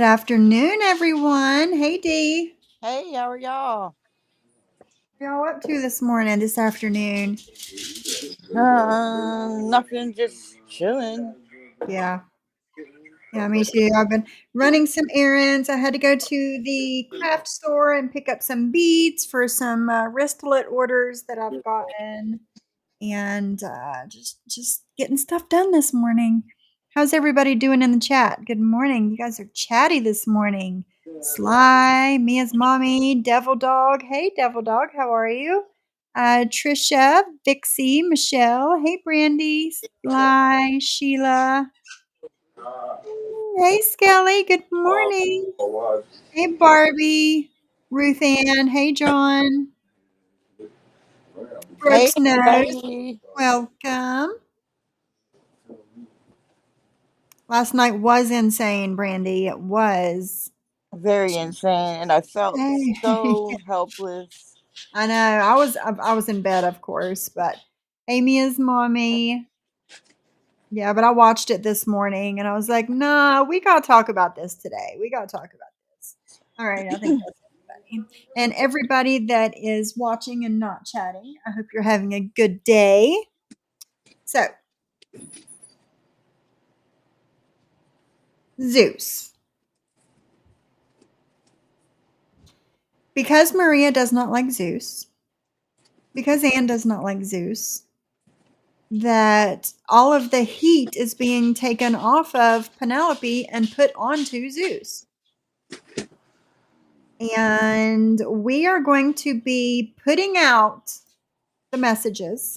Good afternoon, everyone. Hey, Dee. Hey, how are y'all? What y'all up to this afternoon? Nothing, just chilling. Yeah. Yeah, me too. I've been running some errands. I had to go to the craft store and pick up some beads for some wristlet orders that I've gotten, and just getting stuff done this morning. How's everybody doing in the chat? Good morning. You guys are chatty this morning. Sly, Mia's mommy, Devil Dog. Hey, Devil Dog, how are you? Trisha, Vixie, Michelle. Hey, Brandy, Sly, Sheila. Hey, Skelly. Good morning. Hey, Barbie, Ruth Ann. Hey, John. Hey, Brooks Nose. everybody. Welcome. Last night was insane, Brandy. It was. Very insane, and I felt Hey. so helpless. I know. I was in bed, of course, but Amy is mommy. Yeah, but I watched it this morning and I was like, nah, we gotta talk about this today. We gotta talk about this. All right, I think that's everybody. And everybody that is watching and not chatting, I hope you're having a good day. So, Zeus. Because Maria does not like Zeus, because Anne does not like Zeus, that all of the heat is being taken off of Penelope and put onto Zeus. And we are going to be putting out the messages.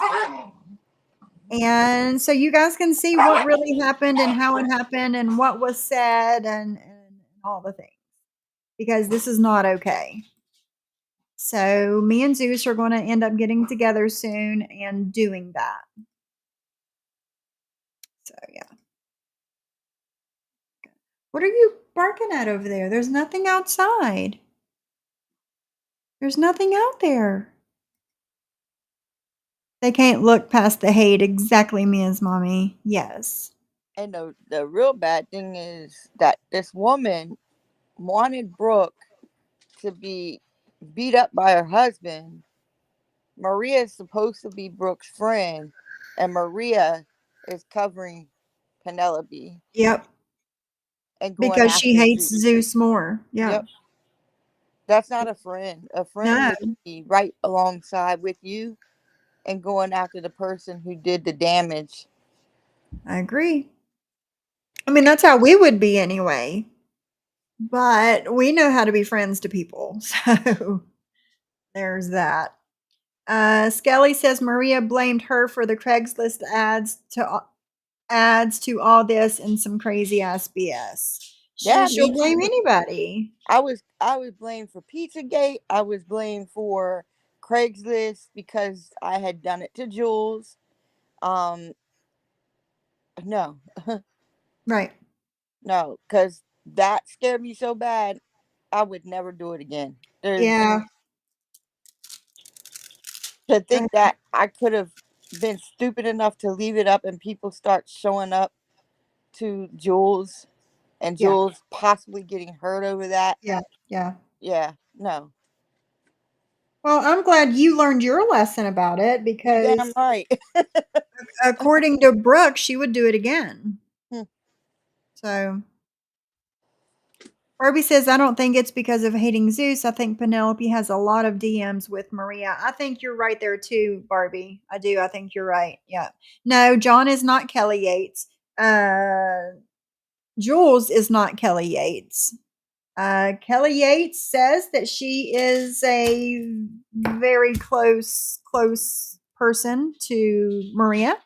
And so you guys can see what really happened and how it happened and what was said and all the things. Because this is not okay. So me and Zeus are going to end up getting together soon and doing that. So yeah. What are you barking at over there? There's nothing outside. There's nothing out there. They can't look past the hate. Exactly, Mia's mommy. Yes. And the real bad thing is that this woman wanted Brooke to be beat up by her husband. Maria is supposed to be Brooke's friend, and Maria is covering Penelope Yep. and going Because she after hates Zeus. Zeus more. Yeah. Yep. That's not a friend. A friend No, would be right alongside with you and going after the person who did the damage. I agree. I mean, that's how we would be anyway. But we know how to be friends to people. So there's that. Skelly says Maria blamed her for the Craigslist ads to all this and some crazy ass BS. Yeah, She'll me blame too. anybody. I was blamed for Pizzagate. I was blamed for Craigslist because I had done it to Jules. Um, no, Right. no, because that scared me so bad. I would never do it again. There's Yeah. To I, think that I could have been stupid enough to leave it up and people start showing up to Jules and yeah. Jules possibly getting hurt over that. Yeah. Yeah. Yeah, no. Well, I'm glad you learned your lesson about it You damn because right. according to Brooke, she would do it again. Hmm. So Barbie says, I don't think it's because of hating Zeus. I think Penelope has a lot of DMs with Maria. I think you're right there too, Barbie. I do. I think you're right. Yeah. No, John is not Kelly Yates. Jules is not Kelly Yates. Kelly Yates says that she is a very close person to Maria.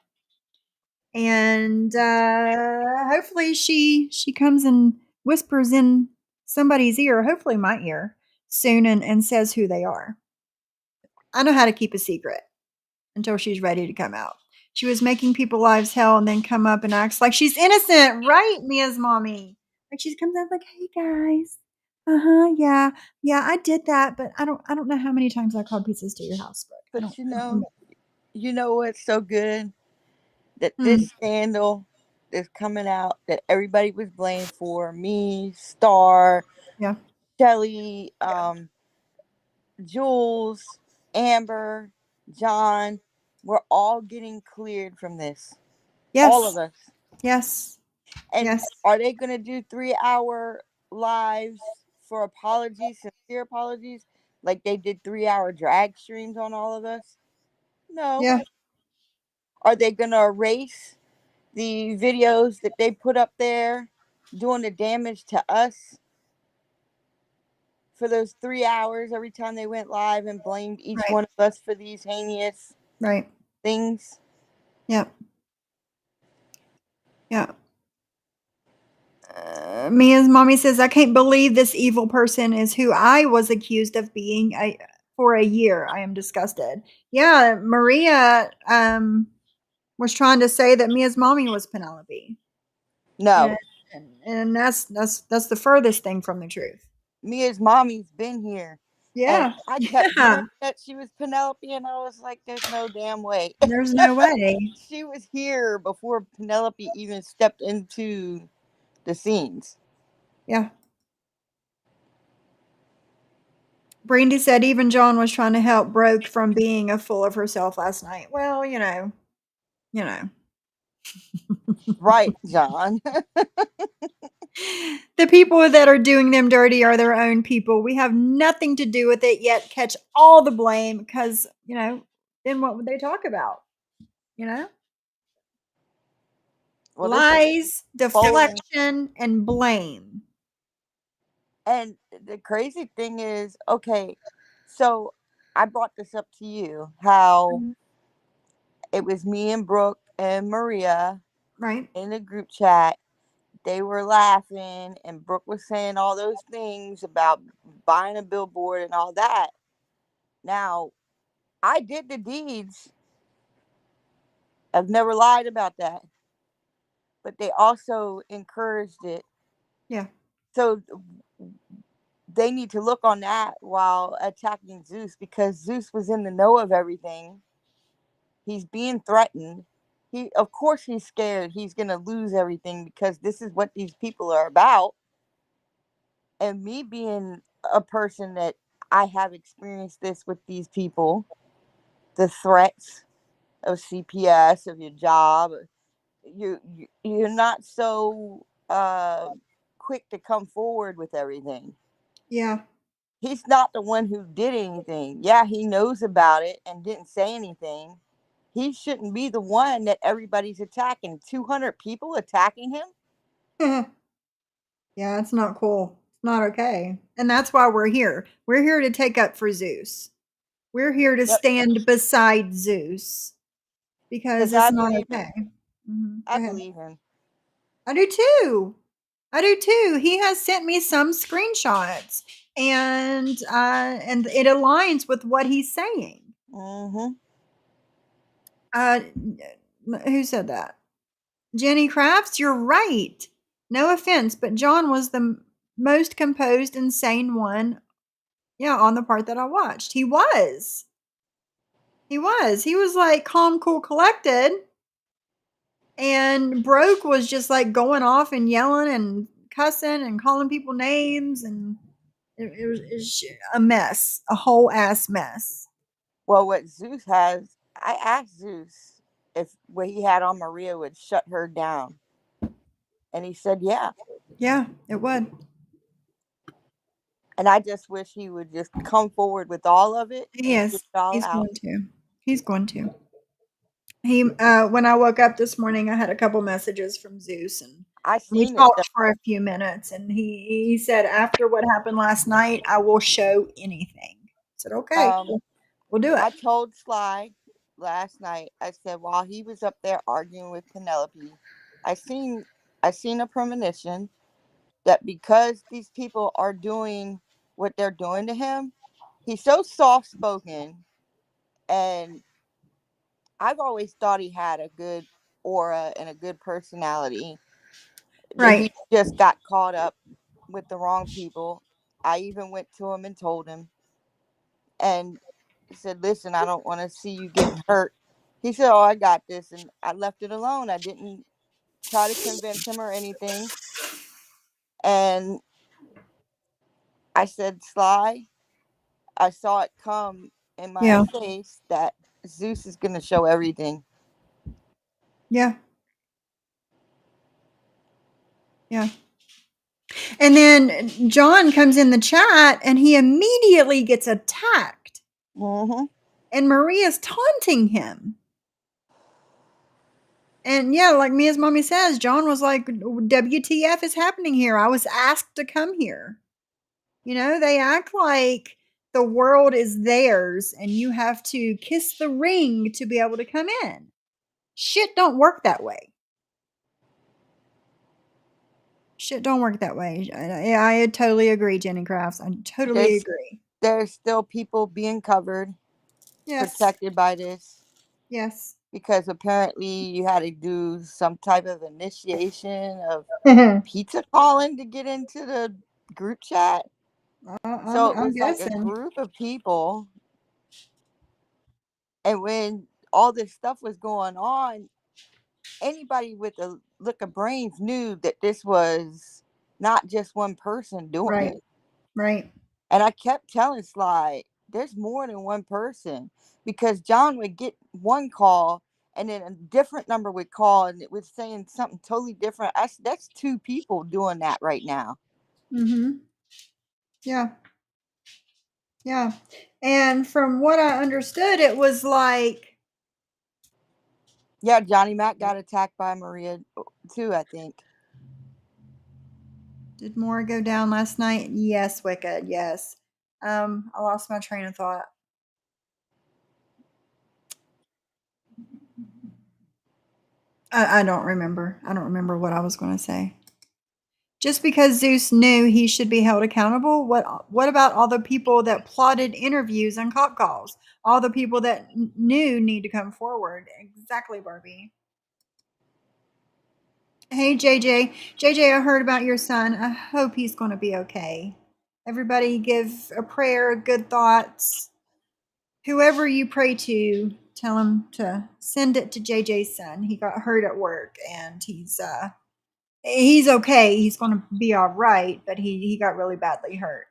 And hopefully she comes and whispers in somebody's ear, hopefully my ear, soon and says who they are. I know how to keep a secret until she's ready to come out. She was making people lives hell and then come up and acts like she's innocent, right, Mia's mommy? Like she comes out like, hey guys. Uh-huh, yeah. Yeah, I did that, but I don't know how many times I called pizzas to your house, Brooke. But I don't remember. you know what's so good? That Hmm. this scandal is coming out that everybody was blamed for. Me, Star, Yeah. Shelly, Jules, Amber, John. We're all getting cleared from this. All of Yes. us. Yes. And Yes. are they going to do 3 hour lives for apologies, sincere apologies, like they did 3 hour drag streams on all of us? No. Yeah. Are they going to erase the videos that they put up there doing the damage to us for those 3 hours every time they went live and blamed each Right. one of us for these heinous Right. things? Yeah. Yeah. Mia's mommy says, I can't believe this evil person is who I was accused of being for a year. I am disgusted. Yeah, Maria was trying to say that Mia's mommy was Penelope. And No. and that's the furthest thing from the truth. Mia's mommy's been here. And Yeah. I kept Yeah. hearing that she was Penelope, and I was like, there's no damn way. There's no way. She was here before Penelope even stepped into the scenes. Yeah. Brandy said even John was trying to help Broke from being a fool of herself last night. Well, you know. Right, John. The people that are doing them dirty are their own people. We have nothing to do with it, yet catch all the blame because, then what would they talk about? You know? Well, this is Lies, bowling. deflection, and blame. And the crazy thing is, okay, so I brought this up to you how Mhm. it was me and Brooke and Maria Right? in the group chat. They were laughing, and Brooke was saying all those things about buying a billboard and all that. Now, I did the deeds. I've never lied about that. But they also encouraged it. Yeah. So they need to look on that while attacking Zeus because Zeus was in the know of everything. He's being threatened. Of course he's scared he's going to lose everything because this is what these people are about. And me being a person that I have experienced this with these people, the threats of CPS, of your job, you're not so quick to come forward with everything. Yeah. He's not the one who did anything. Yeah, he knows about it and didn't say anything. He shouldn't be the one that everybody's attacking. 200 people attacking him? Yeah, it's not cool. It's not okay. And that's why we're here. We're here to take up for Zeus. We're here to Yep. stand beside Zeus because Because it's I not believe him. okay. Go I ahead. believe him. I do too. I do too. He has sent me some screenshots, and it aligns with what he's saying. Mm-hmm. Uh, who said that? Jenny Crafts, you're right. No offense, but John was the most composed and sane one. Yeah, on the part that I watched, he was. He was. He was like calm, cool, collected. And Broke was just like going off and yelling and cussing and calling people names, and it was a mess, a whole ass mess. Well, what Zeus has, I asked Zeus if what he had on Maria would shut her down. And he said, yeah. Yeah, it would. And I just wish he would just come forward with all of it He and get is. it all He's out. going to. He's going to. He when I woke up this morning, I had a couple messages from Zeus, and I we seen it talked though. for a few minutes, and he said after what happened last night, I will show anything. I said, okay, Um, we'll do it. I told Sly last night. I said while he was up there arguing with Penelope, I seen I seen a premonition that because these people are doing what they're doing to him, he's so soft spoken, and I've always thought he had a good aura and a good personality. That Right. he just got caught up with the wrong people. I even went to him and told him and said, listen, I don't want to see you getting hurt. He said, oh, I got this. And I left it alone. I didn't try to convince him or anything. And I said, Sly, I saw it come in my Yeah. face that Zeus is going to show everything. Yeah. Yeah. And then John comes in the chat and he immediately gets attacked. Mm-hmm. And Maria's taunting him. And yeah, like Mia's mommy says, John was like, WTF is happening here? I was asked to come here. You know, they act like the world is theirs and you have to kiss the ring to be able to come in. Shit don't work that way. Shit don't work that way. I totally agree, Jenny Crafts. I totally agree. There's still people being covered, Yes. protected by this. Yes. Because apparently you had to do some type of initiation of pizza calling to get into the group chat. So it I'm was like a guessing. group of people. And when all this stuff was going on, anybody with a look of brains knew that this was not just one person doing Right. it. Right. And I kept telling Sly, there's more than one person, because John would get one call and then a different number would call and it was saying something totally different. That's two people doing that right now. Mm-hmm. Yeah. Yeah. And from what I understood, it was like, Yeah, Johnny Mac got attacked by Maria too, I think. did more go down last night? Yes, Wicked. Yes. I lost my train of thought. I don't remember. I don't remember what I was going to say. Just because Zeus knew he should be held accountable, what about all the people that plotted interviews and cop calls? All the people that knew need to come forward. Exactly, Barbie. Hey, JJ. JJ, I heard about your son. I hope he's going to be okay. Everybody give a prayer, good thoughts. Whoever you pray to, tell him to send it to JJ's son. He got hurt at work and he's okay. He's going to be all right, but he got really badly hurt.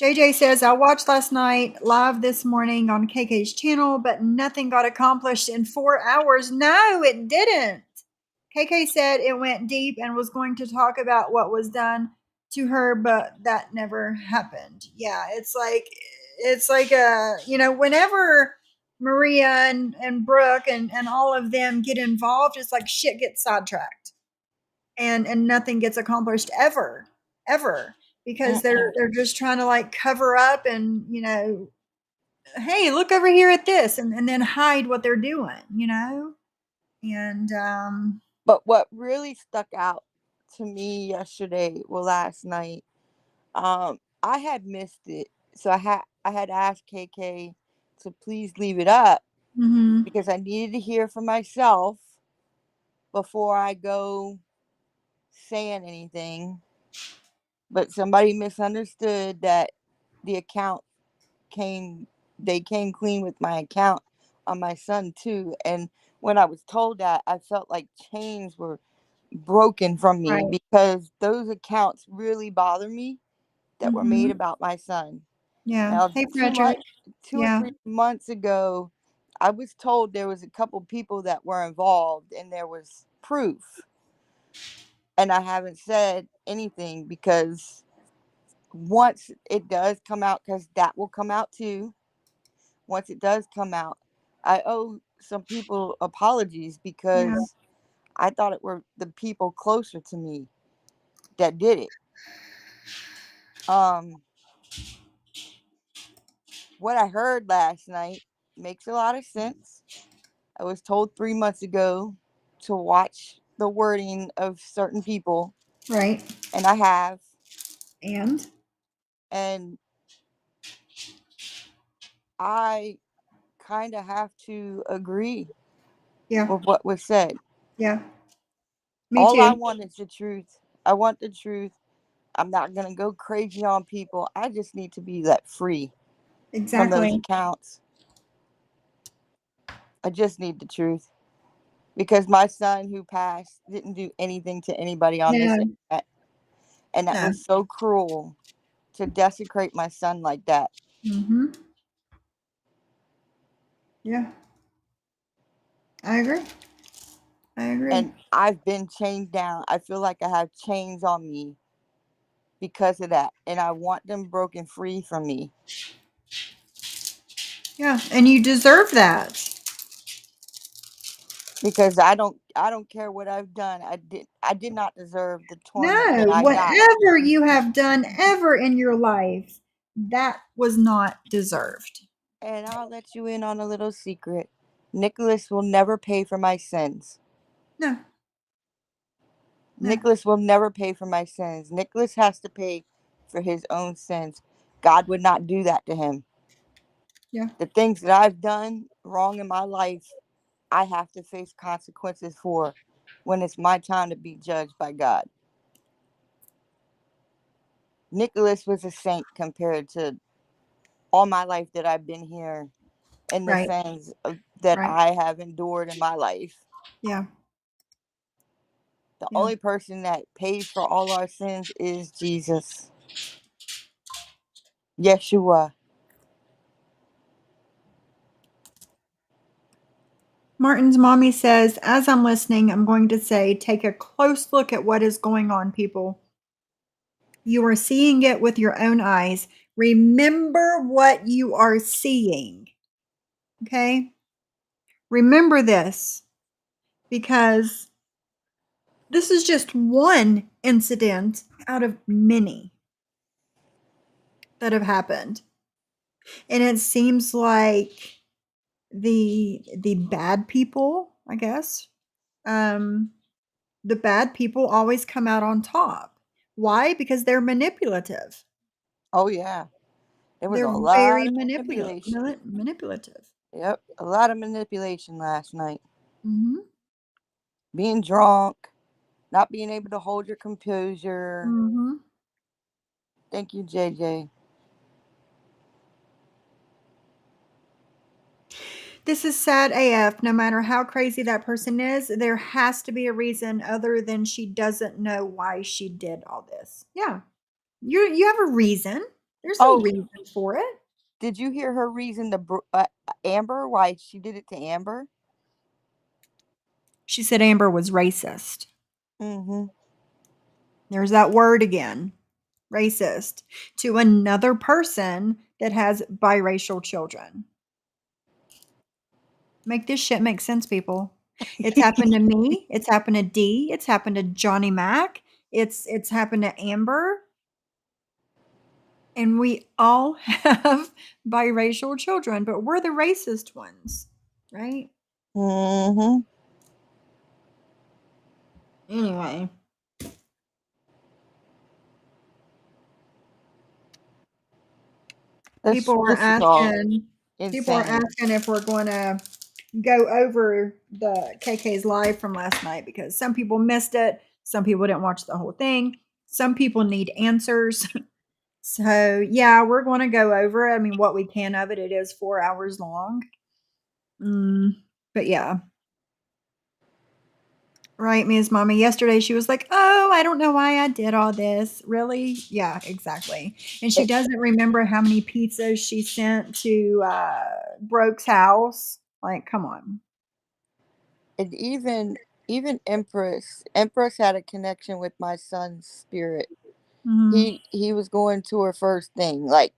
JJ says, I watched last night live this morning on KK's channel, but nothing got accomplished in 4 hours. No, it didn't. KK said it went deep and was going to talk about what was done to her, but that never happened. Yeah, it's like whenever Maria and Brooke and all of them get involved, it's like shit gets sidetracked and nothing gets accomplished ever because Mm-mm. they're just trying to like cover up and hey, look over here at this and then hide what they're doing. And But what really stuck out to me yesterday, well, last night, I had missed it. So I had asked KK to please leave it up mhm, because I needed to hear for myself before I go saying anything. But somebody misunderstood that the account came they came clean with my account on my son too. And when I was told that, I felt like chains were broken from me right, because those accounts really bother me that were made mhm, about my son. yeah. Now, Hey, Frederick. two or Yeah, 3 months ago, I was told there was a couple people that were involved and there was proof. And I haven't said anything because once it does come out, because that will come out too. Once it does come out, I owe some people apologies yeah, because I thought it were the people closer to me that did it. Um, what I heard last night makes a lot of sense. I was told 3 months ago to watch the wording of certain people, right. and I have. And And I kind of have to agree yeah, with what was said. yeah. Me All I too. want is the truth. I want the truth. I'm not going to go crazy on people. I just need to be let free from those Exactly. accounts. I just need the truth. because my son who passed didn't do anything to anybody on this No, internet. And that no. was so cruel to desecrate my son like that. Mm-hmm. Yeah, I agree. I agree. And I've been chained down. I feel like I have chains on me because of that. And I want them broken free from me. Yeah, and you deserve that. Because I don't care what I've done. I did not deserve the torment that No, I got. whatever you have done ever in your life, that was not deserved. And I'll let you in on a little secret. Nicholas will never pay for my sins. No, no. Nicholas will never pay for my sins. Nicholas has to pay for his own sins. God would not do that to him. Yeah, The things that I've done wrong in my life, I have to face consequences for when it's my time to be judged by God. Nicholas was a saint compared to all my life that I've been here and the right, sins that right. I have endured in my life. Yeah, The yeah. only person that pays for all our sins is Jesus. Yeshua. Martin's mommy says, as I'm listening, I'm going to say, take a close look at what is going on, people. You are seeing it with your own eyes. Remember what you are seeing. Okay? Remember this because this is just one incident out of many that have happened. And it seems like the bad people, I guess, um, the bad people always come out on top. Why? Because they're manipulative. Oh, yeah. There was They're a very lot of manipulation. manipulative. Yep. A lot of manipulation last night. Mhm. Being drunk, not being able to hold your composure. Mhm. Thank you, JJ. This is sad AF. No matter how crazy that person is, there has to be a reason other than she doesn't know why she did all this. Yeah. You have a reason. There's a Oh, reason for it. did you hear her reason to Amber? Why she did it to Amber? She said Amber was racist. Mm-hmm. There's that word again. Racist to another person that has biracial children. Make this shit make sense, people. It's happened to me. It's happened to D. It's happened to Johnny Mac. It's happened to Amber. And we all have biracial children, but we're the racist ones, right? Mm-hmm. Anyway, This people are this is all asking people are insane. asking if we're going to go over the KK's live from last night because some people missed it, some people didn't watch the whole thing, some people need answers. So, yeah, we're going to go over it. I mean, what we can of it. It is 4 hours long. Mm, but yeah. Right, Ms. Mommy. Yesterday she was like, "Oh, I don't know why I did all this." Really? Yeah, exactly. And she It, doesn't remember how many pizzas she sent to Broke's house. Like, come on. and even Empress had a connection with my son's spirit. Mhm. He was going to her first thing. Like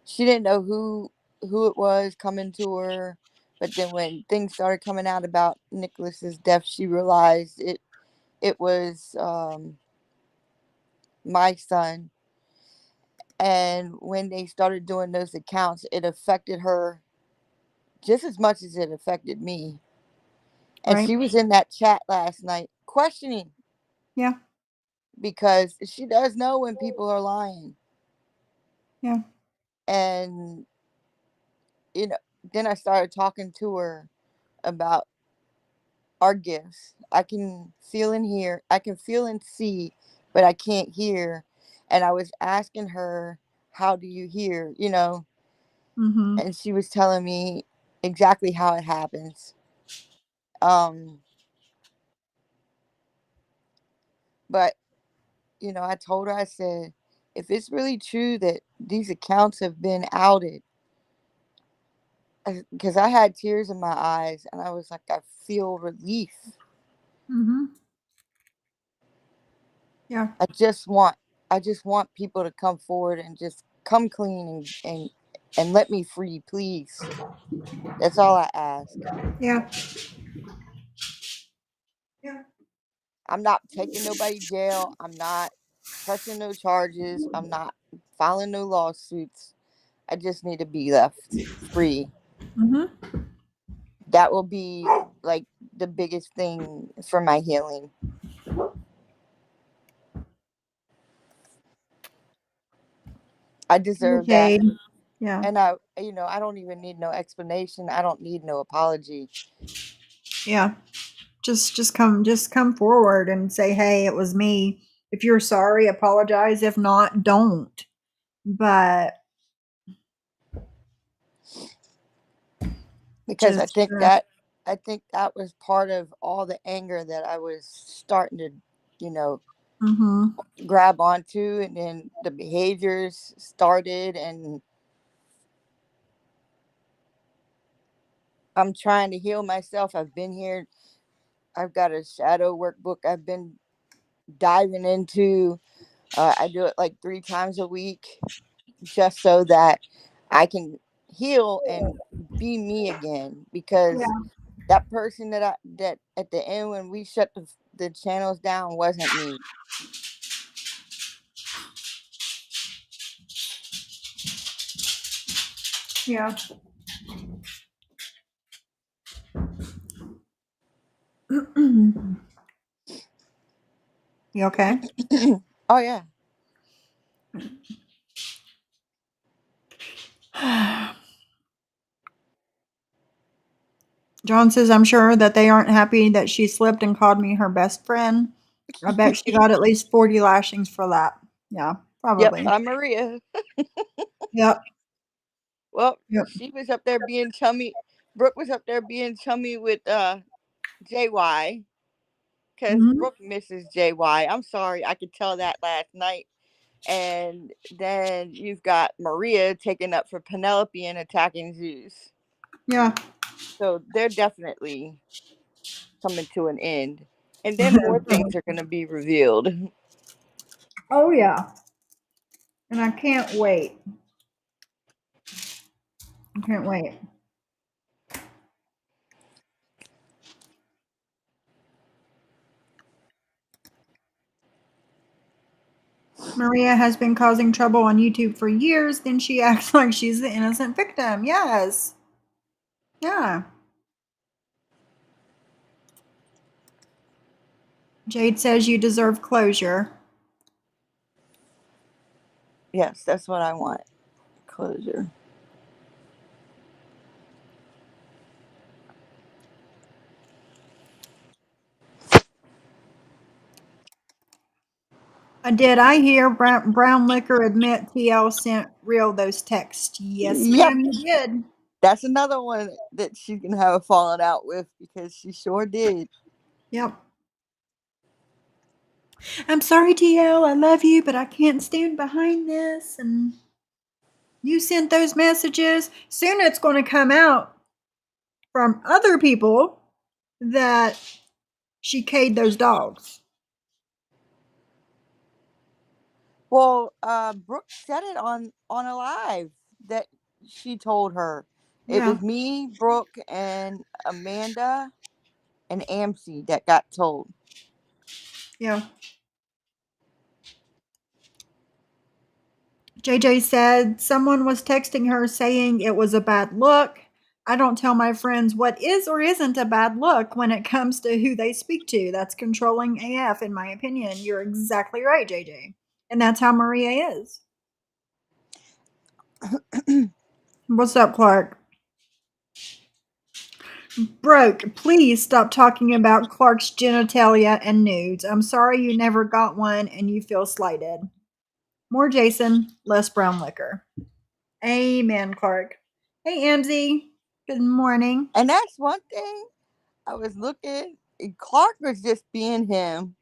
she didn't know who it was coming to her, but then when things started coming out about Nicholas's death, she realized it was my son. And when they started doing those accounts, it affected her just as much as it affected me. And Right? she was in that chat last night questioning Yeah. because she does know when people are lying. Yeah. And you know, then I started talking to her about our gifts. I can feel and hear, I can feel and see, but I can't hear. And I was asking her, how do you hear? Mhm. And she was telling me exactly how it happens. Um, but I told her, I said, if it's really true that these accounts have been outed, because I had tears in my eyes and I was like, I feel relief. Mm-hmm. Yeah. I just want people to come forward and just come clean and let me free, please. That's all I ask. Yeah. Yeah. I'm not taking nobody to jail. I'm not pressing no charges. I'm not filing no lawsuits. I just need to be left free. Mm-hmm. That will be like the biggest thing for my healing. I deserve that. Jade. Yeah. And I don't even need no explanation. I don't need no apology. Yeah. Just come forward and say, hey, it was me. If you're sorry, apologize. If not, don't. But Because just I think that was part of all the anger that I was starting to, you know, mm-hmm. grab onto, and then the behaviors started, and I'm trying to heal myself. I've been here. I've got a shadow workbook I've been diving into. I do it like 3 times a week just so that I can heal and be me again, Yeah. because that person that at the end when we shut the channels down wasn't me. Yeah. You okay? Oh yeah. John says, I'm sure that they aren't happy that she slipped and called me her best friend. I bet she got at least 40 lashings for that. Yeah, Yep, probably. I'm Maria. Yep. Well, Yep. she was up there being chummy. Brooke was up there being chummy with JY, because Hmm. Brooke misses JY. I'm sorry, I could tell that last night. And then you've got Maria taking up for Penelope and attacking Zeus. Yeah. So they're definitely coming to an end. And then more things are going to be revealed. Oh, yeah. And I can't wait. I can't wait. Maria has been causing trouble on YouTube for years. Then she acts like she's the innocent victim. Yes. Yeah. Jade says you deserve closure. Yes, that's what I want. Closure. Did I hear Brown Liquor admit TL sent real those texts? Yes, Yep. ma'am, you did. That's another one that she's going to have a falling out with, because she sure did. Yep. I'm sorry, TL. I love you, but I can't stand behind this. And you sent those messages. Soon it's going to come out from other people that she K'd those dogs. Well, Brooke said it on a live that she told her. It Yeah. was me, Brooke, and Amanda and AMC that got told. Yeah. JJ said someone was texting her saying it was a bad look. I don't tell my friends what is or isn't a bad look when it comes to who they speak to. That's controlling AF, in my opinion. You're exactly right, JJ. And that's how Maria is. What's up, Clark? Broke, please stop talking about Clark's genitalia and nudes. I'm sorry you never got one and you feel slighted. More Jason, less brown liquor. Amen, Clark. Hey, Amzy. Good morning. And that's one thing I was looking, and Clark was just being him.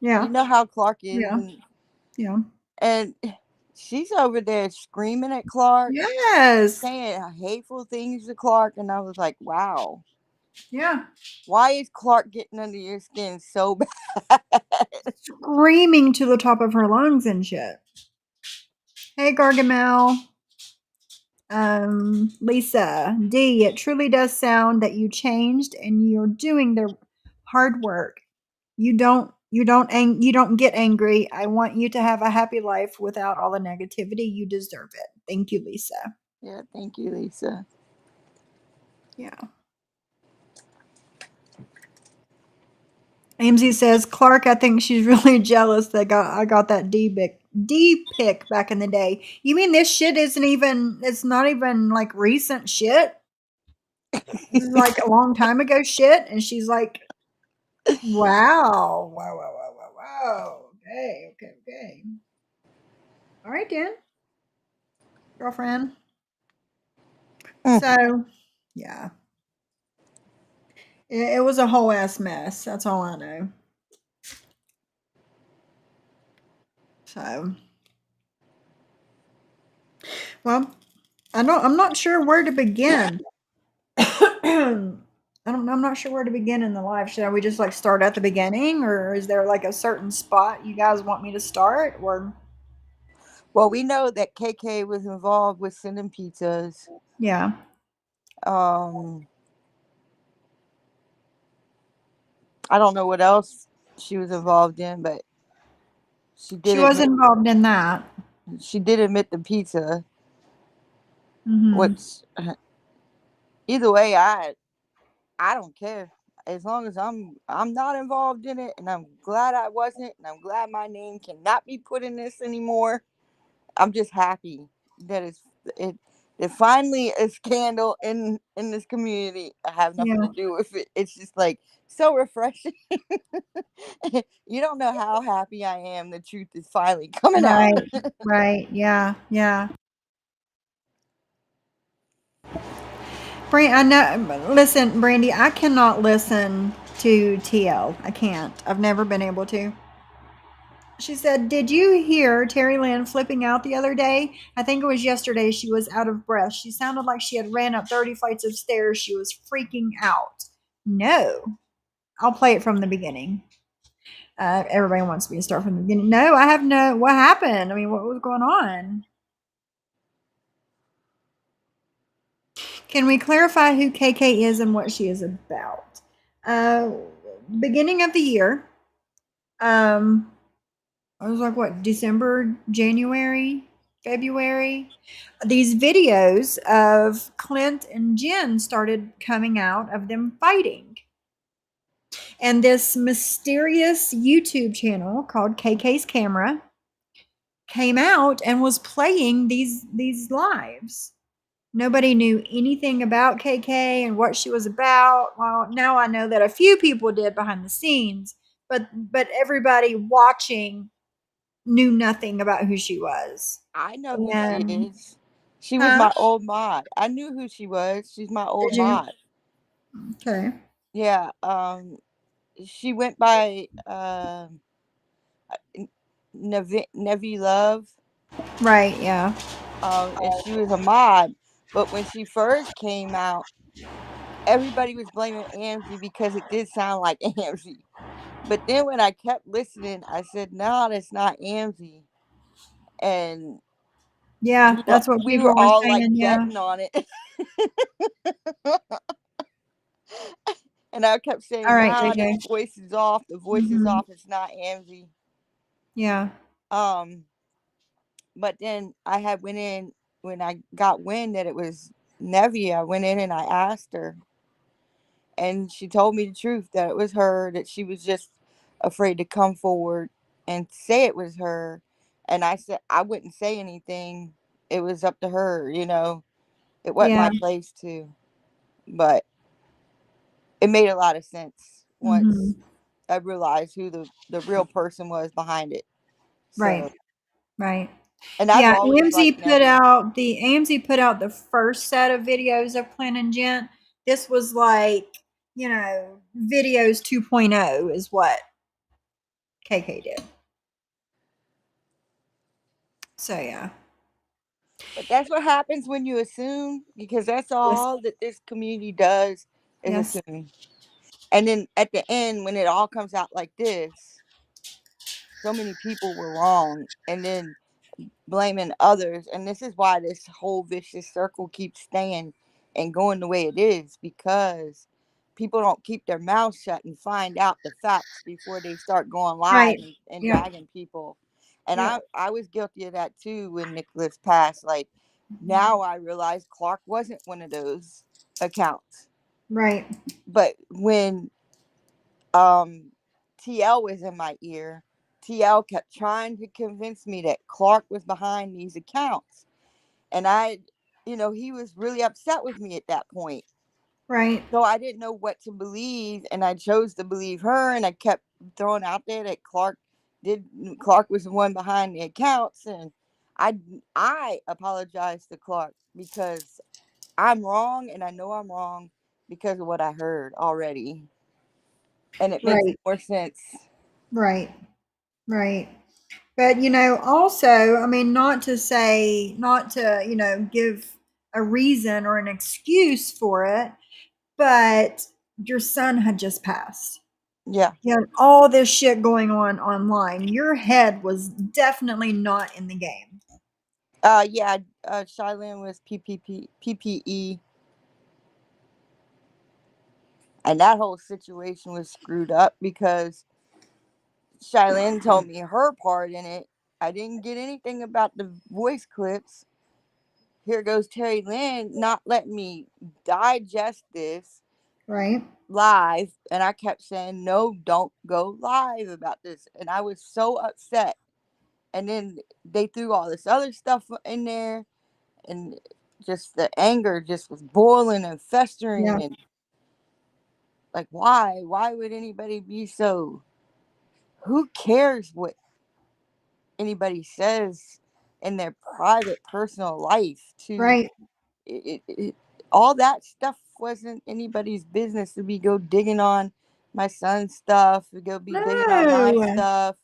Yeah. You know how Clark is, Yeah. Yeah. and she's over there screaming at Clark, Yes. saying hateful things to Clark, and I was like, wow, Yeah. why is Clark getting under your skin so bad? Screaming to the top of her lungs and shit. Hey, Gargamel. Lisa D. It truly does sound that you changed and you're doing the hard work. You don't get angry. I want you to have a happy life without all the negativity. You deserve it. Thank you, Lisa. Yeah, thank you, Lisa. Yeah. AMZ says, Clark, I think she's really jealous that I got that D pick back in the day. You mean this shit it's not even like recent shit? This is like a long time ago shit. And she's like, wow. Wow, wow, wow, wow, wow. Okay, okay, okay. All right, Dan. Girlfriend. Mm. So, yeah. It was a whole ass mess. That's all I know. So, well, I'm not sure where to begin. I'm not sure where to begin in the live. Should we just like start at the beginning, or is there like a certain spot you guys want me to start? Or Well, we know that KK was involved with sending pizzas. yeah, Um, I don't know what else she was involved in, but she she did was admit involved in that. the pizza. Hmm. Which either way, I don't care as long as I'm not involved in it, and I'm glad I wasn't, and I'm glad my name cannot be put in this anymore. I'm just happy that it it finally a scandal in this community. I have nothing Yeah. to do with it. It's just like so refreshing. You don't know how happy I am. The truth is finally coming out. Right. Right. Yeah. Yeah. I know. Listen, Brandy, I cannot listen to TL. I can't. I've never been able to. She said, "Did you hear Terry Lynn flipping out the other day? I think it was yesterday. She was out of breath. She sounded like she had ran up 30 flights of stairs. She was freaking out." No. I'll play it from the beginning. Everybody wants me to start from the beginning. No, I have no. What happened? I mean, what was going on? Can we clarify who KK is and what she is about? Uh, Beginning of the year, um, I was like, what, December, January, February? These videos of Clint and Jen started coming out of them fighting. And this mysterious YouTube channel called KK's Camera came out and was playing these lives. Nobody knew anything about KK and what she was about. Well, now I know that a few people did behind the scenes, but everybody watching knew nothing about who she was. I know who she And is. She was huh? my old mod. I knew who she was. She's my old Did you? mod. Okay. Yeah. She went by Nevi Love. Right, yeah. And she was a mod. But when she first came out, everybody was blaming Amzy because it did sound like Amzy. But then when I kept listening, I said, "No, that's not Amzy." And Yeah, that's what we people were were all like saying, yeah. betting on it. And I kept saying, Alright, "Nah, this JJ. voice is off. The voice is Mhm. off. It's not Amzy." Yeah. Um, but then I had went in when I got wind that it was Nevi. I went in and I asked her, and she told me the truth that it was her. That she was just afraid to come forward and say it was her. And I said I wouldn't say anything. It was up to her, you know. It wasn't Yeah. my place to. But it made a lot of sense once Mhm. I realized who the real person was behind it. Right. So, Right. and I've Yeah, always liked Nevi. AMZ put out the first set of videos of Clint and Gent. This was like videos 2.0 is what KK did. So yeah. But that's what happens when you assume, because that's Yes. all that this community does is Yes. assume. And then at the end, when it all comes out like this, so many people were wrong, and then blaming others. And this is why this whole vicious circle keeps staying and going the way it is, because people don't keep their mouths shut and find out the facts before they start going live Right. and Yep. dragging people. And Yep. I was guilty of that too when Nicholas passed. Like, now I realize Clark wasn't one of those accounts. Right. But when um TL was in my ear, TL kept trying to convince me that Clark was behind these accounts. And he was really upset with me at that point. Right. So I didn't know what to believe, and I chose to believe her, and I kept throwing out there that Clark was the one behind the accounts. And I apologized to Clark because I'm wrong, and I know I'm wrong because of what I heard already. And it makes Right. more sense. Right. Right. But also, I mean, not to, give a reason or an excuse for it, but your son had just passed. Yeah. You had all this shit going on online. Your head was definitely not in the game. Yeah, Shylin was PPE, and that whole situation was screwed up because Shylin told me her part in it. I didn't get anything about the voice clips. Here goes Terry Lynn not letting me digest this Right. live, and I kept saying, no, don't go live about this. And I was so upset. And then they threw all this other stuff in there, and just the anger just was boiling and Yeah. festering. And like, why would anybody be so, who cares what anybody says in their private personal life? To Right. it, all that stuff wasn't anybody's business to be go digging on my son's stuff, to go be digging on my No. stuff.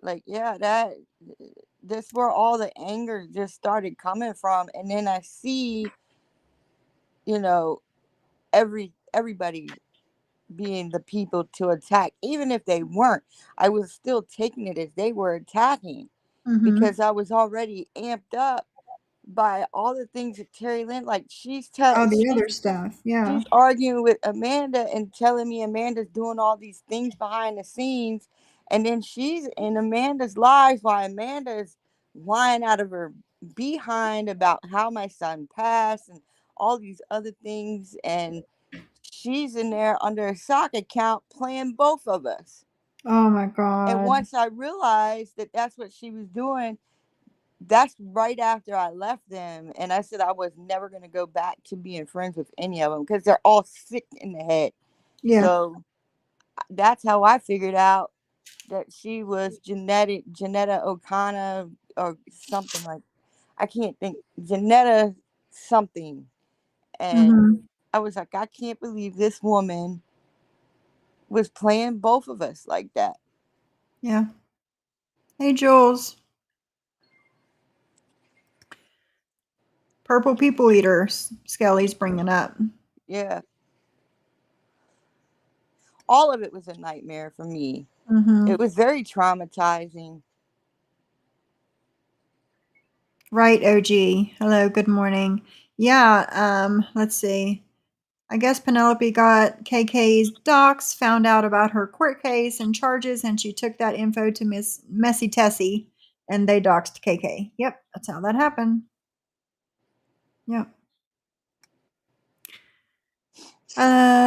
Like, yeah, that's where all the anger just started coming from. And then I see, you know everybody being the people to attack. Even if they weren't, I was still taking it as they were attacking, Mm-hmm. because I was already amped up by all the things that Terry Lynn, like, All the other stuff. Yeah. she's arguing with Amanda and telling me Amanda's doing all these things behind the scenes, and then she's in Amanda's lives while Amanda's lying out of her behind about how my son passed and all these other things. And she's in there under a sock account playing both of us. Oh my And God. once I realized that that's what she was doing, that's right after I left them. And I said I was never going to go back to being friends with any of them because they're all sick in the head. Yeah. So that's how I figured out that she was Janetta O'Connor or something, like, I can't think, Janetta something. And Mm-hmm. I was like, I can't believe this woman was playing both of us like that. Yeah. Hey, Jules. Purple people eaters. Skelly's bringing up. Yeah. All of it was a nightmare for me. Mm-hmm. It was very traumatizing. Right, OG. Hello, good morning. Yeah, let's see. I guess Penelope got KK's docs, found out about her court case and charges, and she took that info to Miss Messy Tessie, and they doxed KK. Yep, that's how that happened. Yep.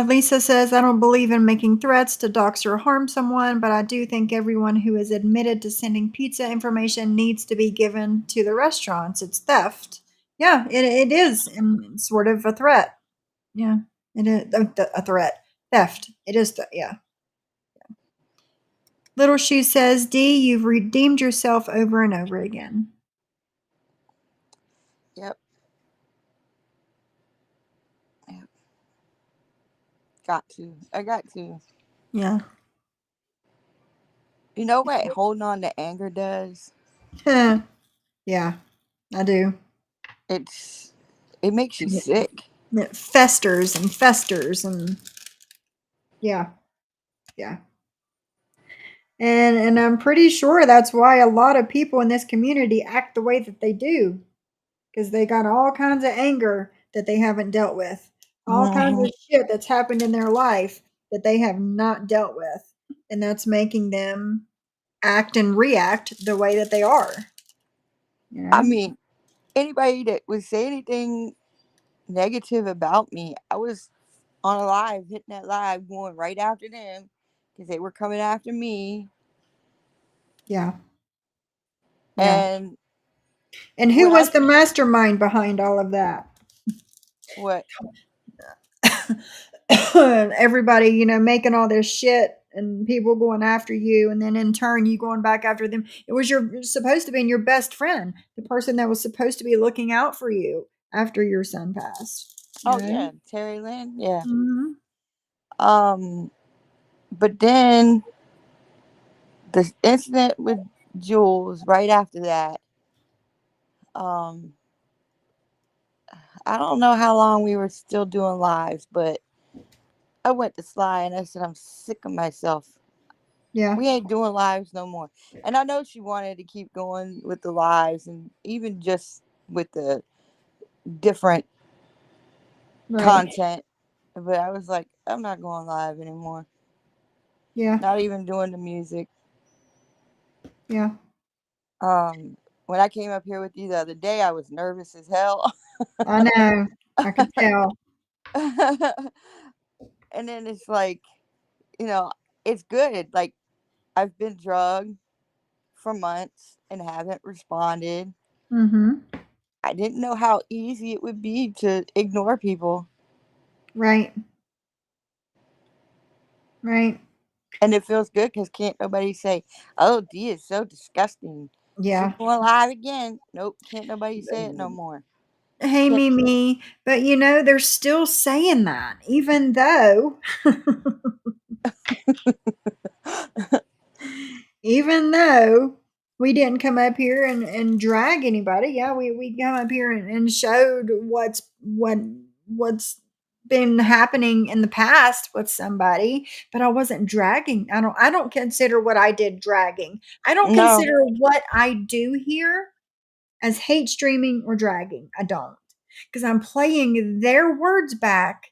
Lisa says, I don't believe in making threats to dox or harm someone, but I do think everyone who is admitted to sending pizza information needs to be given to the restaurants. It's theft. Yeah, it is, and sort of a threat. Yeah, it is a threat. Theft. It is, yeah. Little Shoe says, D, you've redeemed yourself over and over again. Yep. Yep. Got to. I got to. Yeah. You know what holding on to anger does? Yeah, I do. It's it makes you It sick. it festers and festers and yeah, yeah. And I'm pretty sure that's why a lot of people in this community act the way that they do, because they got all kinds of anger that they haven't dealt with, all kinds Hmm. of shit that's happened in their life that they have not dealt with, and that's making them act and react the way that they are. You I know? mean, anybody that would say anything negative about me, I was on a live, hitting that live, going right after them because they were coming after me. Yeah, yeah. And And who when I was the mastermind behind all of that? what? Everybody, making all this shit and people going after you, and then in turn you going back after them. It was supposed to be your best friend, the person that was supposed to be looking out for you after your son passed. Oh yeah, Terry Lynn. Yeah. Mhm. Um, but then the incident with Jules right after that. Um, I don't know how long we were still doing lives, but I went to Sly and I said, I'm sick of myself. Yeah. We ain't doing lives no more. And I know she wanted to keep going with the lives and even just with the different Right. content. But I was like, I'm not going live anymore. Yeah. Not even doing the music. Yeah. Um, when I came up here with you the other day, I was nervous as hell. I know. I could tell. And then it's like, you know, it's good. Like I've been drugged for months and haven't responded. Mhm. I didn't know how easy it would be to ignore people. Right. Right. And it feels good because can't nobody say, oh, Dee is so disgusting. She's Yeah. going live again. Nope, can't nobody say it no more. Hey, Can't. Mimi, but they're still saying that, even though even though we didn't come up here and drag anybody. Yeah, we come up here and showed what's been happening in the past with somebody, but I wasn't dragging. I don't consider what I did dragging. I don't No, consider what I do here as hate streaming or dragging. I don't. Because I'm playing their words back,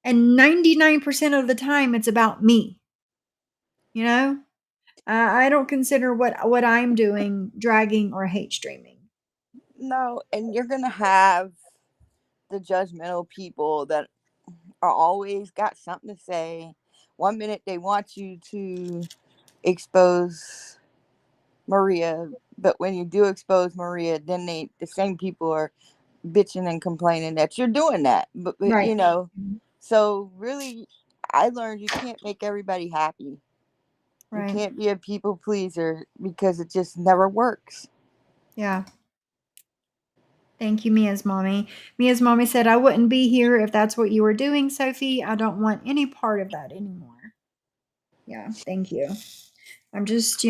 and 99% of the time it's about me, you know? I don't consider what I'm doing dragging or hate streaming. no. And you're going to have the judgmental people that are always got something to say. One minute they want you to expose Maria, but when you do expose Maria, then the same people are bitching and complaining that you're doing that. But Right. so really, I learned you can't make everybody happy. You Right. can't be a people pleaser because it just never works. Yeah. Thank you, Mia's mommy. Mia's mommy said, I wouldn't be here if that's what you were doing, Sophie. I don't want any part of that anymore. Yeah. Thank you. I'm just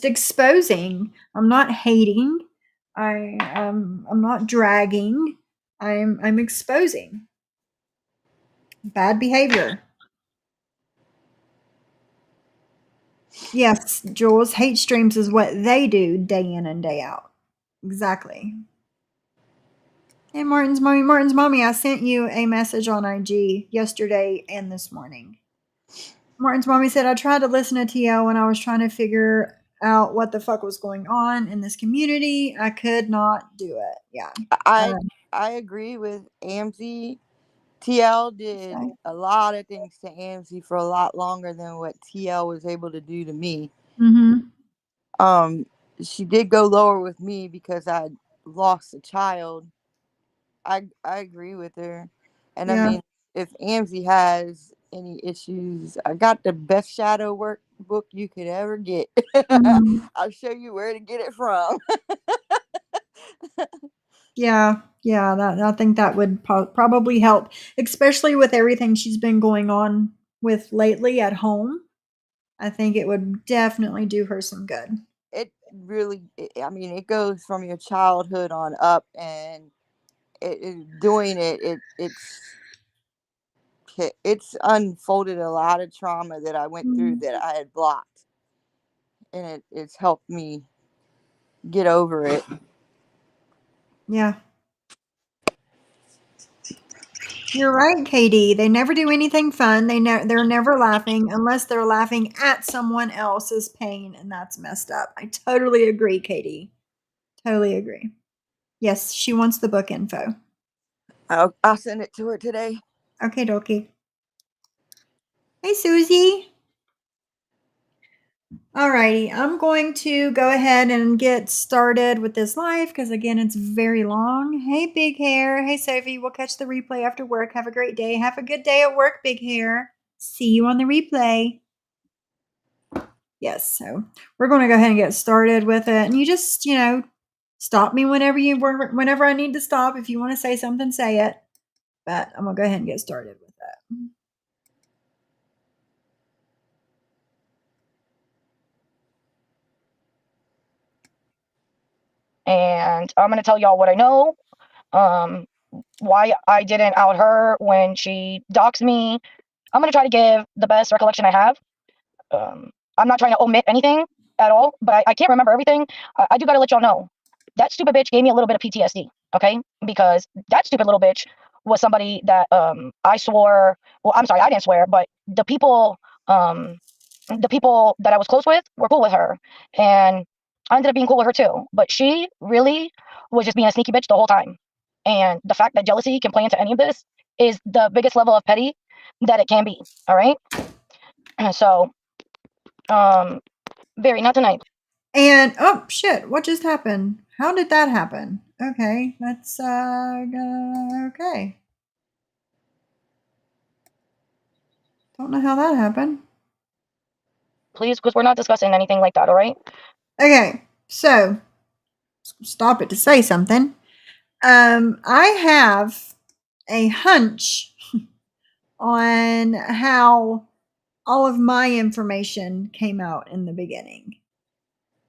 exposing. I'm not hating. I'm not dragging. I'm exposing bad behavior. Yes, Jules, hate streams is what they do day in and day out. Exactly. Hey, Martin's mommy, I sent you a message on IG yesterday and this morning. Martin's mommy said, I tried to listen to TL when I was trying to figure out what the fuck was going on in this community. I could not do it. Yeah. I Um, I agree with AMZ. TL did so, a lot of things to AMZ for a lot longer than what TL was able to do to me. mm-hmm. Um, she did go lower with me because I lost a child. I agree with her, and I Yeah. mean, if AMZ has any issues, I got the best shadow workbook you could ever get. Mhm. I'll show you where to get it from. Yeah. Yeah, I think that would probably help, especially with everything she's been going on with lately at home. I think it would definitely do her some good. It really, I mean, it goes from your childhood on up, and doing it's unfolded a lot of trauma that I went through Mm, that I had blocked, and it's helped me get over it. yeah. You're right, Katie. They never do anything fun. They're never laughing unless they're laughing at someone else's pain, and that's messed up. I totally agree, Katie. Totally agree. Yes, she wants the book info. I'll send it to her today. Okay, dokie. Hey, Susie. Alrighty, I'm going to go ahead and get started with this live because again, it's very long. Hey, Big Hair. Hey, Sophie. We'll catch the replay after work. Have a great day. Have a good day at work, Big Hair. See you on the replay. Yes, so we're going to go ahead and get started with it. And you just, stop me whenever I need to stop. If you want to say something, say it. But I'm going to go ahead and get started with it. And I'm going to tell y'all what I know, why I didn't out her when she doxed me. I'm going to try to give the best recollection I have. I'm not trying to omit anything at all, but I can't remember everything. I do got to let y'all know that stupid bitch gave me a little bit of PTSD, okay? Because that stupid little bitch was somebody that I swore, well, I'm sorry, I didn't swear, but the people that I was close with were cool with her. And I ended up being cool with her too. But she really was just being a sneaky bitch the whole time. And the fact that jealousy can play into any of this is the biggest level of petty that it can be. All right. So, Barry, not tonight. And oh shit, what just happened? How did that happen? Okay, let's okay. Don't know how that happened. Please, because we're not discussing anything like that, all right? Okay, so stop it to say something. I have a hunch on how all of my information came out in the beginning.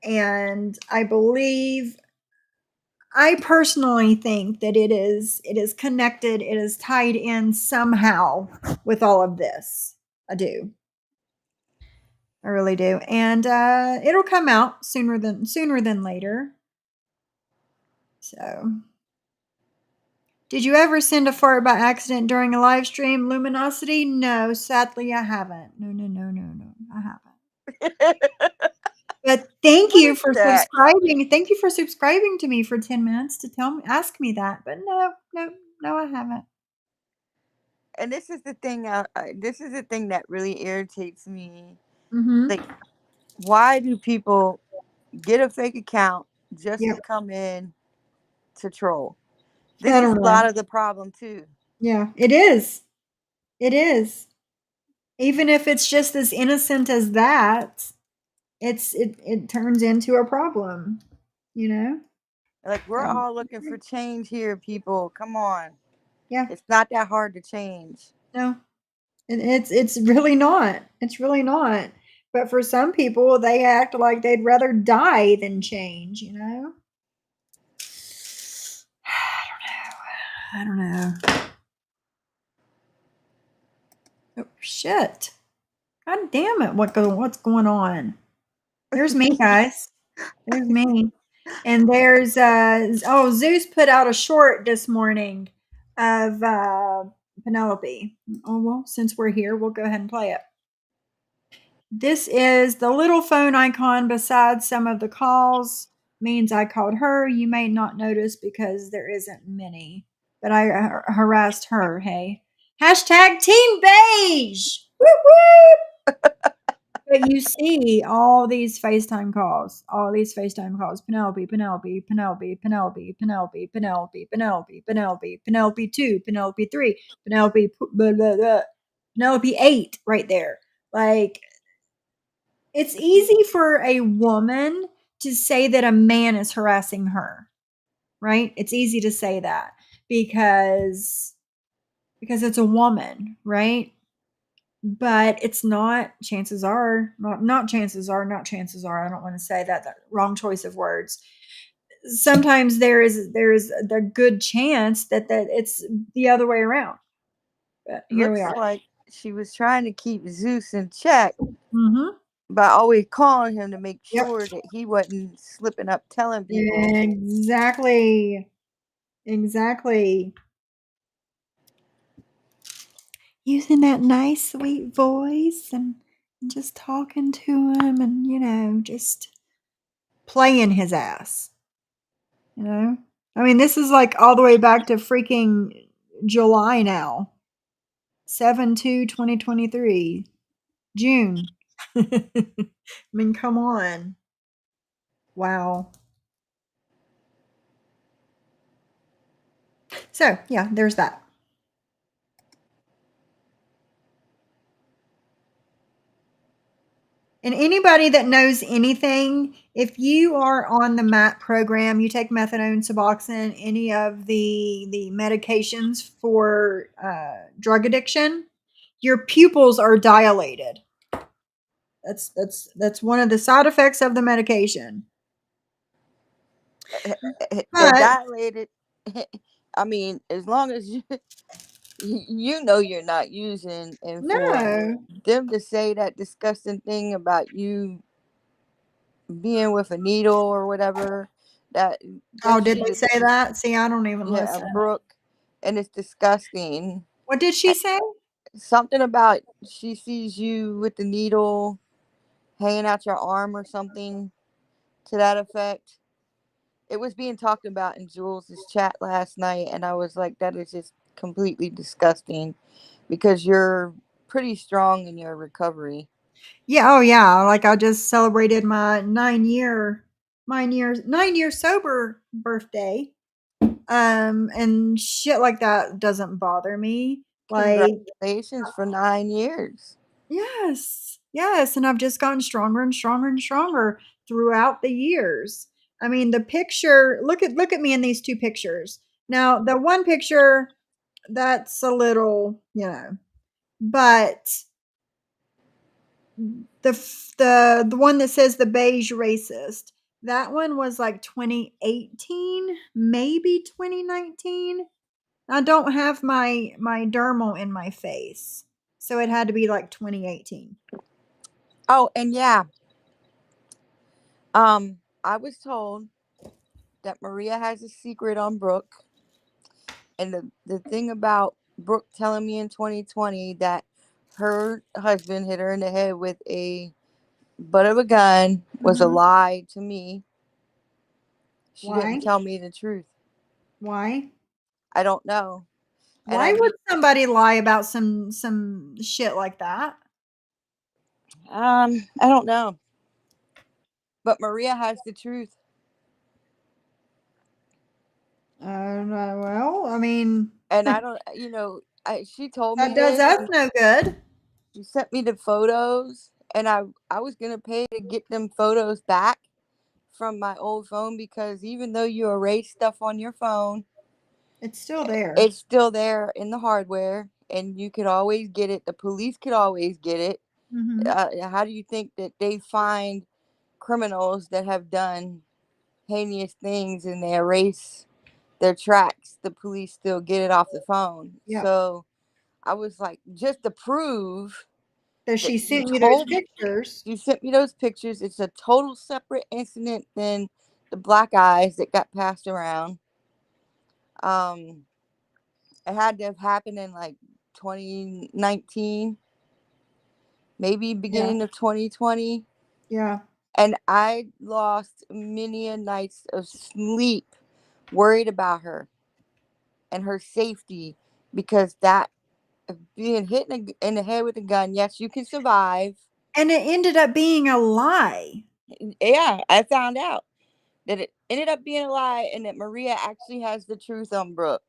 And I personally think that it is connected, it is tied in somehow with all of this. I do. I really do. And it'll come out sooner than later. So did you ever send a fart by accident during a live stream, Luminosity? No, sadly I haven't. No, I haven't. But thank What you is for that? subscribing. Thank you for subscribing to me for 10 minutes to ask me that. But no, I haven't. And this is the thing. This is the thing that really irritates me. Mm-hmm. Like, why do people get a fake account just Yep. to come in to troll? This I is don't a know. lot of the problem too. Yeah, it is. It is. Even if it's just as innocent as that, it turns into a problem, you know? Like, we're So, all looking for change here, people. Come on, yeah, it's not that hard to change. no, it's really not. It's really not. But for some people, they act like they'd rather die than change, you know? I don't know. Oh, shit. God damn it. What's going on? There's me, guys. There's me. And there's Zeus put out a short this morning of Penelope. Oh well, since we're here, we'll go ahead and play it. This is the little phone icon beside some of the calls. Means I called her. You may not notice because there isn't many, but I harassed her. Hey, hashtag Team Beige. Woo woo! But you see all these FaceTime calls, Penelope, Penelope, Penelope, Penelope, Penelope, Penelope, Penelope, Penelope, Penelope 2, Penelope 3, Penelope, blah, blah, blah, Penelope 8 right there. Like, it's easy for a woman to say that a man is harassing her, right? It's easy to say that. because it's a woman, right? But it's not. Chances are, not chances are, not chances are. I don't want to say that wrong choice of words. Sometimes there is the good chance that it's the other way around. But here we Looks are. like she was trying to keep Zeus in check Mm-hmm. by always calling him to make Yep. sure that he wasn't slipping up telling people. Exactly. Exactly. Using that nice, sweet voice and just talking to him and, just playing his ass. I mean, this is like all the way back to freaking July now. 7/2/2023. June. I mean, come on. Wow. So, yeah, there's that. And anybody that knows anything, if you are on the MAT program, you take methadone, Suboxone, any of the medications for drug addiction, your pupils are dilated. That's one of the side effects of the medication. They're But dilated. I mean, as long as you know you're not using, and for no. them to say that disgusting thing about you being with a needle or whatever, that Oh, that did should they just, say that? See, I don't even yeah, listen. Brooke, and it's disgusting. What did she say? Something about she sees you with the needle hanging out your arm or something to that effect. It was being talked about in Jules's chat last night, and I was like, that is just completely disgusting because you're pretty strong in your recovery. Yeah, oh yeah. Like I just celebrated my 9 year sober birthday. And shit like that doesn't bother me. Like, Congratulations for 9 years. yes, yes, and I've just gotten stronger and stronger and stronger throughout the years. I mean, the picture, look at me in these two pictures. Now, the one picture, that's a little, but the one that says the beige racist, that one was like 2018, maybe 2019. I don't have my dermal in my face, so it had to be like 2018. Oh, and yeah, I was told that Maria has a secret on Brooke, and the thing about Brooke telling me in 2020 that her husband hit her in the head with a butt of a gun was a Mhm. lie to me. She didn't Why? tell me the truth. Why? I don't know. And Why I would mean, somebody lie about some shit like that? I don't know. But Maria has the truth. Well, I mean, And I don't, she told me that does this, us and no good. she sent me the photos, and I was going to pay to get them photos back from my old phone, because even though you erase stuff on your phone, It's still there. it's still there in the hardware, and you could always get it. The police could always get it. Mhm. How do you think that they find criminals that have done heinous things and they erase their tracks? The police still get it off the phone. Yeah. So I was like, just to prove That that she she sent you those told me, pictures. she sent me those pictures. It's a total separate incident than the black eyes that got passed around. Um, it had to have happened in like 2019, maybe Yeah. beginning of 2020. Yeah. And I lost many a nights of sleep worried about her and her safety, because that being hit in the head with a gun, yes, you can survive. And it ended up being a lie. Yeah, I found out that it ended up being a lie, and that Maria actually has the truth on Brooke.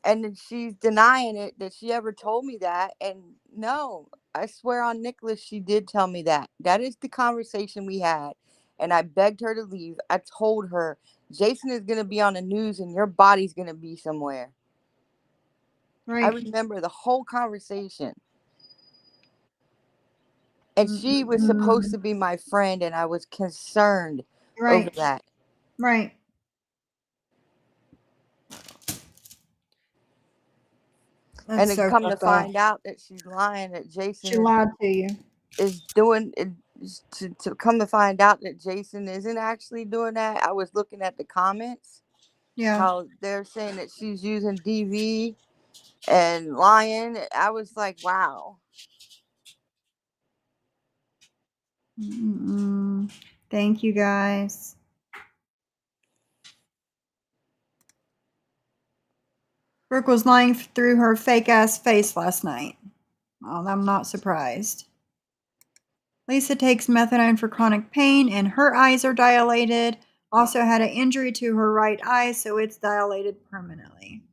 And then she's denying it, that she ever told me that. And no, I swear on Nicholas, she did tell me that. That is the conversation we had. And I begged her to leave. I told her, Jason is going to be on the news and your body's going to be somewhere. I Right. remember the whole conversation. And she was supposed to be my friend, and I was concerned over Right. that. Right. And That's then so come to fucked up. find out that she's lying, that Jason She lied to you. is doing it. To come to find out that Jason isn't actually doing that. I was looking at the comments, Yeah. how they're saying that she's using DV and lying. I was like, wow. Thank you, guys. Brooke was lying through her fake ass face last night. Well, I'm not surprised. Lisa takes methadone for chronic pain and her eyes are dilated. Also had an injury to her right eye, so it's dilated permanently.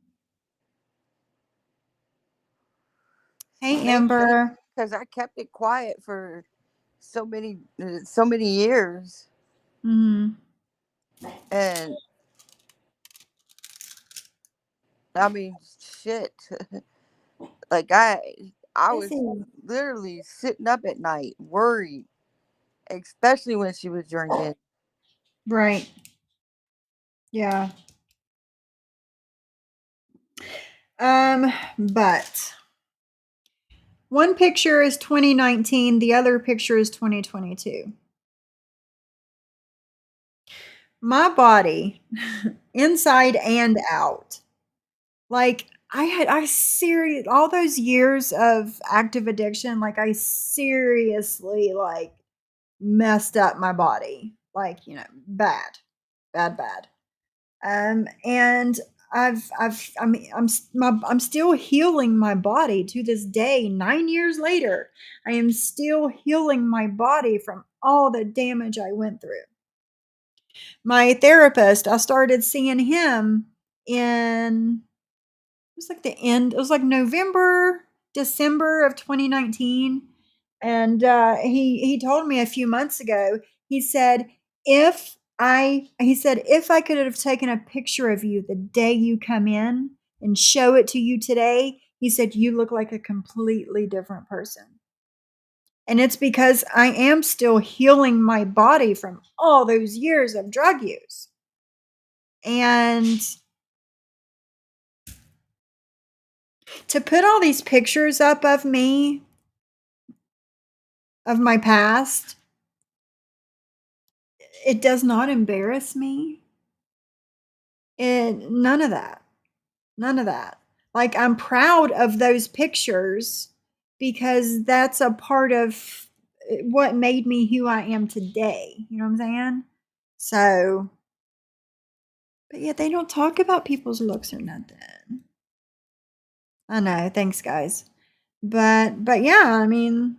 Hey, Amber. Because I kept it quiet for so many years. Mm-hmm. And I mean, shit. Like I was literally sitting up at night, worried, especially when she was drinking. Right. Yeah. But one picture is 2019, the other picture is 2022. My body, inside and out, like I serious all those years of active addiction, like I seriously like messed up my body, like, you know, bad, bad, bad. And I'm still healing my body to this day. 9 years later, I am still healing my body from all the damage I went through. My therapist, I started seeing him in it was like the end. It was like November, December of 2019, and he told me a few months ago. He said if I could have taken a picture of you the day you come in and show it to you today, he said you look like a completely different person. And it's because I am still healing my body from all those years of drug use. And to put all these pictures up of me, of my past, it does not embarrass me. None of that. None of that. Like, I'm proud of those pictures because that's a part of what made me who I am today. You know what I'm saying? So, but yeah, they don't talk about people's looks or nothing. I know. Thanks, guys. But yeah, I mean,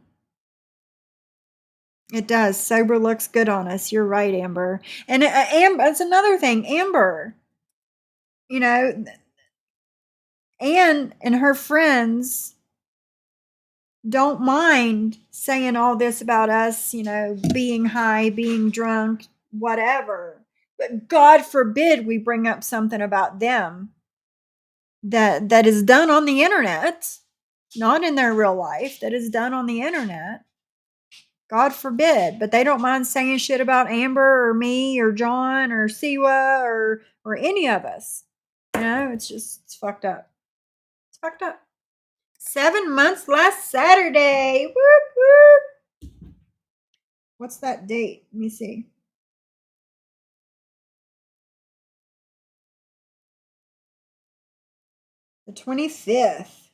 it does. Sober looks good on us. You're right, Amber. And Amber, that's another thing. Amber, you know, Anne and her friends don't mind saying all this about us, you know, being high, being drunk, whatever. But God forbid we bring up something about them that is done on the internet, not in their real life, that is done on the internet. God forbid. But they don't mind saying shit about Amber or me or John or Siwa or any of us. You know, it's fucked up. It's fucked up. 7 months last Saturday. Whoop, whoop. What's that date? Let me see. The 25th.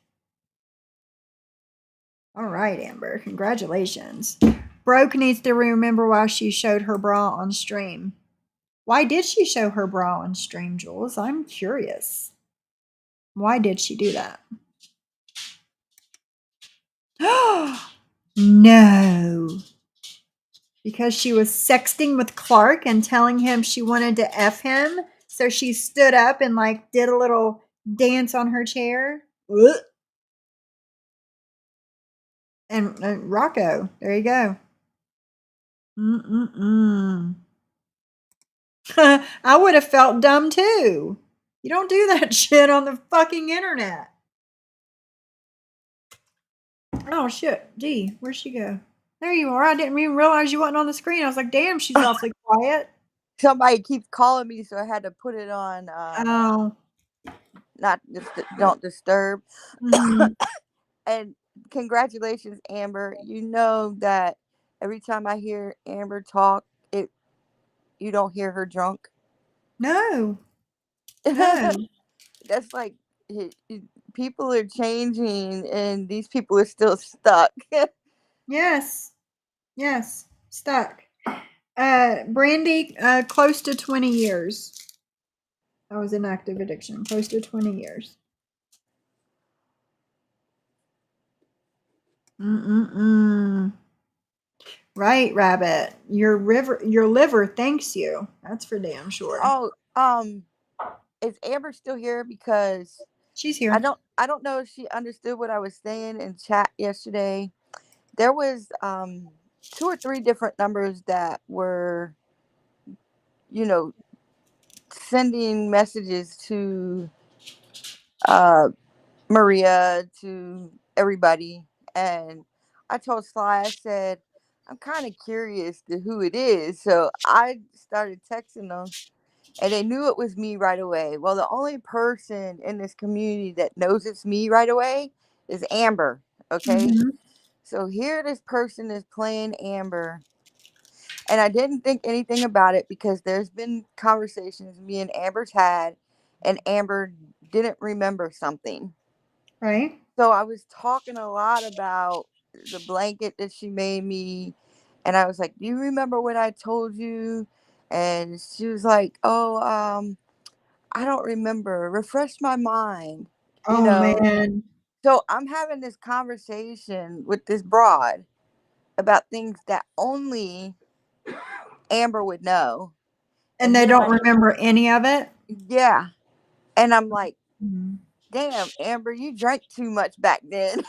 All right, Amber. Congratulations. Broke needs to remember why she showed her bra on stream. Why did she show her bra on stream, Jules? I'm curious. Why did she do that? No. Because she was sexting with Clark and telling him she wanted to F him. So she stood up and like did a little dance on her chair. Ugh. And Rocco, there you go. Mm-mm-mm. I would have felt dumb too. You don't do that shit on the fucking internet. Oh shit. Gee, where'd she go? There you are. I didn't even realize you wasn't on the screen. I was like, damn, she's awfully quiet. Somebody keeps calling me, so I had to put it on Oh. not just don't disturb. Mhm. And congratulations, Amber. You know that every time I hear Amber talk, it you don't hear her drunk. No. No. That's like people are changing, and these people are still stuck. Yes. Yes. Stuck. Brandy, close to 20 years. I was in active addiction. Close to 20 years. Mm-mm-mm. Right, Rabbit. Your liver thanks you. That's for damn sure. Oh, is Amber still here? Because She's I here. don't know if she understood what I was saying in chat yesterday. There was 2 or 3 different numbers that were, you know, sending messages to uh Maria, to everybody, and I told Sly, I said, I'm kind of curious to who it is, so I started texting them, and they knew it was me right away. Well, the only person in this community that knows it's me right away is Amber. Okay, Mhm. so here this person is playing Amber, and I didn't think anything about it because there's been conversations me and Amber's had, and Amber didn't remember something. Right? So I was talking a lot about the blanket that she made me, and I was like, "Do you remember what I told you?" And she was like, "Oh, I don't remember. Refresh my mind." You Oh know. man. So I'm having this conversation with this broad about things that only Amber would know. And And they here don't I, remember any of it? yeah. And I'm like, Mhm. damn, Amber, you drank too much back then.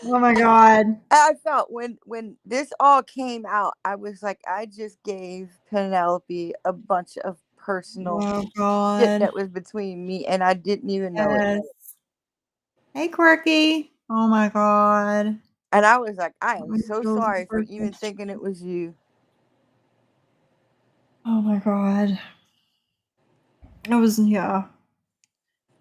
Oh my god. I felt when this all came out, I was like, I just gave Penelope a bunch of personal Oh shit god. that was between me, and I didn't even know it. Yes. Hey, Quirky. Oh my god. And I was like, I Let am me so feel the sorry for even birthday. thinking it was you. Oh my god. It was, yeah.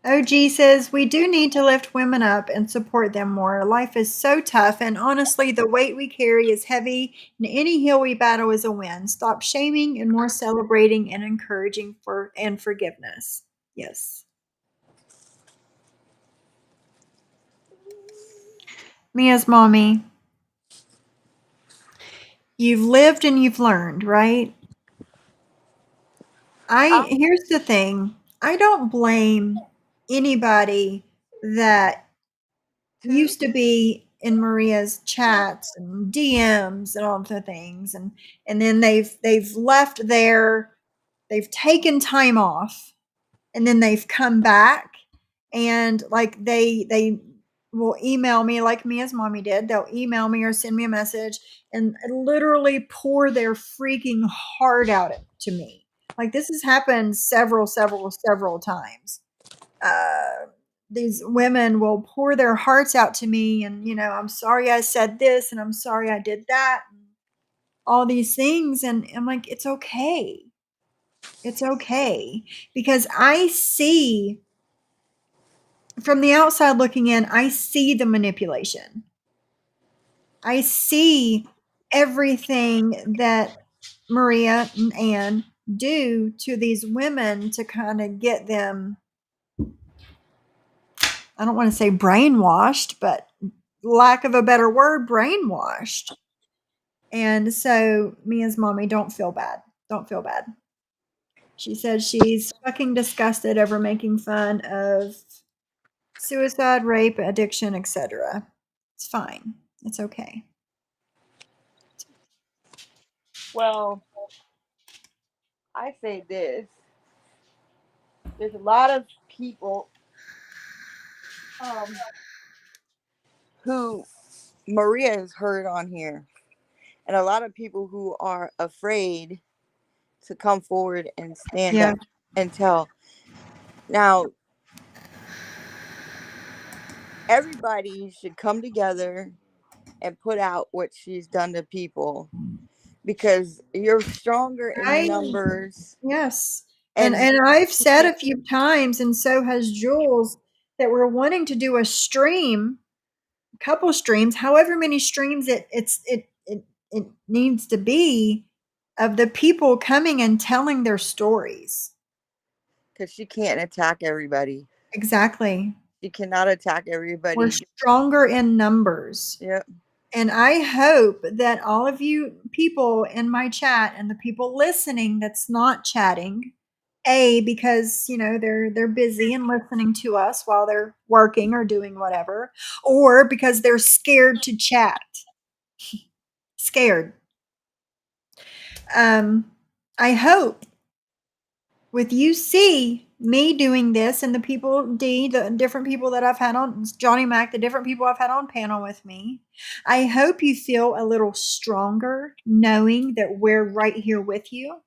OG says we do need to lift women up and support them more. Life is so tough, and honestly, the weight we carry is heavy, and any hill we battle is a win. Stop shaming and more celebrating and encouraging for and forgiveness. Yes. Mia's mommy, you've lived and you've learned, right? I Here's the thing. I don't blame anybody that too. used to be in Maria's chats and DMs and all the things, and then they've left there, they've taken time off, and then they've come back, and like they will email me like Mia's mommy did. They'll email me or send me a message and literally pour their freaking heart out to me. Like this has happened several times. uh, these women will pour their hearts out to me, and I'm sorry I said this, and I'm sorry I did that, and all these things, and I'm like, it's okay. It's okay, because I see from the outside looking in, I see the manipulation. I see everything that Maria and Anne do to these women to kind of get them, I don't want to say brainwashed, but lack of a better word, brainwashed. And so Mia's mommy, don't feel bad. Don't feel bad. She said she's fucking disgusted over making fun of suicide, rape, addiction, etc. It's fine. It's okay. Well, I say this. There's a lot of people um, who Maria has heard on here, and a lot of people who are afraid to come forward and stand Yeah. up and tell. Now, everybody should come together and put out what she's done to people, because you're stronger in I numbers. Yes. And And I've she said a can't. few times, and so has Jules, that we're wanting to do a stream, a couple streams, however many streams it needs to be, of the people coming and telling their stories. Because she can't attack everybody. Exactly. She cannot attack We're everybody. stronger in numbers. Yep. And I hope that all of you people in my chat and the people listening that's not chatting, because they're busy and listening to us while they're working or doing whatever, or because they're scared to chat. Scared. I hope with you see me doing this, and the different people that I've had on, Johnny Mac, the different people I've had on panel with me, I hope you feel a little stronger knowing that we're right here with you.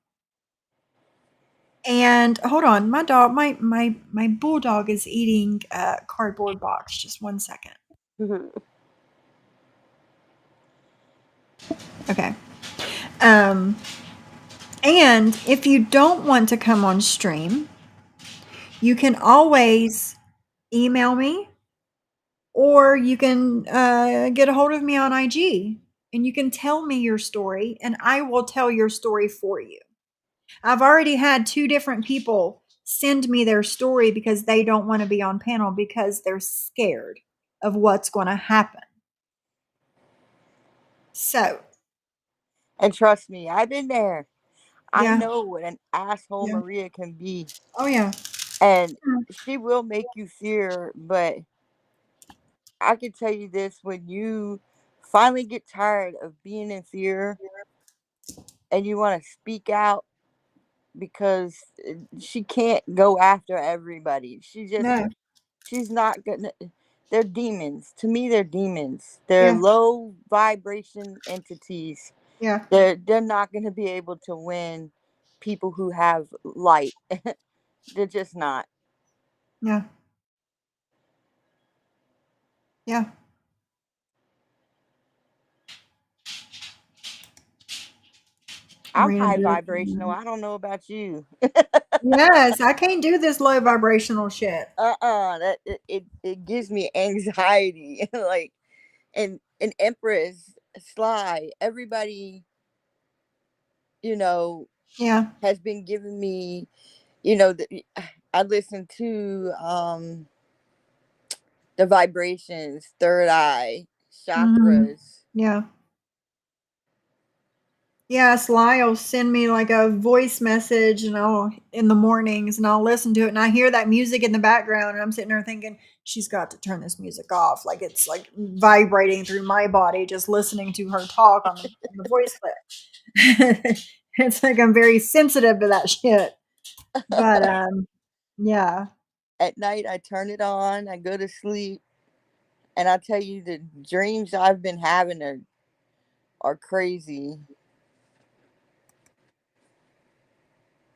And hold on, my dog, my bulldog is eating a cardboard box. Just 1 second. Okay. And if you don't want to come on stream, you can always email me, or you can get a hold of me on IG, and you can tell me your story, and I will tell your story for you. I've already had 2 different people send me their story because they don't want to be on panel because they're scared of what's going to happen. So, And trust me, I've been there. I yeah. know what an asshole Yeah. Maria can be. Oh, yeah. And she will make you fear, but I can tell you this: when you finally get tired of being in fear and you want to speak out, because she can't go after everybody. No. She's not gonna. They're demons. To me, they're demons. They're Yeah. low vibration entities. Yeah. They're not gonna be able to win people who have light. They're just not. Yeah. Yeah. I'm Marina high did. vibrational. I don't know about you. Yes, I can't do this low vibrational shit. That it gives me anxiety. Like, and Empress, Sly, everybody, Yeah. has been giving me, I listen to the vibrations, third eye, Mhm. chakras. Yeah. Yes, Lyle send me like a voice message, and I'll in the mornings, and I'll listen to it, and I hear that music in the background, and I'm sitting there thinking, she's got to turn this music off. Like, it's like vibrating through my body just listening to her talk on the voice clip. It's like I'm very sensitive to that shit. But yeah. At night, I turn it on, I go to sleep, and I tell you, the dreams I've been having are crazy.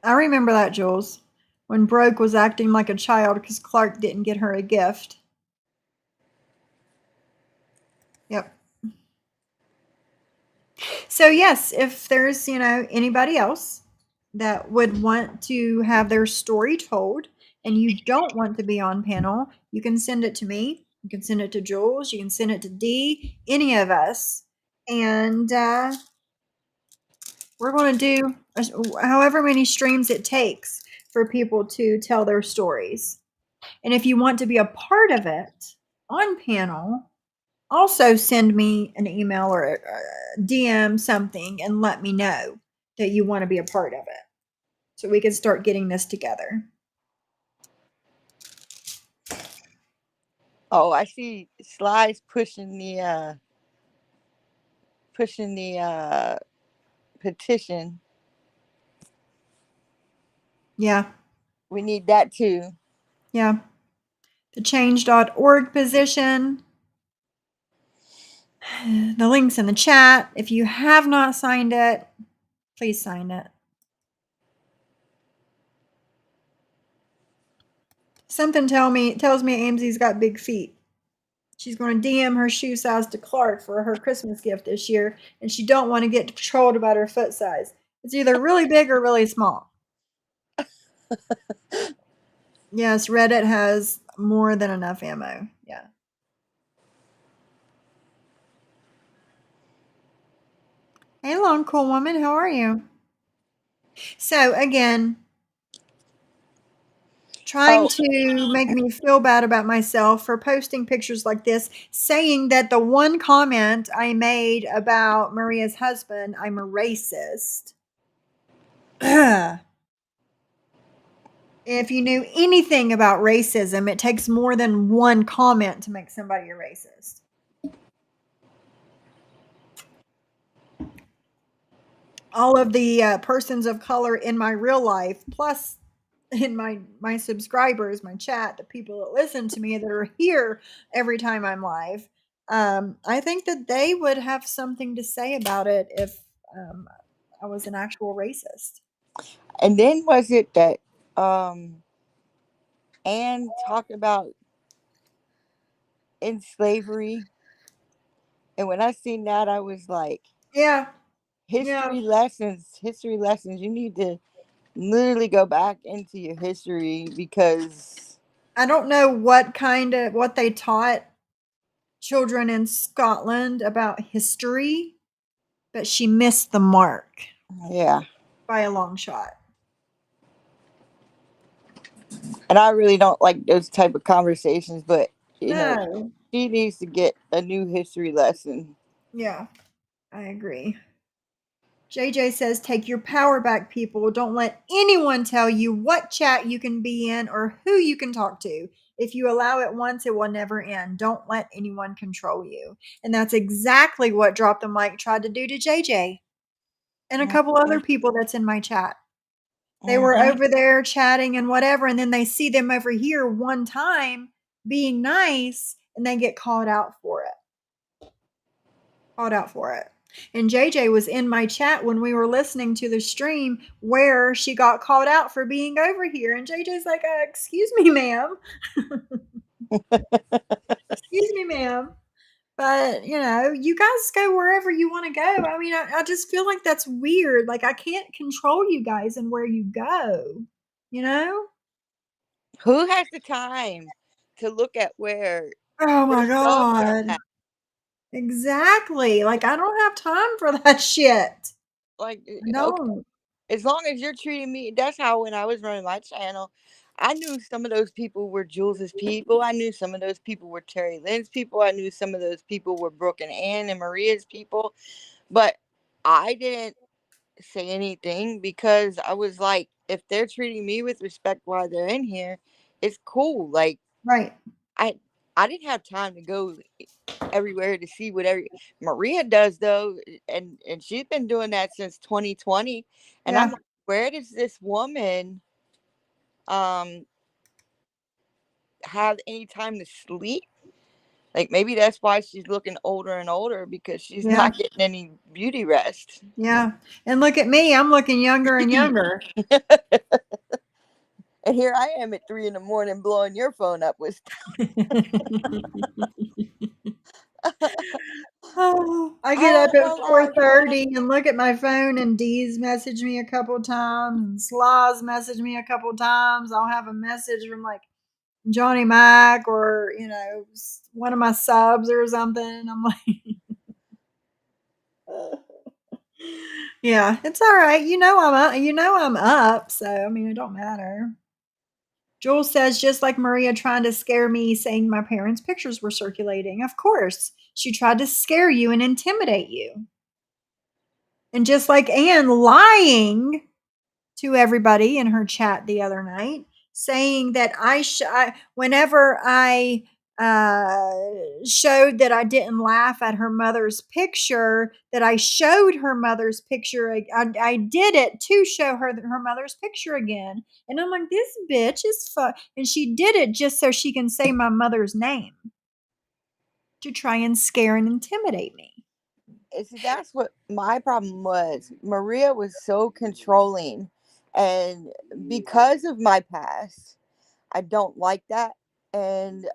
I remember that, Jules, when Broke was acting like a child because Clark didn't get her a gift. Yep. So yes, if there's, anybody else that would want to have their story told and you don't want to be on panel, you can send it to me. You can send it to Jules. You can send it to Dee, any of us. And we're going to do however many streams it takes for people to tell their stories. And if you want to be a part of it on panel, also send me an email or a DM something and let me know that you want to be a part of it so we can start getting this together. Oh, I see Sly's pushing the petition. Yeah. We need that too. Yeah. The change.org position. The link's in the chat. If you have not signed it, please sign it. Something tells me Amzi's got big feet. She's going to DM her shoe size to Clark for her Christmas gift this year, and she don't want to get trolled about her foot size. It's either really big or really small. Yes, Reddit has more than enough ammo. Yeah. Hey, long cool woman, how are you? So again, trying Oh, to make me feel bad about myself for posting pictures like this, saying that the one comment I made about Maria's husband, I'm a racist. If you knew anything about racism, it takes more than one comment to make somebody a racist. All of the persons of color in my real life, plus in my subscribers, my chat, the people that listen to me that are here every time I'm live, I think that they would have something to say about it if I was an actual racist. and then was it that um Anne talked about in slavery, and when I seen that, I was like, Yeah, yeah. history lessons. You need to literally go back into your history because I don't know what they taught children in Scotland about history, but she missed the mark yeah, by a long shot. and I really don't like those type of conversations, but you know, No. she needs to get a new history lesson. Yeah, I agree. JJ says, take your power back, people. Don't let anyone tell you what chat you can be in or who you can talk to. If you allow it once, it will never end. Don't let anyone control you. And that's exactly what Drop the Mic tried to do to JJ and a couple other people that's in my chat. They were Mm-hmm. over there chatting and whatever, and then they see them over here one time being nice and they get called out for it. Called out for it. And JJ was in my chat when we were listening to the stream where she got called out for being over here. And JJ's like, excuse me, ma'am. Excuse me, ma'am. But, you guys go wherever you want to go. I mean, I just feel like that's weird. Like, I can't control you guys and where you go, you know? Who has the time to look at where Oh your my subs are God. at? Exactly. Like, I don't have time for that shit. Like, I okay, don't. as long as you're treating me, that's how when I was running my channel, I knew some of those people were Jules's people. I knew some of those people were Terry Lynn's people. I knew some of those people were Brooke and Ann and Maria's people. But I didn't say anything because I was like, if they're treating me with respect while they're in here, it's cool. Like Right. I I didn't have time to go everywhere to see what Maria does though, and she's been doing that since 2020. And I'm Yeah. like, where does this woman um have any time to sleep? Like maybe that's why she's looking older and older because she's Yeah. not getting any beauty rest. Yeah. And look at me. I'm looking younger and younger. And here I am at 3 in the morning blowing your phone up with Oh, I get I up don't at know how you guys. 4:30 and look at my phone, and Dee's messaged me a couple times, and Slaw's messaged me a couple times. I'll have a message from like Johnny Mac or one of my subs or something. And I'm like, yeah, it's all right. I'm up. So I mean, it don't matter. Jules says, just like Maria trying to scare me, saying my parents' pictures were circulating. Of course, she tried to scare you and intimidate you. And just like Anne lying to everybody in her chat the other night, saying that whenever I showed that I didn't laugh at her mother's picture, that I showed her mother's picture. I did it to show her mother's picture again. And I'm like, this bitch is and she did it just so she can say my mother's name to try and scare and intimidate me. See, that's what my problem was. Maria was so controlling, and because of my past, I don't like that. And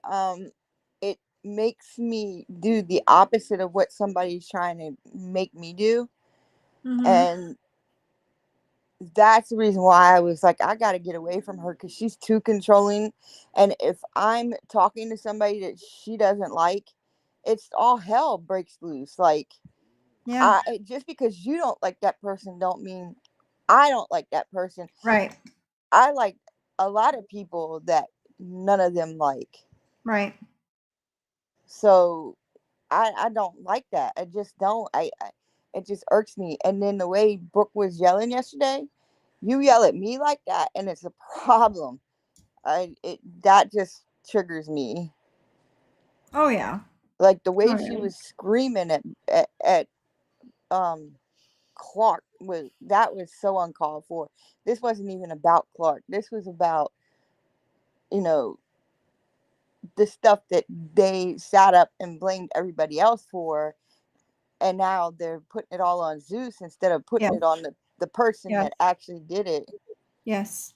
it makes me do the opposite of what somebody's trying to make me do. Mm-hmm. And that's the reason why I was like, I got to get away from her because she's too controlling. And if I'm talking to somebody that she doesn't like, it's all hell breaks loose. Like, Yeah. just because you don't like that person, don't mean I don't like that person. Right. I like a lot of people that none of them like. Right. So I don't like that. I just don't. I it just irks me. And then the way Brooke was yelling yesterday, you yell at me like that, and it's a problem. That just triggers me. Oh yeah. Like the way Oh she yeah. was screaming at um Clark was so uncalled for. This wasn't even about Clark. This was about, you know, the stuff that they sat up and blamed everybody else for, and now they're putting it all on Zeus instead of Yeah. putting it on the person Yeah. that actually did it. Yes.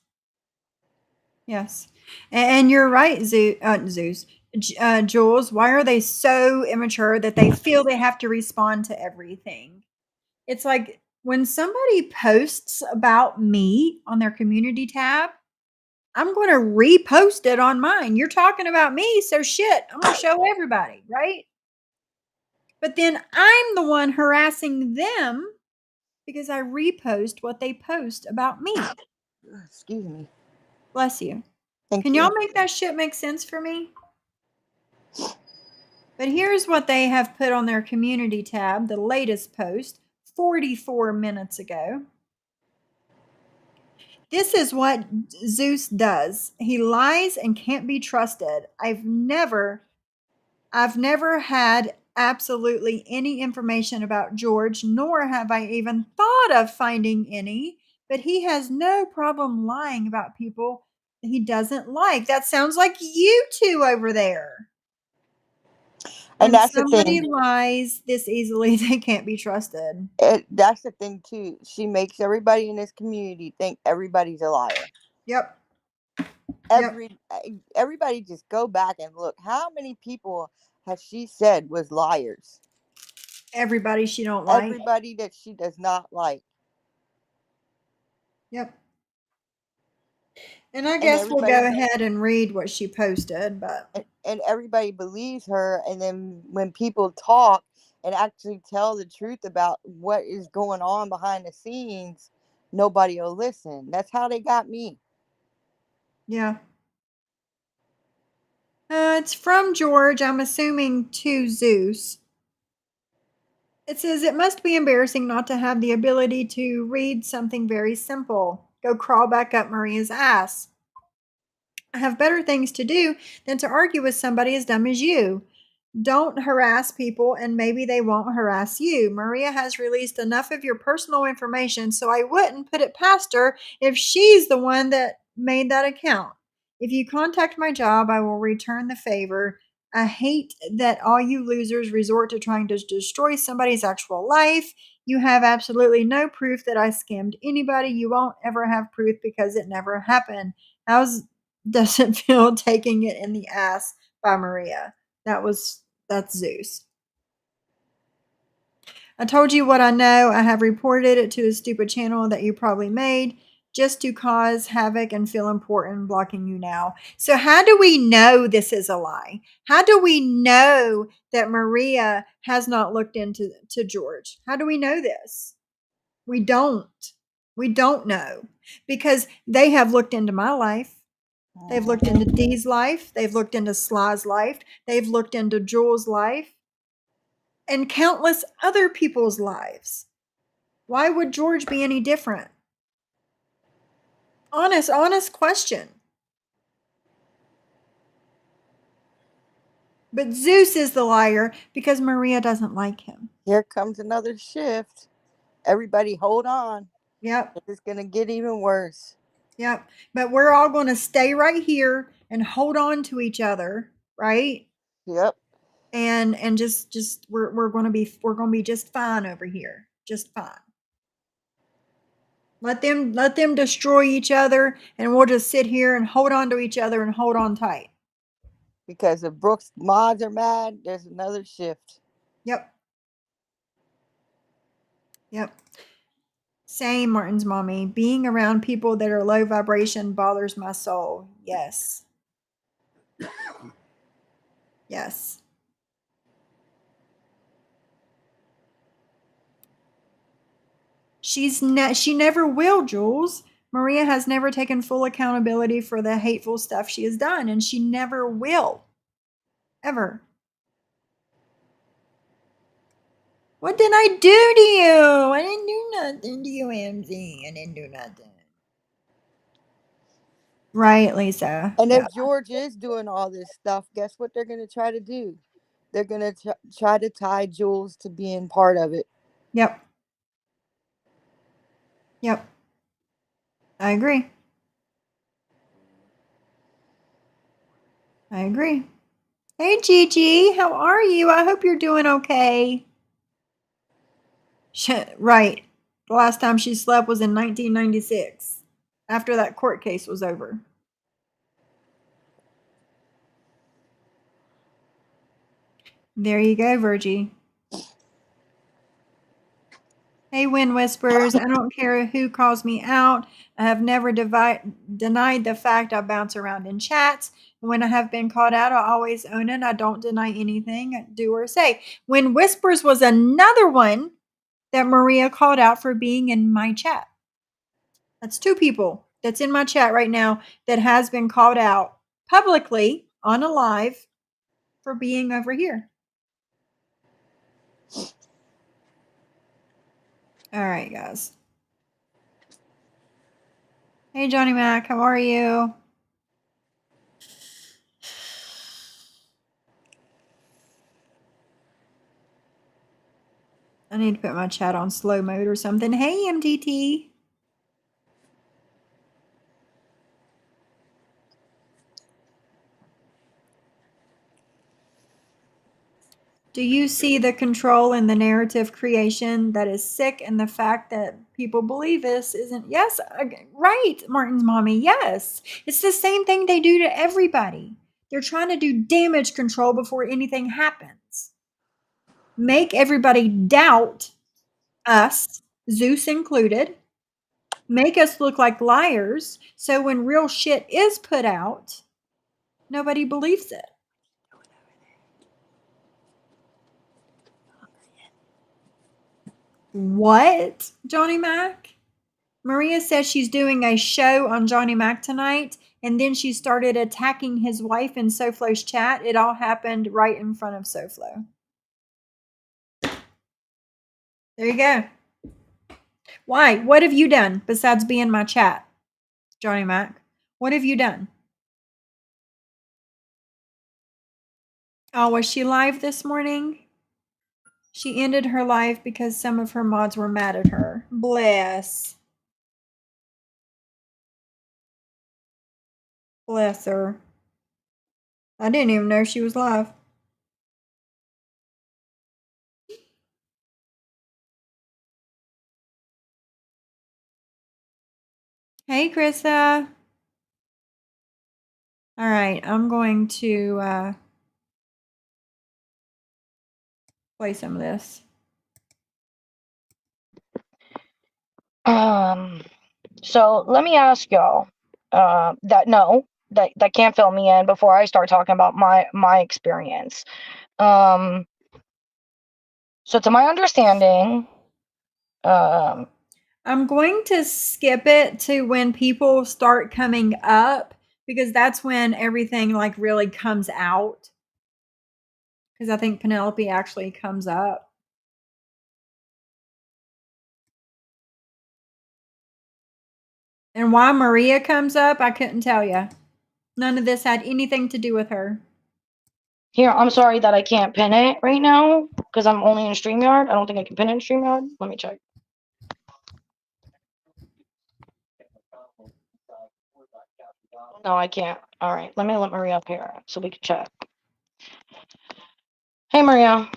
Yes. And you're right, Zeus. Jules, why are they so immature that they feel they have to respond to everything? It's like when somebody posts about me on their community tab, I'm going to repost it on mine. You're talking about me, so shit, I'm going to show everybody, right? But then I'm the one harassing them because I repost what they post about me. Excuse me. Bless you. Thank Can y'all you. make that shit make sense for me? But here's what they have put on their community tab, the latest post, 44 minutes ago. This is what Zeus does. He lies and can't be trusted. I've never had absolutely any information about George, nor have I even thought of finding any, but he has no problem lying about people he doesn't like. That sounds like you two over there. And When that's the somebody thing. lies this easily, they can't be trusted. That's the thing too. She makes everybody in this community think everybody's a liar. Yep. Yep. Everybody just go back and look. How many people has she said was liars? Everybody she don't like. Everybody that she does not like. Yep. And I And guess we'll everybody go ahead and read what she posted, but and everybody believes her, and then when people talk and actually tell the truth about what is going on behind the scenes, nobody will listen. That's how they got me. yeah. It's from George, I'm assuming to Zeus. It says, it must be embarrassing not to have the ability to read something very simple. Go crawl back up Maria's ass. I have better things to do than to argue with somebody as dumb as you. Don't harass people, and maybe they won't harass you. Maria has released enough of your personal information, so I wouldn't put it past her if she's the one that made that account. If you contact my job, I will return the favor. I hate that all you losers resort to trying to destroy somebody's actual life. You have absolutely no proof that I scammed anybody. You won't ever have proof because it never happened. How's does it feel taking it in the ass by Maria? That's Zeus. I told you what I know. I have reported it to a stupid channel that you probably made just to cause havoc and feel important, blocking you now. So, how do we know this is a lie? How do we know that Maria has not looked into George? How do we know this? We don't. We don't know because they have looked into my life. They've looked into Dee's life. They've looked into Sly's life. They've looked into Jules' life and countless other people's lives. Why would George be any different? Honest question. But Zeus is the liar because Maria doesn't like him. Here comes another shift. Everybody hold on. Yep. It's going to get even worse. Yep. But we're all going to stay right here and hold on to each other, right? Yep. And just we're going to be just fine over here. Just fine. Let them destroy each other, and we'll just sit here and hold on to each other and hold on tight. Because if Brooks mods are mad, there's another shift. Yep. Yep. Same, Martin's mommy. Being around people that are low vibration bothers my soul. Yes. Yes. She never will, Jules. Maria has never taken full accountability for the hateful stuff she has done, and she never will. Ever. What did I do to you? I didn't do nothing to you, MZ. I didn't do nothing. Right, Lisa. And Yeah. if George is doing all this stuff, guess what they're going to try to do? They're going to try to tie Jules to being part of it. Yep. Yep. I agree. I agree. Hey, Gigi, how are you? I hope you're doing okay. Right. The last time she slept was in 1996, after that court case was over. There you go, Virgie. Hey, Wind Whispers. I don't care who calls me out. I have never denied the fact I bounce around in chats. When I have been called out, I always own it. I don't deny anything I do or say. Wind Whispers was another one that Maria called out for being in my chat. That's two people that's in my chat right now that has been called out publicly on a live for being over here. All right, guys. Hey, Johnny Mac, how are you? I need to put my chat on slow mode or something. Hey, MTT. Do you see the control in the narrative creation that is sick, and the fact that people believe this isn't? Yes, right, Martin's mommy. Yes. It's the same thing they do to everybody. They're trying to do damage control before anything happens. Make everybody doubt us, Zeus included. Make us look like liars. So when real shit is put out, nobody believes it. What, Johnny Mac? Maria says she's doing a show on Johnny Mac tonight, and then she started attacking his wife in SoFlo's chat. It all happened right in front of SoFlo. There you go. Why? What have you done besides be in my chat, Johnny Mac? What have you done? Oh, was she live this morning? She ended her life because some of her mods were mad at her. Bless. Bless her. I didn't even know she was live. Hey, Krista. All right, I'm going to play some of this. So let me ask y'all that can't fill me in before I start talking about my experience. So to my understanding, I'm going to skip it to when people start coming up, because that's when everything like really comes out. Because I think Penelope actually comes up. And why Maria comes up, I couldn't tell you. None of this had anything to do with her. here, I'm sorry that I can't pin it right now because I'm only in StreamYard. I don't think I can pin it in StreamYard. Let me check. No, I can't. All right, let me let Maria up here so we can chat. Hey, Maria.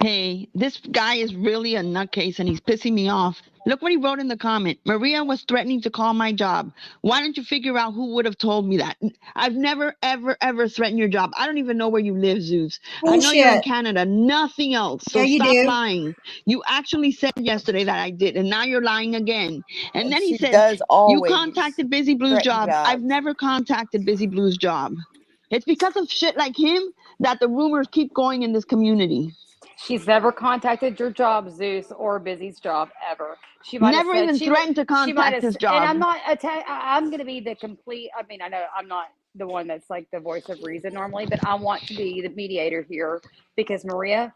Hey, this guy is really a nutcase and he's pissing me off. Look what he wrote in the comment. Maria was threatening to call my job. Why don't you figure out who would have told me that? I've never, ever, ever threatened your job. I don't even know where you live, Zeus. I know you're in Bullshit. Canada, nothing else. So Yeah, you stop do. lying. You actually said yesterday that I did, and now you're lying again. And then he She said, does you always contacted Busy Blues threaten Job. I've jobs. never contacted Busy Blues Job. It's because of shit like him that the rumors keep going in this community. She's never contacted your job, Zeus, or Busy's job ever. She might have Never said even threatened to she might contact have, his and job. I'm not. I'm going to be the complete. I mean, I know I'm not the one that's like the voice of reason normally, but I want to be the mediator here because Maria,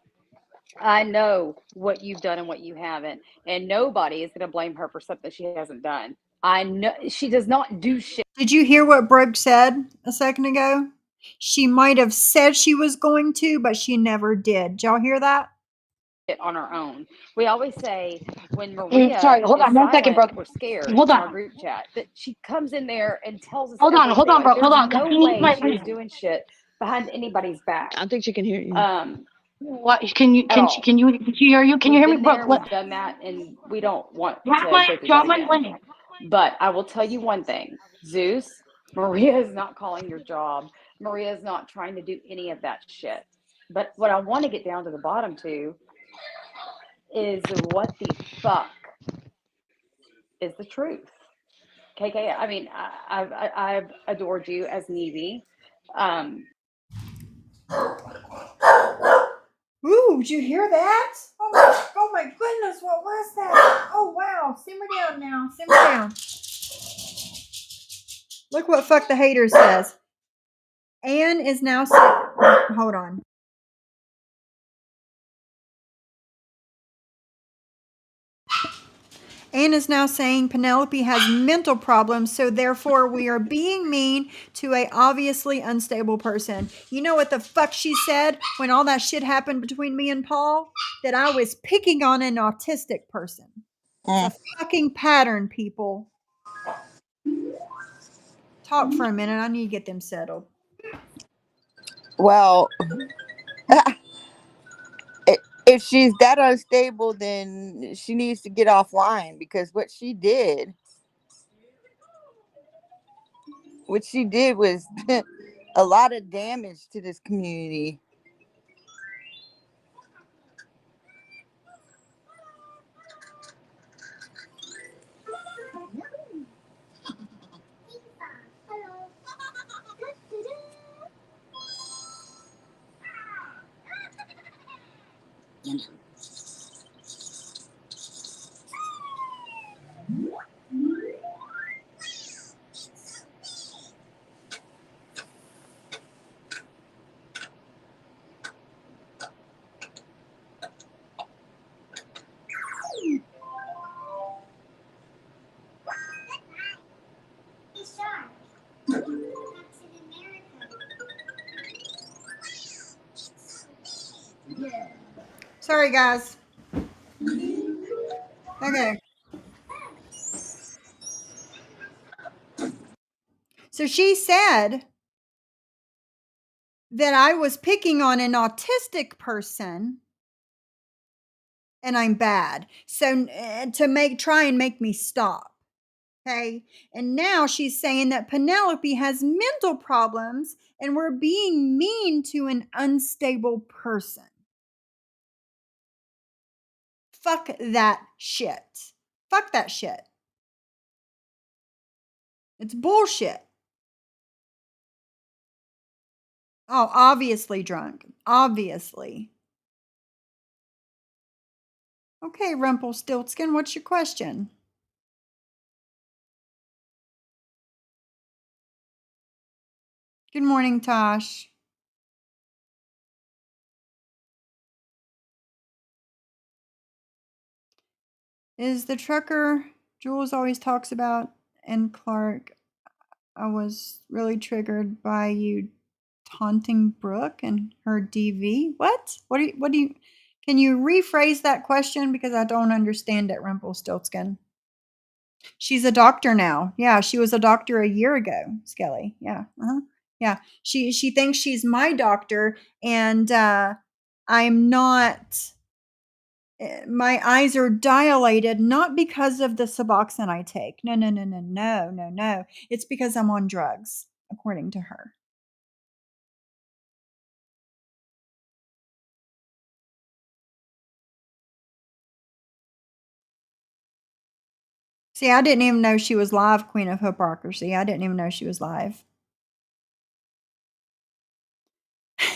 I know what you've done and what you haven't, and nobody is going to blame her for something she hasn't done. I know she does not do shit. Did you hear what Brooke said a second ago? She might have said she was going to, but she never did. Did y'all hear that? On our own. We always say when Sorry, Maria hold is on 1 second, silent, bro. we're scared Hold in our on. group chat. That she comes in there and tells us Hold on, everything. Like bro. Hold there's on. 'Cause no he needs way my she is link. doing shit behind anybody's back. I don't think she can hear you. What can you At all. can you hear you? Can you We've hear me, been bro? there, What? we've done that, and we don't want Drop to my go through drop that my again. link. But I will tell you one thing, Zeus, Maria is not calling your job. Maria is not trying to do any of that shit. But what I want to get down to the bottom to is what the fuck is the truth. KK, I mean, I've adored you as Nevy. Ooh, did you hear that? Oh my goodness, what was that? Oh wow, simmer down now, simmer down. Look what fuck the hater says. Anne is now saying, hold on. Anne is now saying Penelope has mental problems, so therefore we are being mean to a obviously unstable person. You know what the fuck she said when all that shit happened between me and Paul? That I was picking on an autistic person. It's a fucking pattern, people. Talk for a minute. I need to get them settled. Well, if she's that unstable, then she needs to get offline because what she did was a lot of damage to this community. Sorry, guys. Okay. So she said that I was picking on an autistic person and I'm bad. So to try and make me stop. Okay. And now she's saying that Penelope has mental problems and we're being mean to an unstable person. Fuck that shit. Fuck that shit. It's bullshit. Oh, obviously drunk. Obviously. Okay, Rumpelstiltskin, what's your question? Good morning, Tosh. Is the trucker Jules always talks about and Clark? I was really triggered by you taunting Brooke and her DV. What? What do you can you rephrase that question because I don't understand it, Rumpelstiltskin? She's a doctor now. Yeah, she was a doctor a year ago, Skelly. Yeah. Uh-huh. Yeah. She thinks she's my doctor and I'm not my eyes are dilated not because of the Suboxone I take. No. It's because I'm on drugs, according to her. See, I didn't even know she was live, Queen of Hypocrisy. I didn't even know she was live.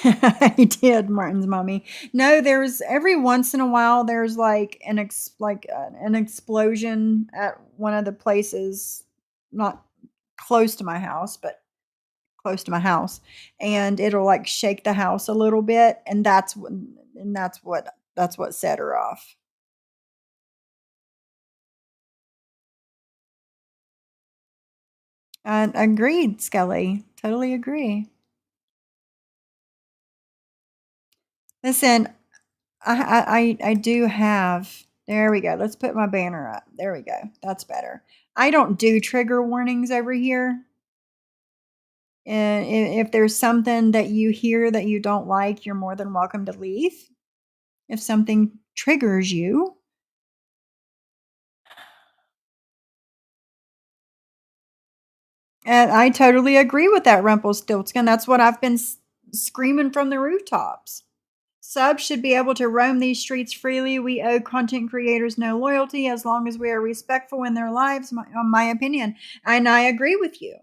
I did, Martin's mommy. No, there's every once in a while there's like an explosion at one of the places, not close to my house, but close to my house, and it'll like shake the house a little bit, and that's what set her off. Agreed, Skelly. Totally agree. Listen, I do have. There we go. Let's put my banner up. There we go. That's better. I don't do trigger warnings over here. And if there's something that you hear that you don't like, you're more than welcome to leave. If something triggers you, and I totally agree with that, Rumpelstiltskin. That's what I've been screaming from the rooftops. Subs should be able to roam these streets freely. We owe content creators no loyalty as long as we are respectful in their lives, in my opinion. And I agree with you.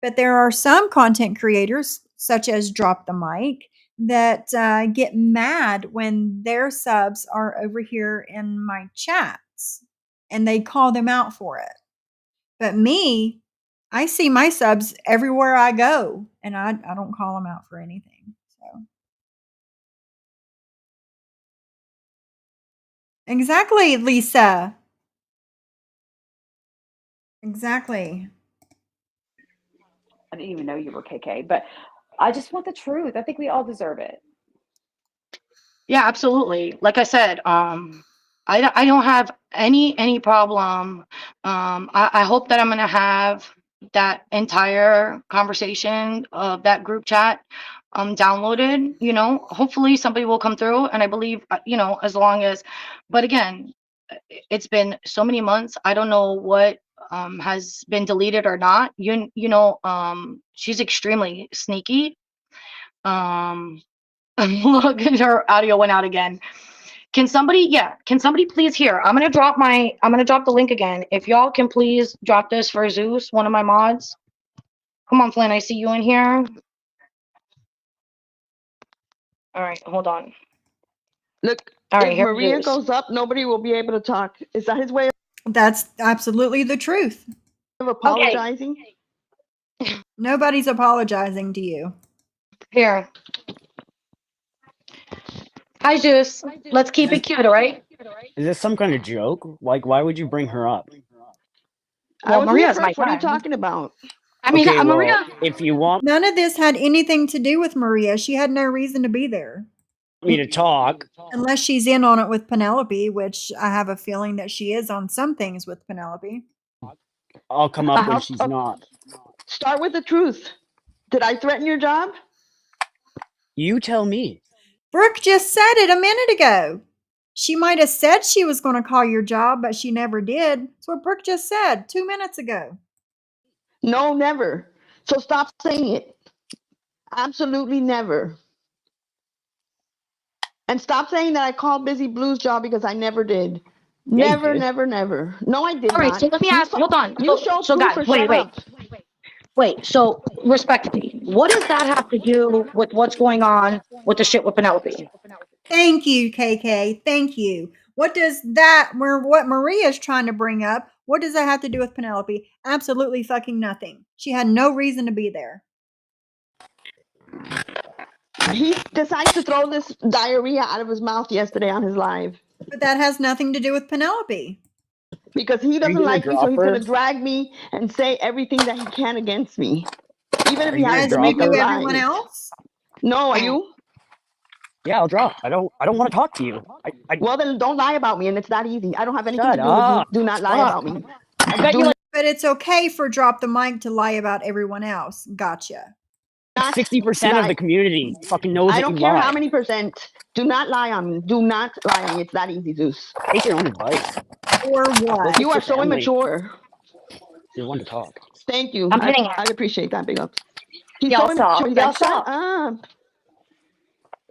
But there are some content creators, such as Drop the Mic, that get mad when their subs are over here in my chats and they call them out for it. But me, I see my subs everywhere I go, and I don't call them out for anything. So exactly, Lisa. Exactly. I didn't even know you were KK, but I just want the truth. I think we all deserve it. Yeah, absolutely. Like I said, I don't have any problem. I hope that I'm gonna have that entire conversation of that group chat downloaded. You know, hopefully somebody will come through, and I believe as long as. But again, it's been so many months. I don't know what has been deleted or not. She's extremely sneaky. Look, her audio went out again. Can somebody please here? I'm gonna drop the link again. If y'all can please drop this for Zeus, one of my mods. Come on, Flynn, I see you in here. All right, hold on. Look, All right, if here Maria Zeus. goes up, nobody will be able to talk. Is that his way That's absolutely the truth. of apologizing? Nobody's apologizing to you. Here. Hi, Zeus. Let's keep it cute, all right? Is this some kind of joke? Like, why would you bring her up? Well, I was here Maria's my first. What are you friend. talking about? I mean, Okay, well, Maria. if you want None of this had anything to do with Maria. She had no reason to be there. me to talk, Unless she's in on it with Penelope, which I have a feeling that she is on some things with Penelope. I'll come up when she's not. Start with the truth. Did I threaten your job? You tell me. Brooke just said it a minute ago. She might have said she was going to call your job, but she never did. That's what Brooke just said 2 minutes ago. No, never. So stop saying it. Absolutely never. And stop saying that I called Busy Blue's job because I never did. Yeah, you Never, did. never, never. No, I did All right, not. so let me ask. Hold on. You show So proof guys, or shut up. wait. So respectfully, what does that have to do with what's going on with the shit with Penelope? Thank you, KK. Thank you. What does what Maria's trying to bring up, what does that have to do with Penelope? Absolutely fucking nothing. She had no reason to be there. He decides to throw this diarrhea out of his mouth yesterday on his live. But that has nothing to do with Penelope. Because he doesn't gonna like me, so drop he's her? going to drag me and say everything that he can against me. Even if Are he you gonna has to As we make drop up do her? everyone lies. else. No, are you? Yeah, I'll drop. I don't want to talk to you. Well, then don't lie about me, and it's that easy. I don't have anything Shut to do with you. up. Do not lie Fuck. about me. I bet you like But it's okay for Drop the Mic to lie about everyone else. Gotcha. not 60% of lie. the community fucking knows I that don't you care lie. how many percent. Do not lie on me. Do not lie on me. It's that easy, Zeus. Take your own advice. Or what? You are so immature. You're one to talk. Thank you. I'm hitting I appreciate that, big ups. He's Y'all so immature. stop. He's Y'all like, shut stop. up.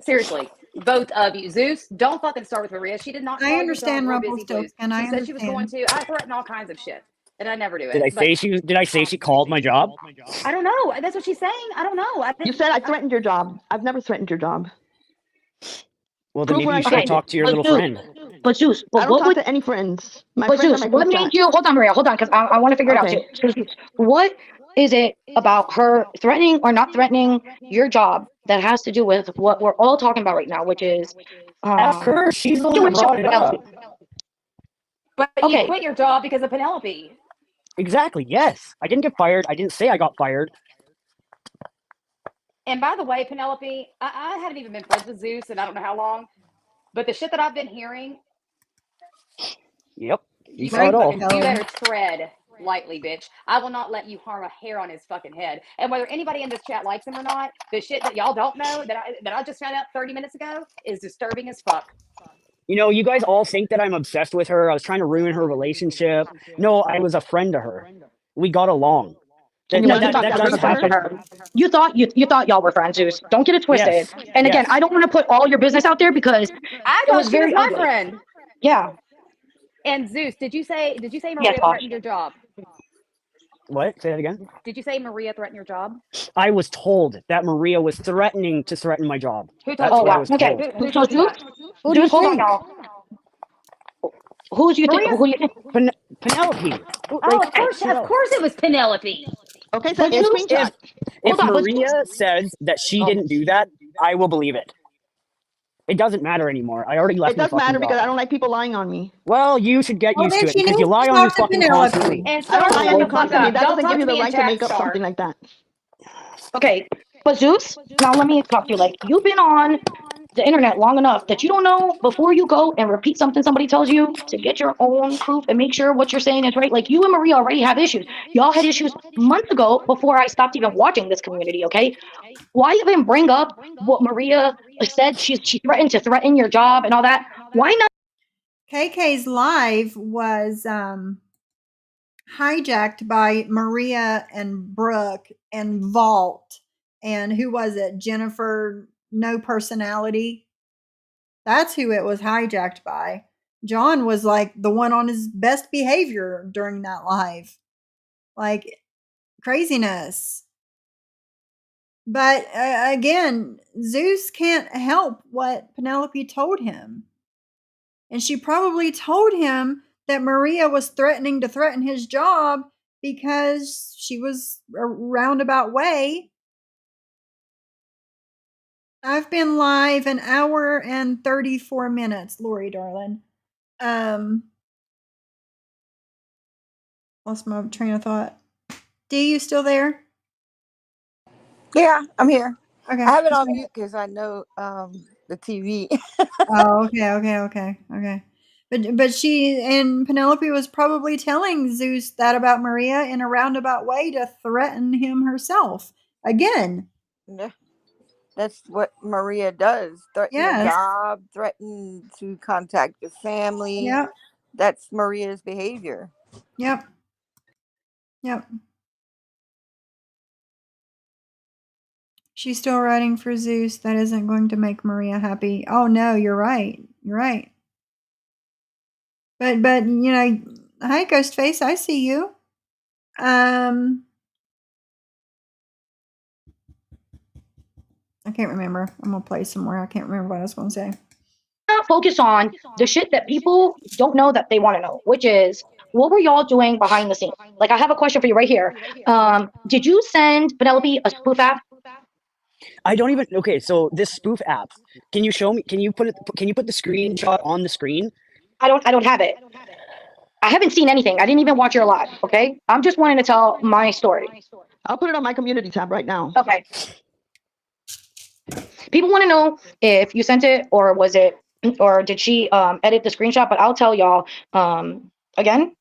Seriously, both of you. Zeus, don't fucking start with Maria. She did not I call your job understand, or Busy Blues. Rumpelstiltskin. I She said she was going understand. to. I threaten all kinds of shit, and I never do Did it. I But say she called my job? I don't know. That's what she's saying. I don't know. You said I threatened your job. I've never threatened your job. Well, then Prove maybe where you I should said talk it. to your But little Zeus, friend. but Zeus, I but don't what talk would, to any friends. My but friends are Zeus, my let group me chat. ask you, hold on, Maria, hold on, because I want to figure it out Okay. too. So, what is it about her threatening or not threatening your job that has to do with what we're all talking about right now, which is Ask her. She's the one that situation brought with it up. Penelope? you Okay, quit your job because of Penelope. Exactly. Yes. I didn't get fired. I didn't say I got fired. And by the way, Penelope, I haven't even been friends with Zeus, and I don't know how long. But the shit that I've been hearing, Yep. you saw it better all. fucking, you better tread lightly, bitch. I will not let you harm a hair on his fucking head. And whether anybody in this chat likes him or not, the shit that y'all don't know that I just found out 30 minutes ago is disturbing as fuck. You know, you guys all think that I'm obsessed with her. I was trying to ruin her relationship. No, I was a friend to her. We got along. And you no, wanted you to thought make you that were free for friends her? with her. You thought y'all were friends, Zeus. Don't get it twisted. Yes. And again, Yes. I don't want to put all your business out there because I it thought was she was very my ugly. friend. Yeah. And Zeus, did you say Yes, Maria boss. threatened your job? What? Say that again? Did you say Maria threatened your job? I was told that Maria was threatening to threaten my job. Who told That's you Oh what I wow. that? was Okay. told. Who So told you Zeus, that? Who do you Zeus, hold on think? now. Who's you think? Maria's. Who you think? Penelope. Oh, Like, Okay. who of else? course it was Penelope. Okay, send But me a Zeus, screenshot. If hold on. But Zeus. Maria says that she Oh. didn't do that, I will believe it. It doesn't matter anymore. I already left It my does fucking matter because I job. don't like people lying on me. Well, you should get Well, used then to it she because you needs lie to on me talk to fucking constantly. Penelope. And I don't Star, lie shut on you the fuck constantly. up. That Don't doesn't talk give to you the me in right to chat, make up Star. something like that. Okay. But Zeus, now let me talk to you. Like you've been on the internet long enough that you don't know before you go and repeat something somebody tells you to get your own proof and make sure what you're saying is right. Like you and Maria already have issues. Y'all had issues months ago before I stopped even watching this community. Okay. Why even bring up what Maria said? She threatened to threaten your job and all that. Why not? KK's live was hijacked by Maria and Brooke and Vault. And who was it? Jennifer, no personality. That's who it was hijacked by. John was like the one on his best behavior during that live. Like craziness. But again, Zeus can't help what Penelope told him. And she probably told him that Maria was threatening to threaten his job because she was a roundabout way. I've been live an hour and 34 minutes, Lori darling. Lost my train of thought. D, you still there? Yeah, I'm here. Okay. I have it on mute because I know the TV. Oh, okay. But she and Penelope was probably telling Zeus that about Maria in a roundabout way to threaten him herself. Again. Yeah, that's what Maria does. Threaten the Yes. job, threaten to contact the family. Yep. That's Maria's behavior. Yep. She's still writing for Zeus. That isn't going to make Maria happy. Oh no, you're right. You're right. But you know, hi Ghostface, I see you. I can't remember. I'm gonna play somewhere. I can't remember what I was gonna say. Not focus on the shit that people don't know that they want to know, which is what were y'all doing behind the scenes? Like I have a question for you right here. Did you send Penelope a spoof app? I don't even. Okay, so this spoof app. Can you show me? Can you put it? Can you put the screenshot on the screen? I don't have it. I haven't seen anything. I didn't even watch your live. Okay, I'm just wanting to tell my story. I'll put it on my community tab right now. Okay. People want to know if you sent it or was it, or did she edit the screenshot? But I'll tell y'all again.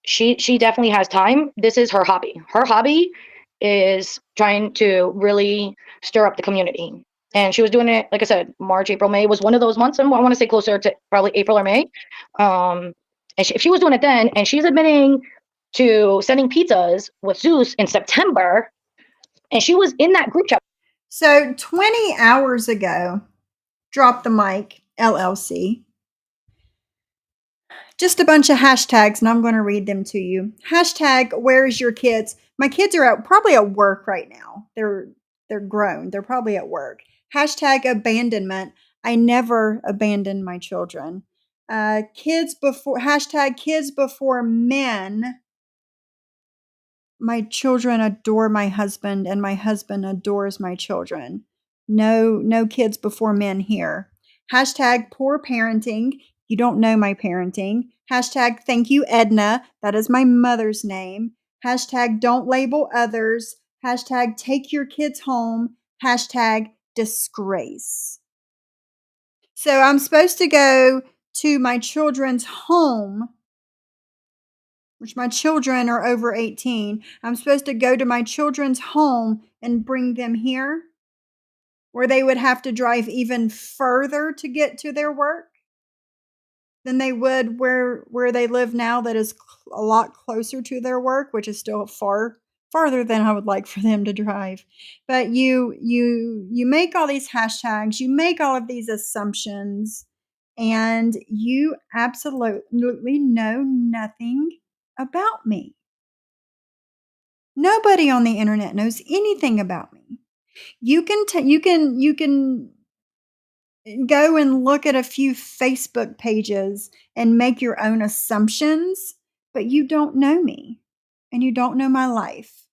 She definitely has time. This is her hobby. Her hobby is trying to really stir up the community. And she was doing it, like I said, March, April, May was one of those months. I want to say closer to probably April or May. And if she was doing it then, and she's admitting to sending pizzas with Zeus in September, and she was in that group chat. So 20 hours ago, Drop the Mic LLC. Just a bunch of hashtags, and I'm going to read them to you. Hashtag, where's your kids? My kids are out, probably at work right now. They're grown. They're probably at work. Hashtag abandonment. I never abandoned my children. Kids before, hashtag kids before men. My children adore my husband, and my husband adores my children. No kids before men here. Hashtag poor parenting. You don't know my parenting. Hashtag thank you, Edna. That is my mother's name. Hashtag don't label others. Hashtag take your kids home. Hashtag disgrace. So I'm supposed to go to my children's home, which my children are over 18. I'm supposed to go to my children's home and bring them here, where they would have to drive even further to get to their work than they would where they live now, that is a lot closer to their work, which is still farther than I would like for them to drive. But you make all these hashtags, you make all of these assumptions, and you absolutely know nothing about me. Nobody on the internet knows anything about me. You can go and look at a few Facebook pages and make your own assumptions, but you don't know me and you don't know my life.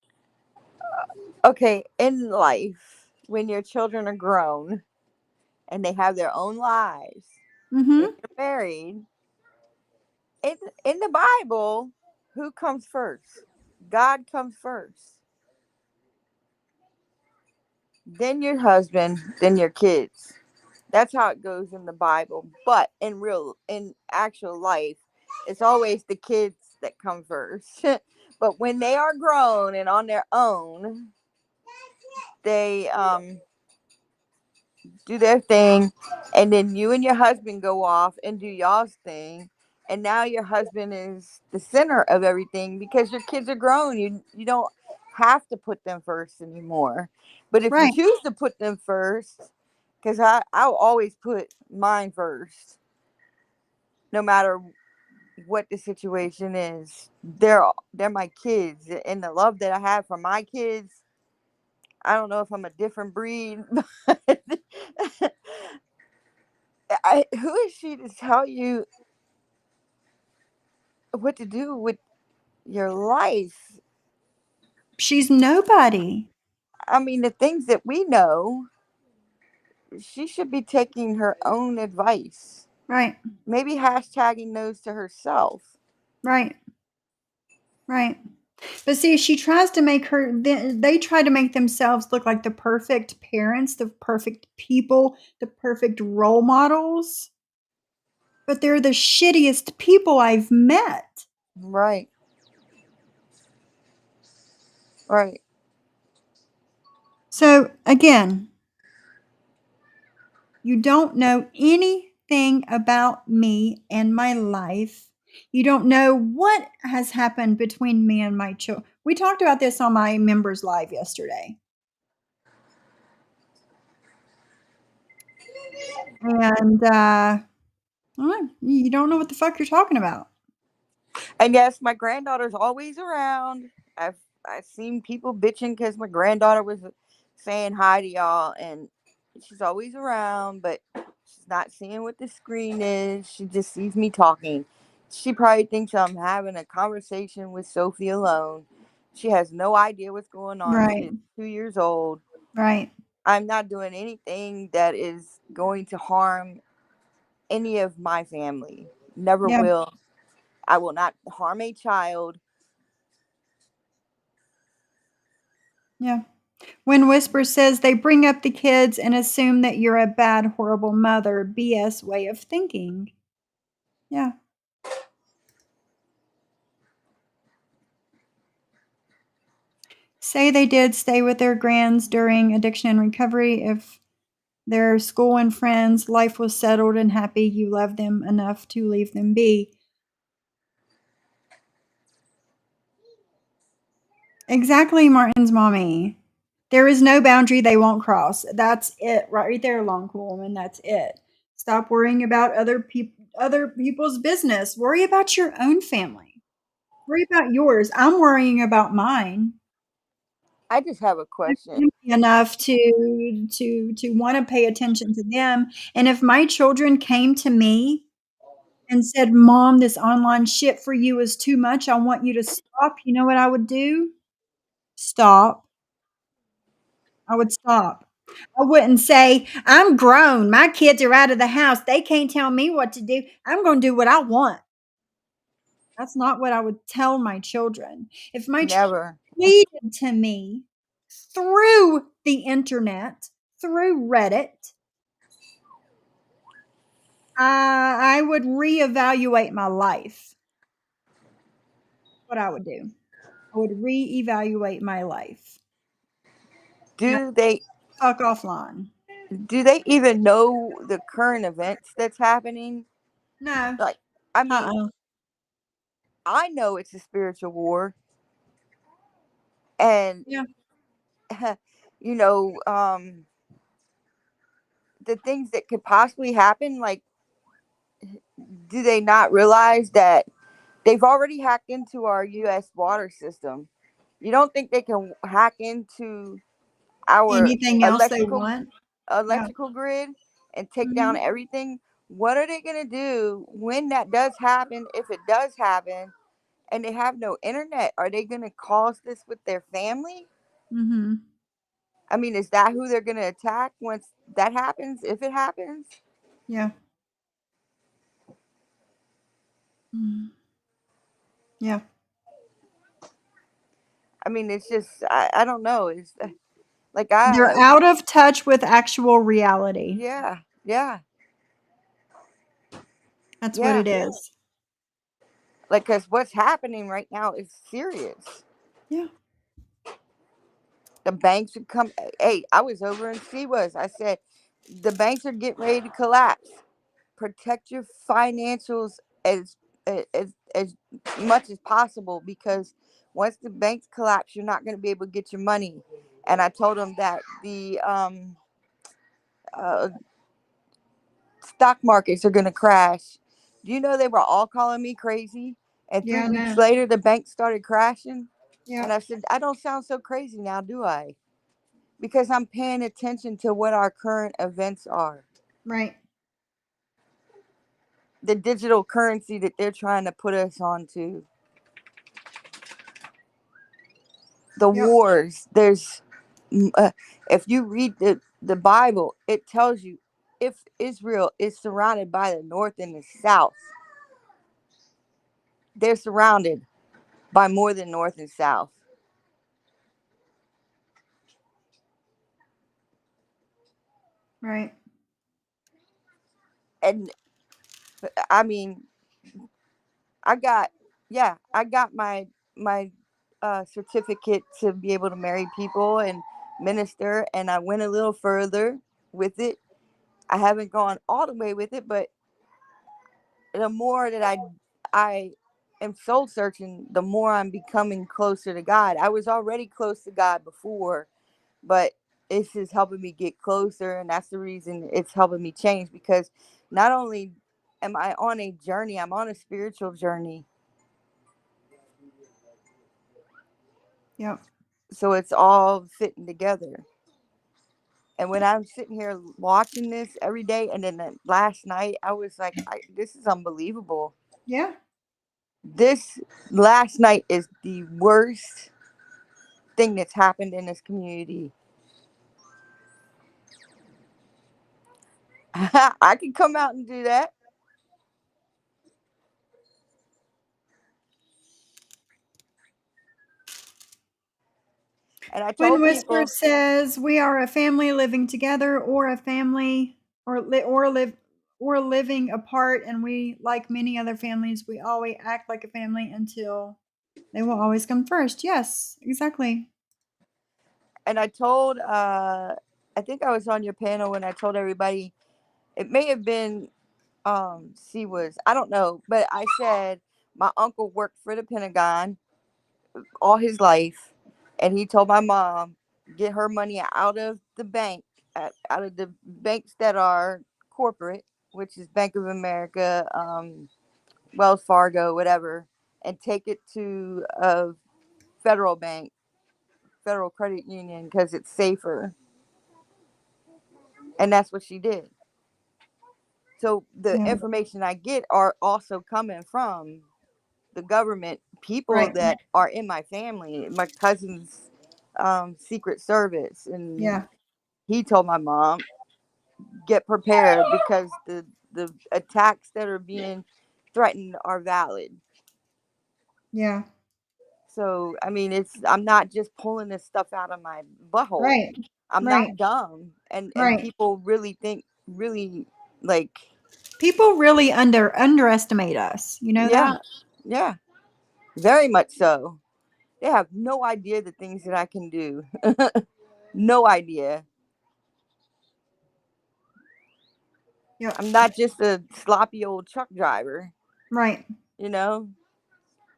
Okay, in life, when your children are grown and they have their own lives, Mm-hmm. if you're married, in the Bible, who comes first? God comes first. Then your husband, then your kids. That's how it goes in the Bible. But in actual life, it's always the kids that come first. But when they are grown and on their own, they do their thing, and then you and your husband go off and do y'all's thing, and now your husband is the center of everything because your kids are grown. You don't have to put them first anymore. But if you Right. choose to put them first, because I'll always put mine first, no matter what the situation is. They're my kids, and the love that I have for my kids, I don't know if I'm a different breed, but who is she to tell you what to do with your life? She's nobody. I mean, the things that we know, she should be taking her own advice. Right. Maybe hashtagging those to herself. Right. Right. But see, she tries to make they try to make themselves look like the perfect parents, the perfect people, the perfect role models. But they're the shittiest people I've met. Right. Right. So again, you don't know anything about me and my life. You don't know what has happened between me and my children. We talked about this on my members live yesterday. And you don't know what the fuck you're talking about. And yes, my granddaughter's always around. I've seen people bitching because my granddaughter was saying hi to y'all, and she's always around, but she's not seeing what the screen is. She just sees me talking. She probably thinks I'm having a conversation with Sophie alone. She has no idea what's going on. She Right. is 2 years old. Right. I'm not doing anything that is going to harm any of my family. Never Yeah. will. I will not harm a child. Yeah. When Whisper says they bring up the kids and assume that you're a bad, horrible mother, BS way of thinking. Yeah. say they did stay with their grands during addiction and recovery. If their school and friends, life was settled and happy, you loved them enough to leave them be. Exactly, Martin's mommy. There is no boundary they won't cross. That's it, right there, long cool woman. That's it. Stop worrying about other people's business. Worry about your own family. Worry about yours. I'm worrying about mine. I just have a I'm question. family enough to want to pay attention to them. And if my children came to me and said, "Mom, this online shit for you is too much. I want you to stop," you know what I would do? Stop. I would stop. I wouldn't say, "I'm grown. My kids are out of the house. They can't tell me what to do. I'm going to do what I want." That's not what I would tell my children. If my children Never. pleaded to me through the internet, through Reddit, I would reevaluate my life. What I would do. I would reevaluate my life. No, Do they fuck offline. do they even know the current events that's happening? No. Like, I mean, Uh-uh. I know it's a spiritual war, and Yeah. you know, the things that could possibly happen. Like, do they not realize that they've already hacked into our U.S. water system? You don't think they can hack into our Anything else they electrical want. Yeah. electrical grid and take down Mhm. everything? What are they going to do when that does happen, if it does happen, and they have no internet? Are they going to cause this with their family? Mhm. I mean, is that who they're going to attack once that happens, if it happens? Yeah. Mm. Yeah. I mean, it's just, I don't know. It's like, They're out of touch with actual reality. yeah, yeah, That's what yeah. it is. Like, because what's happening right now is serious. Yeah. The banks are come. Hey, I was over in CWAS. I said, the banks are getting ready to collapse. Protect your financials as much as possible, because once the banks collapse, you're not going to be able to get your money. And I told them that the uh, stock markets are going to crash. Do you know they were all calling me crazy? And Yeah, 3 weeks I know. later, the bank started crashing. Yeah. And I said, I don't sound so crazy now, do I? Because I'm paying attention to what our current events are. Right. The digital currency that they're trying to put us onto. The Yep. wars. If you read the Bible, it tells you if Israel is surrounded by the north and the south, they're surrounded by more than north and south. Right. And I mean, I got, yeah, I got my certificate to be able to marry people and minister, and I went a little further with it. I haven't gone all the way with it, but the more that I am soul searching, the more I'm becoming closer to God. I was already close to God before, but this is helping me get closer, and that's the reason it's helping me change, because not only am I on a journey, I'm on a spiritual journey. Yep. So it's all fitting together. And when I'm sitting here watching this every day, and then last night, I was like, this is unbelievable. Yeah. This last night is the worst thing that's happened in this community. I can come out and do that. And I When told Whisper people, says we are a family living together, or a family, or living apart, and we, like many other families, we always act like a family until they will always come first. Yes, exactly. And I told, I think I was on your panel when I told everybody, it may have been, she was, I don't know, but I said my uncle worked for the Pentagon all his life, and he told my mom, get her money out of the bank, out of the banks that are corporate, which is Bank of America, Wells Fargo, whatever, and take it to a federal bank, federal credit union, because it's safer. And that's what she did. So the Yeah. information I get are also coming from the government, people Right. that are in my family, my cousin's Secret Service, and Yeah. he told my mom, get prepared because the attacks that are being threatened are valid. Yeah. So I mean, it's, I'm not just pulling this stuff out of my butthole. Right. I'm Right. not dumb, and Right. people really think, really, like, People really underestimate us. You know yeah, that? yeah, very much so. They have no idea the things that I can do. No idea. Yep. I'm not just a sloppy old truck driver, Right. you know?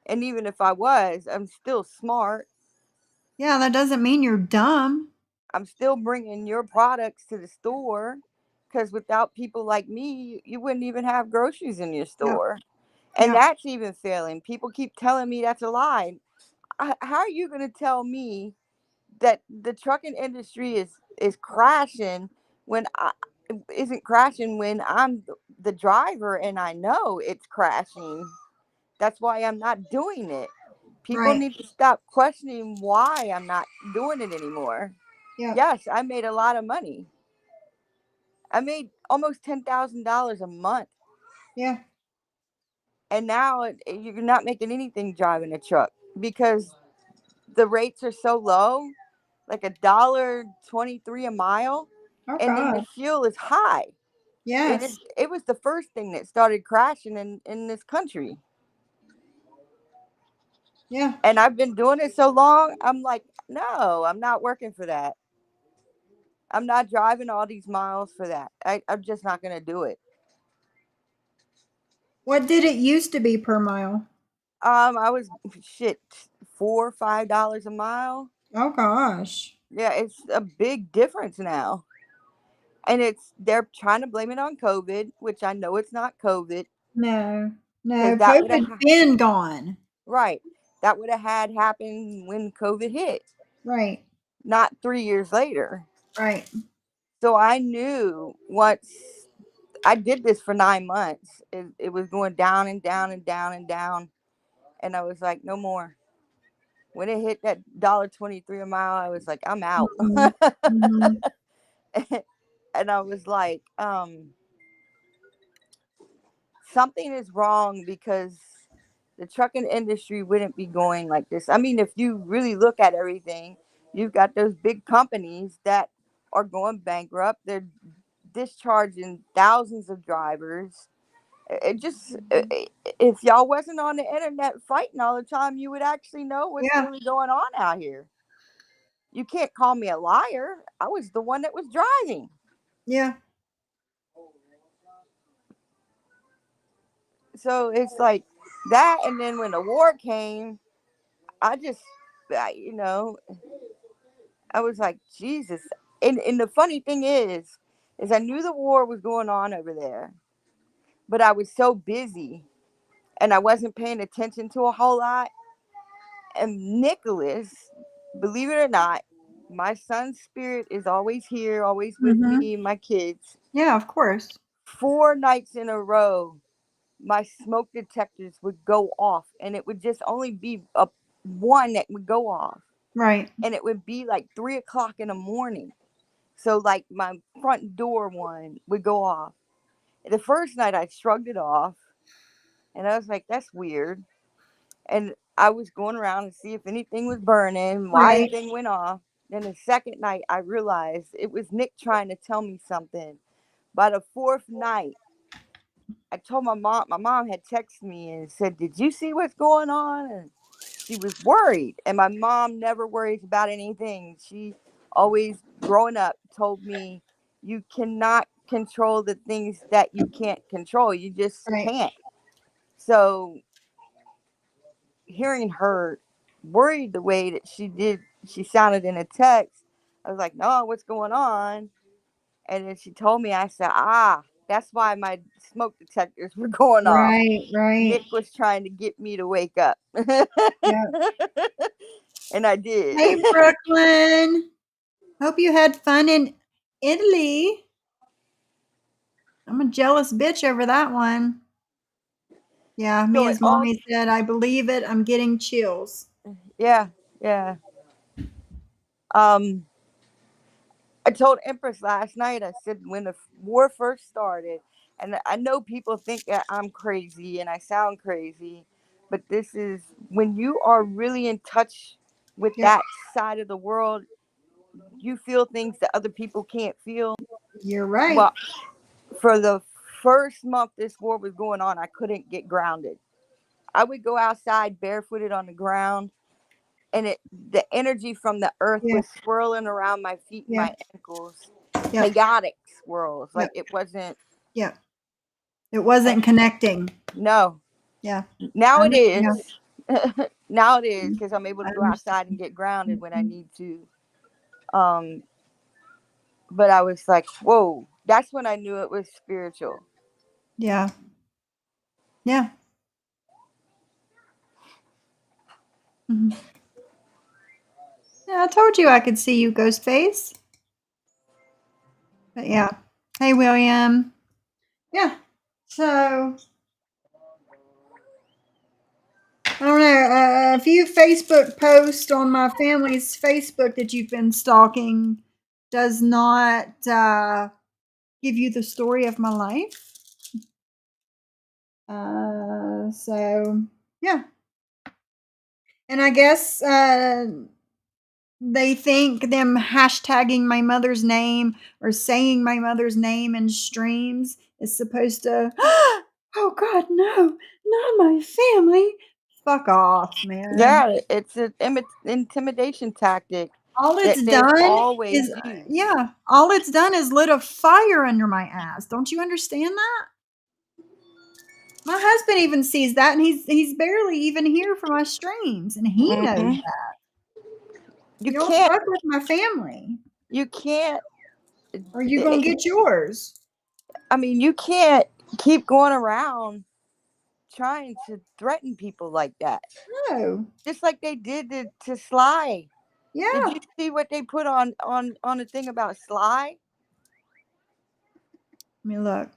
And even if I was, I'm still smart. Yeah, that doesn't mean you're dumb. I'm still bringing your products to the store, because without people like me, you wouldn't even have groceries in your Yep. store. And Yep. that's even failing. People keep telling me that's a lie. How are you going to tell me that the trucking industry is crashing when I isn't crashing when I'm the driver and I know it's crashing? That's why I'm not doing it. People Right. need to stop questioning why I'm not doing it anymore. Yep. Yes, I made a lot of money. I made almost $10,000 a month, Yeah. and now you're not making anything driving a truck because the rates are so low, like $1.23 a mile, Oh and then the God. fuel is high. Yes. It was the first thing that started crashing in this country. Yeah. And I've been doing it so long, I'm like, no, I'm not working for that. I'm not driving all these miles for that. I'm just not going to do it. What did it used to be per mile? I was, shit, $4 or $5 a mile. Oh gosh. Yeah, it's a big difference now. And they're trying to blame it on COVID, which I know it's not COVID, No. because No. that would COVID's have, been gone. right, that would have had happened when COVID hit, Right. not 3 years later. Right. So I knew once I did this for 9 months, it was going down and down and down and down. And I was like, no more. When it hit that $1.23 a mile, I was like, I'm out. Mhm. Mhm. And I was like, something is wrong, because the trucking industry wouldn't be going like this. I mean, if you really look at everything, you've got those big companies that are going bankrupt. They're discharging thousands of drivers. It just, if y'all wasn't on the internet fighting all the time, you would actually know what's Yeah. really going on out here. You can't call me a liar. I was the one that was driving. Yeah. So it's like that. And then when the war came, I just, you know, I was like, Jesus. And the funny thing is I knew the war was going on over there, but I was so busy and I wasn't paying attention to a whole lot. And Nicholas, believe it or not, my son's spirit is always here, always with Mhm. me and my kids. Yeah, of course. 4 nights in a row, my smoke detectors would go off, and it would just only be a one that would go off, Right. and it would be like 3 o'clock in the morning. So like my front door one would go off. The first night I shrugged it off, and I was like, that's weird. And I was going around to see if anything was burning, why the Right. thing went off. Then the second night I realized it was Nick trying to tell me something. By the fourth night, I told my mom. My mom had texted me and said, did you see what's going on? And she was worried. And my mom never worries about anything. She always growing up told me you cannot control the things that you can't control. You just Right. can't. So hearing her worried the way that she sounded in a text, I was like, no, what's going on? And then she told me, I said, that's why my smoke detectors were going off. Right. Right. Nick was trying to get me to wake up. Yeah. And I did. Hey, Brooklyn. Hope you had fun in Italy. I'm a jealous bitch over that one. Yeah, me So it as all, mommy said, I believe it. I'm getting chills. yeah, yeah. Um, I told Empress last night, I said, when the war first started, and I know people think that I'm crazy and I sound crazy, but this is when you are really in touch with Yep. that side of the world, you feel things that other people can't feel. You're right. Well, for the first month this war was going on, I couldn't get grounded. I would go outside barefooted on the ground, and the energy from the earth Yeah. was swirling around my feet and Yeah. my ankles. Yep. Chaotic swirls. Yep. Like it wasn't. Yep. It wasn't connecting. No. Yeah. Now it Yeah. is. Now it is, because I'm able I to go understand. outside and get grounded when I Mhm. need to. Um, but I was like, whoa. That's when I knew it was spiritual. Yeah. Yeah. Mhm. Yeah, I told you I could see you, Ghostface. But yeah. Hey, William. Yeah. So I don't know. A few Facebook posts on my family's Facebook that you've been stalking does not give you the story of my life. So yeah. And I guess they think them hashtagging my mother's name or saying my mother's name in streams is supposed to, oh God, no, not my family. Fuck off, man. Yeah, it's an intimidation tactic All that it's they've done always is, used. yeah, all it's done is lit a fire under my ass. Don't you understand that? My husband even sees that, and he's barely even here for my streams, and he knows Hmm. that. You You don't can't. fuck with my family, You can't. or you gonna get yours. I mean, you can't keep going around trying to threaten people like that. No. Just like they did to Sly. Did Yeah. you see what they put on the thing about Sly? Let me look.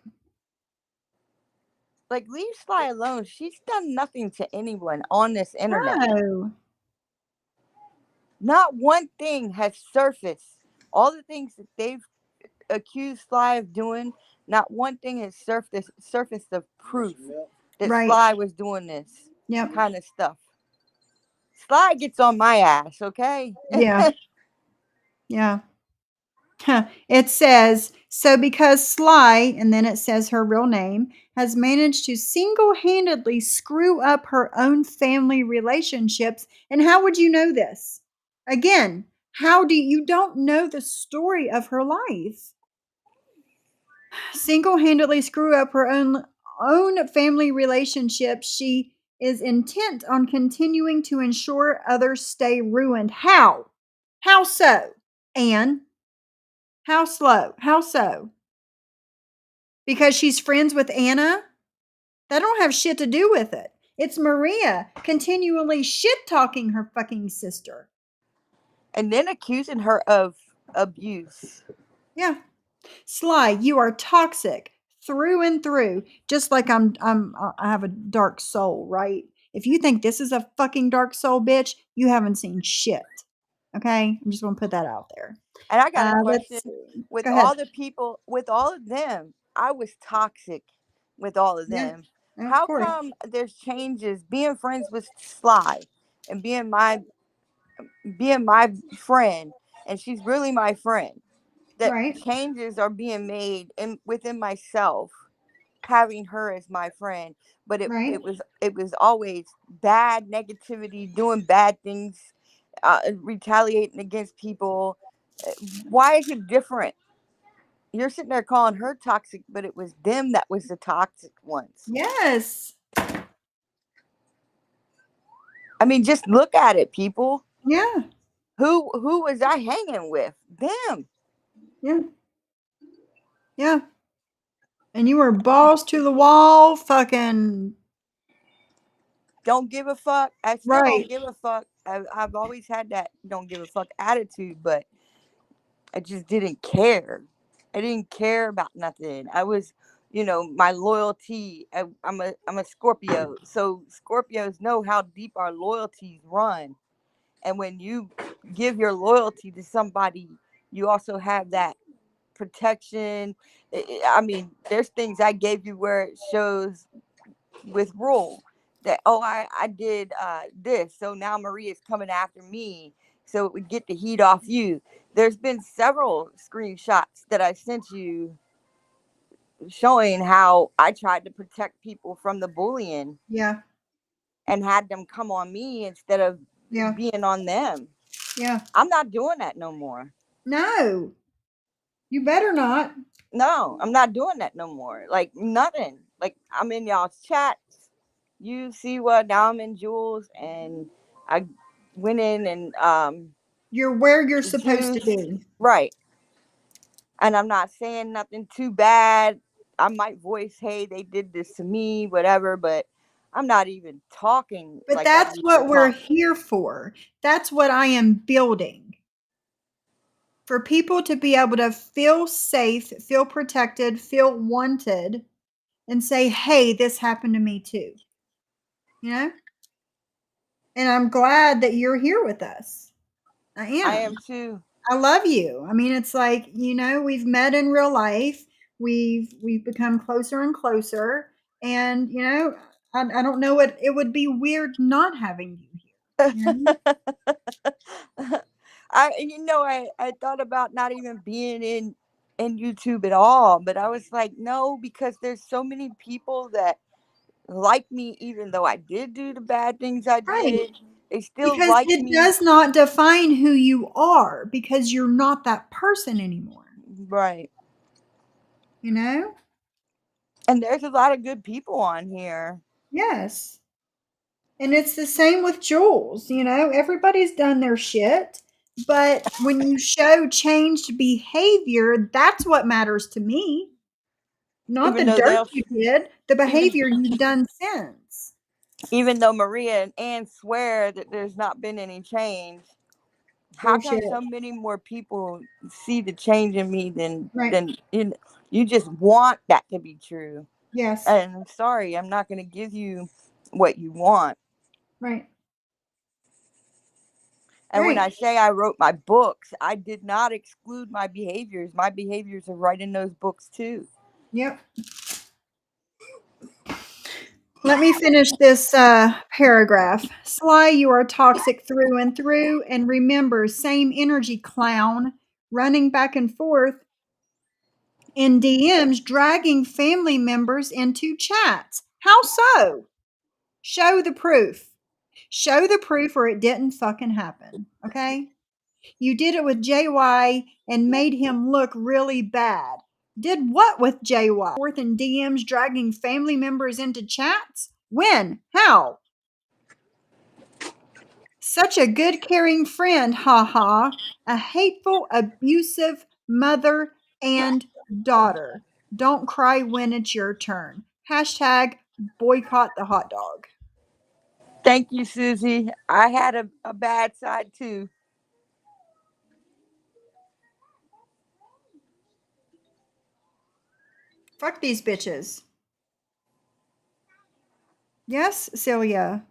Like, leave Sly alone. She's done nothing to anyone on this internet. No. Not one thing has surfaced. All the things that they've accused Sly of doing, not one thing has surfaced of proof that Right. Sly was doing this Yep. kind of stuff. Sly gets on my ass, okay? Yeah. Yeah. It says, so because Sly, and then it says her real name, has managed to single handedly screw up her own family relationships. And how would you know this? Again, how do you don't know the story of her life? Single handedly screw up her own family relationships. She is intent on continuing to ensure others stay ruined. How? How so? Anne? How slow? How so? Because she's friends with Anna? That don't have shit to do with it. It's Maria continually shit talking her fucking sister. And then accusing her of abuse. Yeah. Sly, you are toxic through and through. Just like I have a dark soul, right? If you think this is a fucking dark soul, bitch, you haven't seen shit. Okay? I'm just gonna put that out there. And I got a Let's question. see. With Go ahead. all the people, with all of them, I was toxic with all of Yeah, them. of How course. come there's changes being friends with Sly and being my friend, and she's really my friend, that Right. changes are being made within myself, having her as my friend, but it, Right. it was it was always bad negativity, doing bad things, retaliating against people, Why is it different? You're sitting there calling her toxic, but it was them that was the toxic ones. Yes. I mean, just look at it, people. Yeah. Who was I hanging with? Them. Yeah. Yeah. And you were balls to the wall, fucking Don't give a fuck. I still right. don't give a fuck. I've always had that don't give a fuck attitude, but I just didn't care. I didn't care about nothing. I was, my loyalty. I'm a Scorpio, so Scorpios know how deep our loyalties run. And when you give your loyalty to somebody, you also have that protection. I mean, there's things I gave you where it shows with rule that, oh, I did this, so now Maria's coming after me, so it would get the heat off you. There's been several screenshots that I sent you showing how I tried to protect people from the bullying Yeah. and had them come on me instead of Yeah. being on them. Yeah. I'm not doing that no more. No. You better not. No, I'm not doing that no more. Like nothing. Like I'm in y'all's chats. You see what? Now I'm in Jules, and I went in and You're where you're supposed to Zeus. be. Right. And I'm not saying nothing too bad. I might voice, hey, they did this to me, whatever, but I'm not even talking But like I that's used to what we're talk. here for. That's what I am building. For people to be able to feel safe, feel protected, feel wanted, and say, hey, this happened to me too. You know? And I'm glad that you're here with us. I I am. am too. I love you. I mean, it's like, we've met in real life. We've become closer and closer. And, I don't know what it would be weird not having you here. I thought about not even being in YouTube at all, but I was like, no, because there's so many people that like me, even though I did do the bad things I Right. did. They still Because like it me. does not define who you are because you're not that person anymore. Right. You know? And there's a lot of good people on here. Yes. And it's the same with Jules. Everybody's done their shit. But when you show changed behavior, that's what matters to me. Not Even the though dirt they'll you did, the even behavior you've done since. even though Maria and Ann swear that there's not been any change, how come Bullshit. so many more people see the change in me than Right. you just want that to be true? Yes. And I'm sorry, I'm not going to give you what you want. Right. And when Right. I say I wrote my books, I did not exclude my behaviors. My behaviors are right in those books too. Yep. Let me finish this paragraph. Sly, you are toxic through and through. And remember, same energy clown running back and forth in DMs, dragging family members into chats. How so? Show the proof. Show the proof or it didn't fucking happen. Okay? You did it with JY and made him look really bad. Did what with JY? Forth in DMs, dragging family members into chats? When? How? Such a good, caring friend, haha. A hateful, abusive mother and daughter. Don't cry when it's your turn. Hashtag boycott the hot dog. Thank you, Susie. I had a bad side too. Fuck these bitches. Yes, Celia.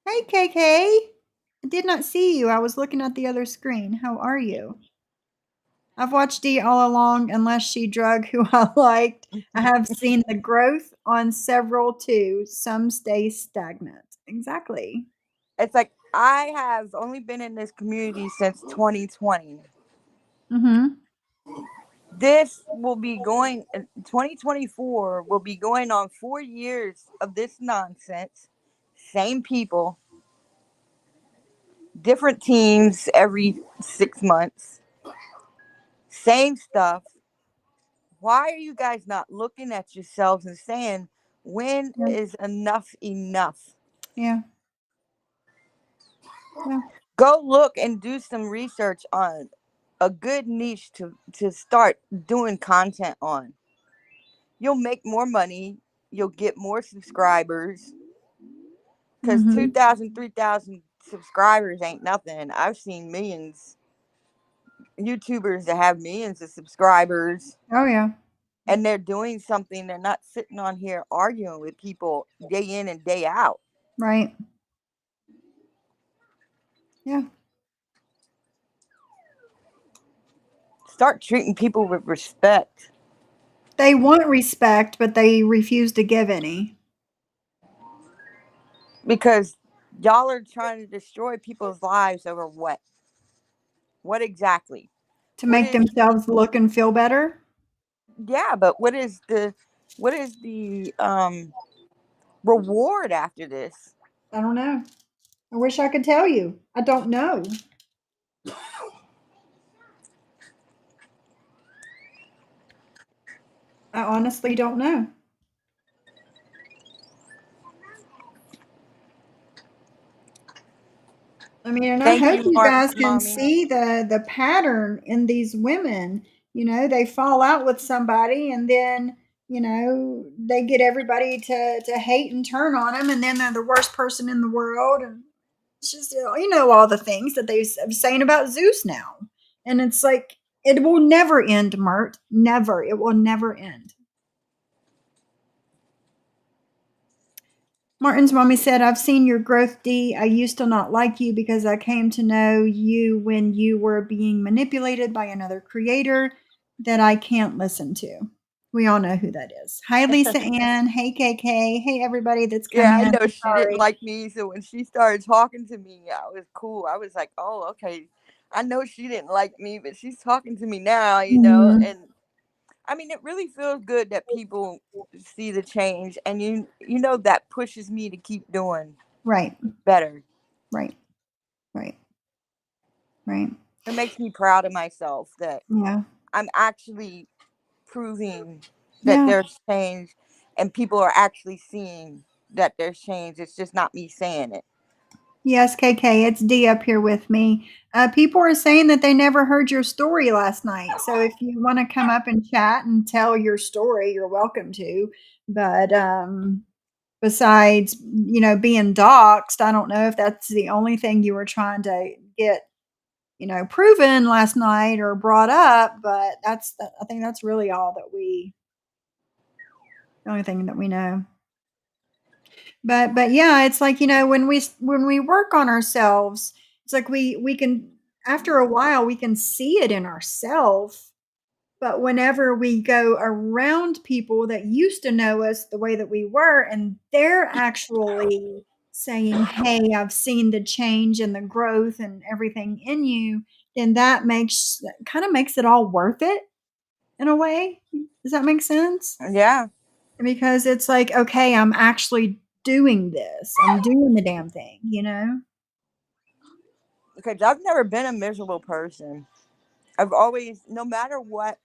Hey, KK. I did not see you. I was looking at the other screen. How are you? I've watched Dee all along, unless she drug who I liked. I have seen the growth on several too. Some stay stagnant. Exactly. It's like I have only been in this community since 2020. Mm-hmm. This will be going 2024 will be going on 4 years of this nonsense. Same people, different teams every 6 months. saying stuff. Why are you guys not looking at yourselves and saying, when Yeah. is enough enough? Yeah. Yeah. Go look and do some research on a good niche to start doing content on. You'll make more money. You'll get more subscribers. Because Mm-hmm. 2,000, 3,000 subscribers ain't nothing. I've seen millions, YouTubers that have millions of subscribers, Oh yeah. and they're doing something. They're not sitting on here arguing with people day in and day out. Right. Yeah. Start treating people with respect. They want respect, but they refuse to give any. Because y'all are trying to destroy people's lives over what? What exactly? To What make is themselves look and feel better. yeah, but what is the reward after this? I don't know. I wish I could tell you. I don't know. I honestly don't know. I mean, and I Thank hope you, you Martin guys can Mommy. see the pattern in these women. You know, they fall out with somebody, and then they get everybody to hate and turn on them, and then they're the worst person in the world. And it's just all the things that they're saying about Zeus now, and it's like it will never end, Mert. Never. It will never end. Martin's mommy said, I've seen your growth, Dee. I used to not like you because I came to know you when you were being manipulated by another creator that I can't listen to. We all know who that is. Hi, Lisa Ann. Hey, KK. Hey, everybody that's come Yeah, I in. know she didn't Sorry. like me, so when she started talking to me, I was cool. I was like, "Oh, okay." I know she didn't like me, but she's talking to me now, Mhm. and I mean, it really feels good that people see the change, and that pushes me to keep doing Right, better. right, right, right. It makes me proud of myself that Yeah, I'm actually proving that yeah. there's change, and people are actually seeing that there's change. It's just not me saying it. Yes, KK, it's D up here with me. People are saying that they never heard your story last night. So if you want to come up and chat and tell your story, you're welcome to. But besides, being doxxed, I don't know if that's the only thing you were trying to get, proven last night or brought up. But I think that's really all the only thing that we know. But yeah, it's like, when we work on ourselves, it's like we can, after a while we can see it in ourselves. But whenever we go around people that used to know us the way that we were, and they're actually saying, hey, I've seen the change and the growth and everything in you, then that kind of makes it all worth it in a way. Does that make sense? Yeah, Because it's like, okay, I'm actually doing this. I'm doing the damn thing. because I've never been a miserable person. I've always, no matter what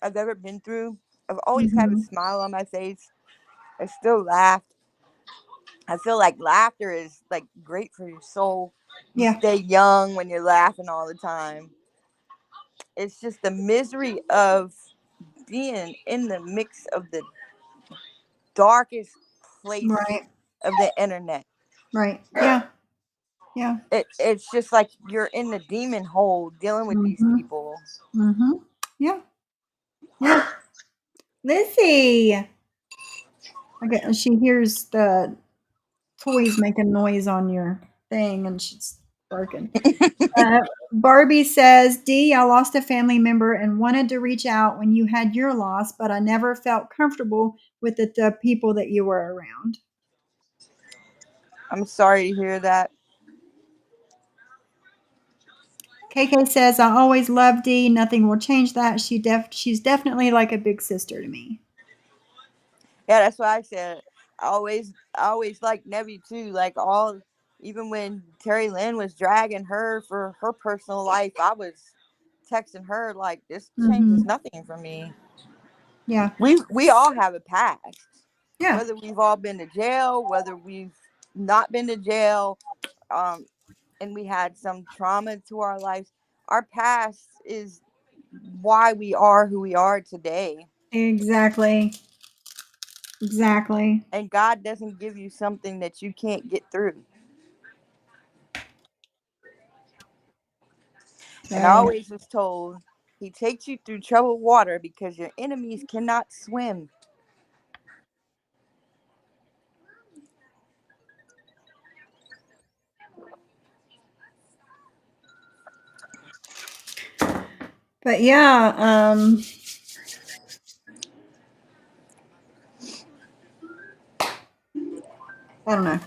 I've ever been through, I've always had a Mhm. smile on my face. I still laughed. I feel like laughter is like great for your soul. You Yeah. stay young when you're laughing all the time. It's just the misery of being in the mix of the darkest place Right. of the internet. Right. Yeah. Yeah. It's just like you're in the demon hole dealing with these Mhm. people. Mhm. Yeah. Yeah. Lizzie. Okay, she hears the toys making noise on your thing and she's barking. Barbie says, Dee, I lost a family member and wanted to reach out when you had your loss, but I never felt comfortable with the people that you were around. I'm sorry to hear that. KK says, I always loved Dee. Nothing will change that. She's definitely like a big sister to me. Yeah, that's what I said. I always liked Nebby too. Like even when Terry Lynn was dragging her for her personal life, I was texting her like, this changes Mm-hmm. nothing for me. Yeah. We all have a past. Yeah. Whether we've all been to jail, whether we've not been to jail, and we had some trauma to our lives, our past is why we are who we are today. Exactly. Exactly. And God doesn't give you something that you can't get through. And I So, always was told, He takes you through troubled water because your enemies cannot swim. but yeah, I don't know.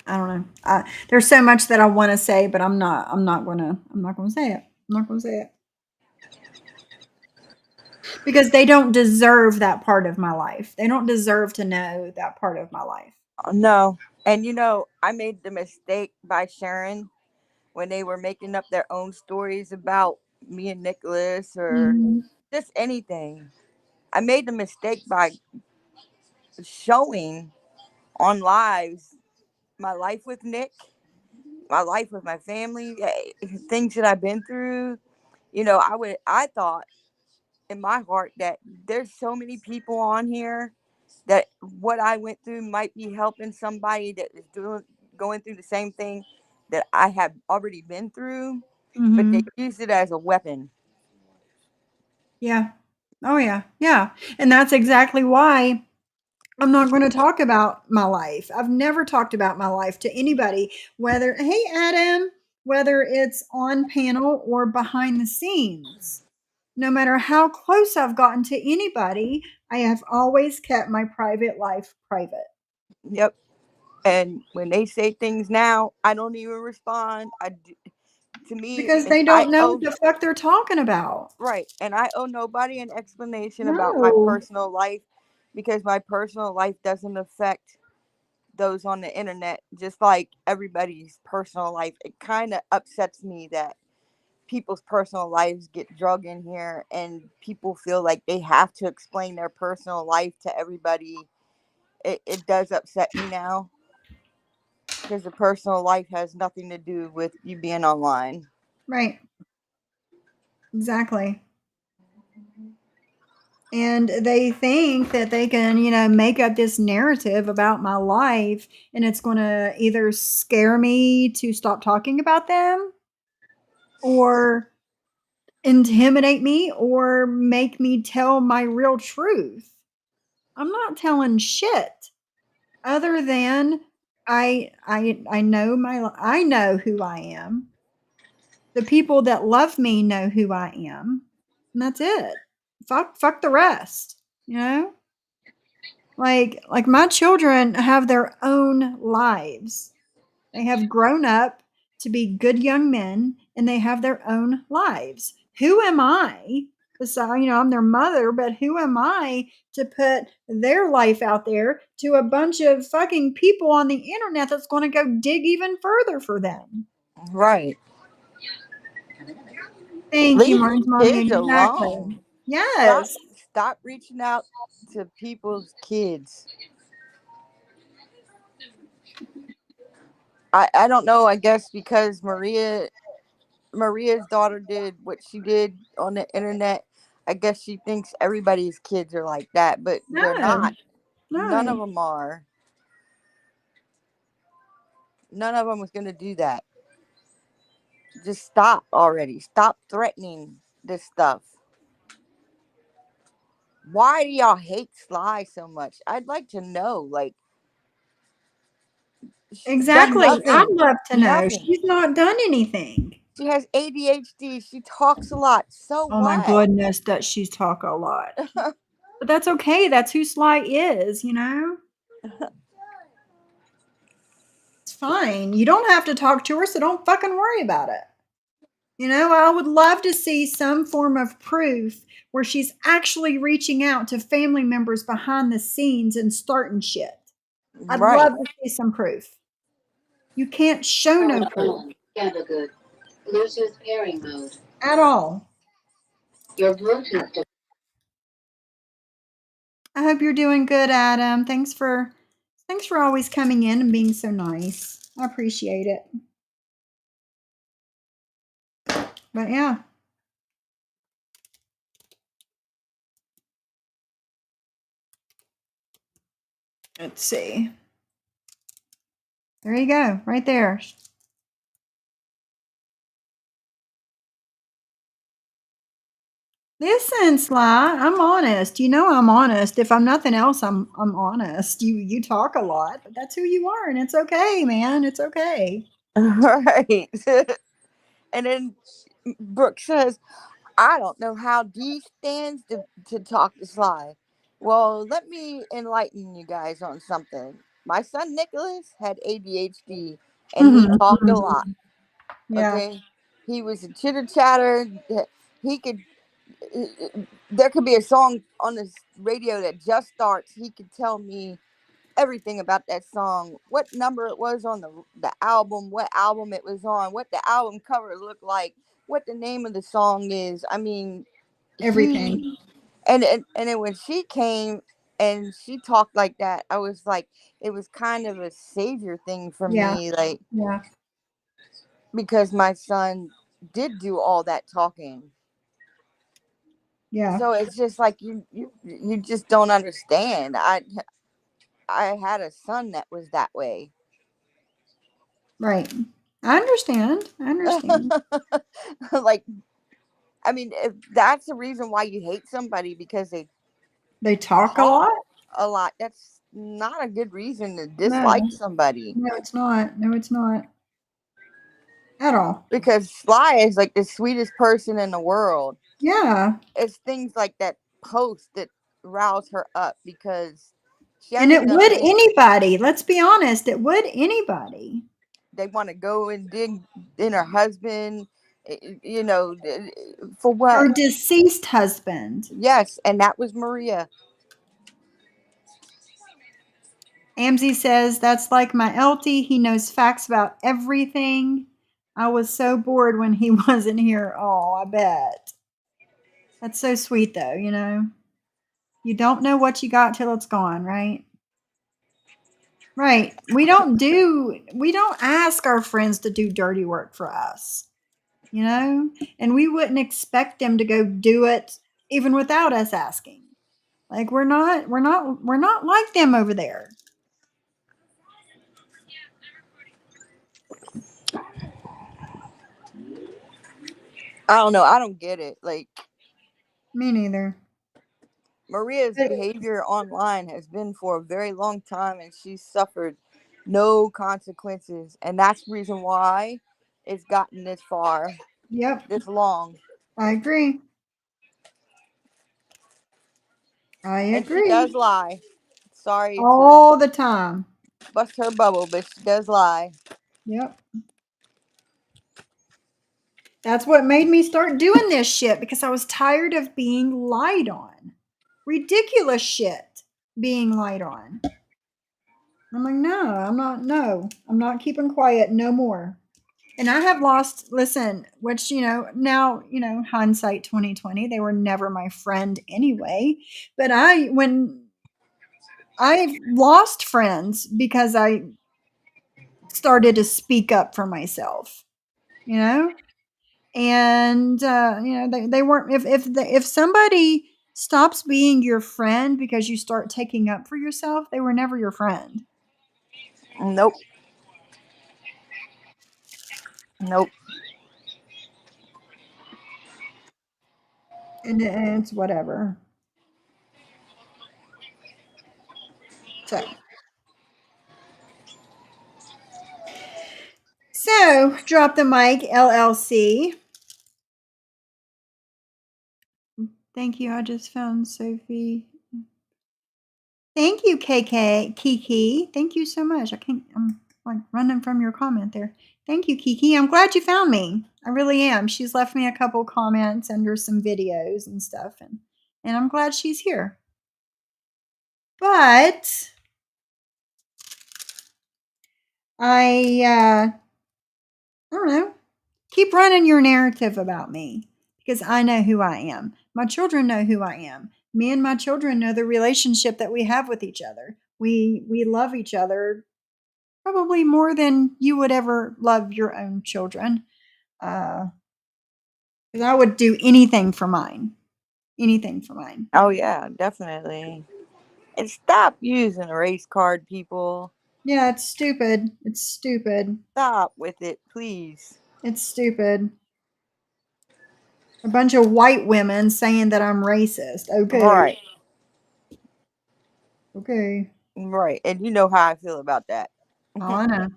I don't know. There's so much that I want to say, but I'm not. I'm not gonna. I'm not gonna say it. I'm not gonna say it because they don't deserve that part of my life. They don't deserve to know that part of my life. No. And I made the mistake by sharing when they were making up their own stories about me and Nicholas or Hmm. just anything. I made the mistake by showing on lives my life with Nick, my life with my family, things that I've been through. I thought in my heart that there's so many people on here that what I went through might be helping somebody that is going through the same thing that I have already been through, but they Hmm. used it as a weapon. Yeah. Oh yeah. Yeah. And that's exactly why I'm not going to talk about my life. I've never talked about my life to anybody, hey, Adam, whether it's on panel or behind the scenes. No matter how close I've gotten to anybody, I have always kept my private life private Yep. And when they say things now, I don't even respond. To me, because and they I don't know what owe the fuck they're talking about. right, and I owe nobody an explanation about my No. personal life because my personal life doesn't affect those on the internet, just like everybody's personal life. It kind of upsets me that people's personal lives get drug in here and people feel like they have to explain their personal life to everybody. It does upset me now because the personal life has nothing to do with you being online. Right. Exactly. And they think that they can, make up this narrative about my life and it's going to either scare me to stop talking about them or intimidate me or make me tell my real truth. I'm not telling shit other than I know who I am. The people that love me know who I am. And that's it. Fuck the rest, you know? Like my children have their own lives. They have grown up to be good young men and they have their own lives. Who am I? Besides, I'm their mother, but who am I to put their life out there to a bunch of fucking people on the internet that's going to go dig even further for them? Right. Thank you, Leave Martin's mommy. kids Exactly. alone. Stop Yes. stop reaching out to people's kids. I don't know, I guess because Maria's daughter did what she did on the internet. I guess she thinks everybody's kids are like that, but they're No. not. None of No. them are. None of them was going to do that. Just stop already. Stop threatening this stuff. Why do y'all hate Sly so much? I'd like to know. Like, she's done Exactly. I'd nothing. love to know. Nothing. She's not done anything. She has ADHD. She talks a lot. So Oh my what? goodness, that she's talk a lot. But that's okay. That's who Sly is. It's fine. You don't have to talk to her, so don't fucking worry about it. I would love to see some form of proof where she's actually reaching out to family members behind the scenes and starting shit. I'd Right. love to see some proof. You can't show no proof Camera good. Bluetooth pairing mode. at all. Your Bluetooth. I hope you're doing good, Adam. Thanks for always coming in and being so nice. I appreciate it. But yeah. Let's see. There you go, right there. Listen, Sly, I'm honest. You know I'm honest. If I'm nothing else, I'm honest. You talk a lot, but that's who you are, and it's okay, man. It's okay. Right. And then Brooke says, I don't know how D stands to talk to Sly. Well, let me enlighten you guys on something. My son Nicholas had ADHD and he talked a lot. Yeah. Okay? He was a chitter chatter. He could, there could be a song on the radio that just starts. He could tell me everything about that song, what number it was on the album, what album it was on, what the album cover looked like, what the name of the song is. I mean, Everything. he and then when she came and she talked like that, I was like, it was kind of a savior thing for Yeah. me, like, Yeah. because my son did do all that talking. Yeah. So it's just like you just don't understand. I had a son that was that way. Right. I understand. I understand. Like, I mean, if that's the reason why you hate somebody because they They talk a talk lot? a lot, that's not a good reason to No. dislike somebody. No, it's not. No, it's not. At all. Because Sly is like the sweetest person in the world. Yeah. It's things like that post that rouse her up because she And it hasn't done would any. anybody. Let's be honest. It would anybody. They want to go and dig in her husband, you know, for Her what? deceased husband. Yes, and that was Maria. Amzie says, that's like my Elty. He knows facts about everything. I was so bored when he wasn't here. Oh, I bet. That's so sweet, though, you know? You don't know what you got till it's gone, right? Right. We don't ask our friends to do dirty work for us, you know? And we wouldn't expect them to go do it even without us asking. Like we're not like them over there. I don't know. I don't get it. Like, Me neither. Maria's behavior online has been for a very long time and she's suffered no consequences. And that's the reason why it's gotten this far, Yep. this long. I agree. And she does lie. Sorry to All the time. bust her bubble, but she does lie. Yep. That's what made me start doing this shit because I was tired of being lied on. Ridiculous shit being lied on. I'm like, no, I'm not keeping quiet no more. And I have lost, listen, which, now, hindsight 2020, they were never my friend anyway. But when I've lost friends because I started to speak up for myself, and they weren't. If somebody stops being your friend because you start taking up for yourself, they were never your friend. Nope. Nope. And it's whatever. So, drop the mic, LLC. Thank you. I just found Sophie. Thank you, Kiki. Thank you so much. I'm like running from your comment there. Thank you, Kiki. I'm glad you found me. I really am. She's left me a couple comments under some videos and stuff, and I'm glad she's here. But I don't know. Keep running your narrative about me because I know who I am. My children know who I am. Me and my children know the relationship that we have with each other. We love each other probably more than you would ever love your own children. Because I would do anything for mine. Anything for mine. Oh yeah, definitely. And stop using race card, people. Yeah, it's stupid. It's stupid. Stop with it, please. It's stupid. A bunch of white women saying that I'm racist. Okay. Right. Okay. Right. And you know how I feel about that. Anna.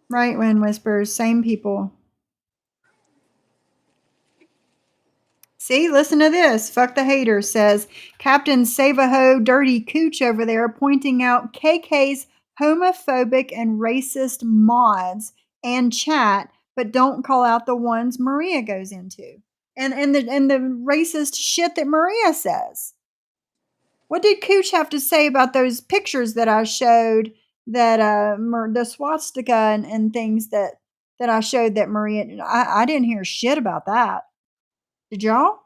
Right when whispers, same people. See, listen to this. Fuck the hater says Captain Save-A-Ho Dirty Cooch over there pointing out KK's homophobic and racist mods and chat, but don't call out the ones Maria goes into. And the racist shit that Maria says. What did Cooch have to say about those pictures that I showed that the swastika and things that I showed that Maria I didn't hear shit about that. Did y'all?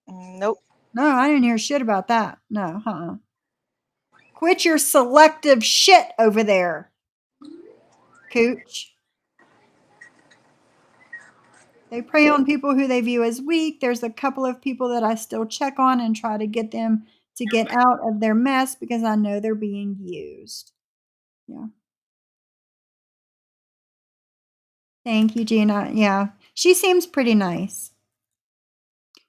Nope. No, I didn't hear shit about that. No, Quit your selective shit over there, Cooch. They prey on people who they view as weak. There's a couple of people that I still check on and try to get them to get out of their mess because I know they're being used. Yeah. Thank you, Gina. Yeah, she seems pretty nice.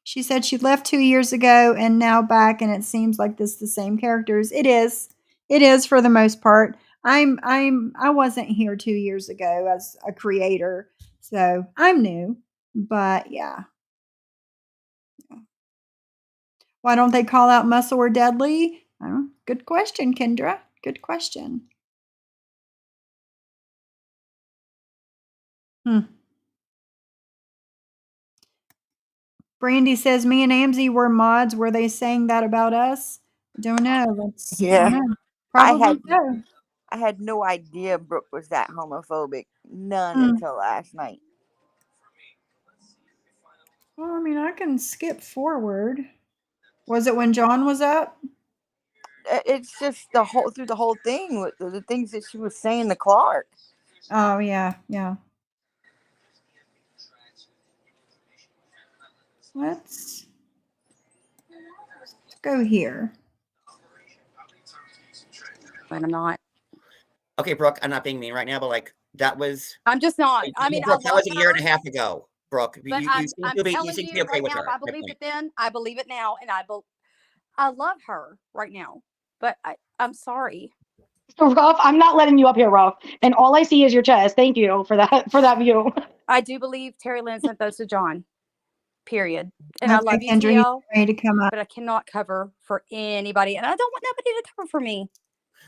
She said she left 2 years ago and now back, and it seems like this the same characters. It is. It is for the most part. I wasn't here 2 years ago as a creator, so I'm new. But yeah. Why don't they call out Muscle or Deadly? Oh, good question, Kendra. Good question. Brandy says, me and Amzy were mods. Were they saying that about us? Don't know. Yeah. Don't know. Probably so. I had no idea Brooke was that homophobic. None until last night. Well, I mean, I can skip forward. Was it when John was up? It's just through the whole thing with the things that she was saying to Clark. Oh yeah, yeah. Let's go here. But I'm not. Okay, Brooke, I'm not being mean right now, but like that was. I'm just not. I mean, Brooke, I that was a year her, and a half ago, Brooke. but You I'm seem to be telling okay you with right now, her. if I believed it then, I believe it now, and I love her right now. But I'm sorry. Ruff, I'm not letting you up here, Ruff. And all I see is your chest. Thank you for that view. I do believe Terry Lynn sent those to John. Period. And Okay, I love you, Kendra, he's TL, ready to come up. but I cannot cover for anybody, and I don't want nobody to cover for me.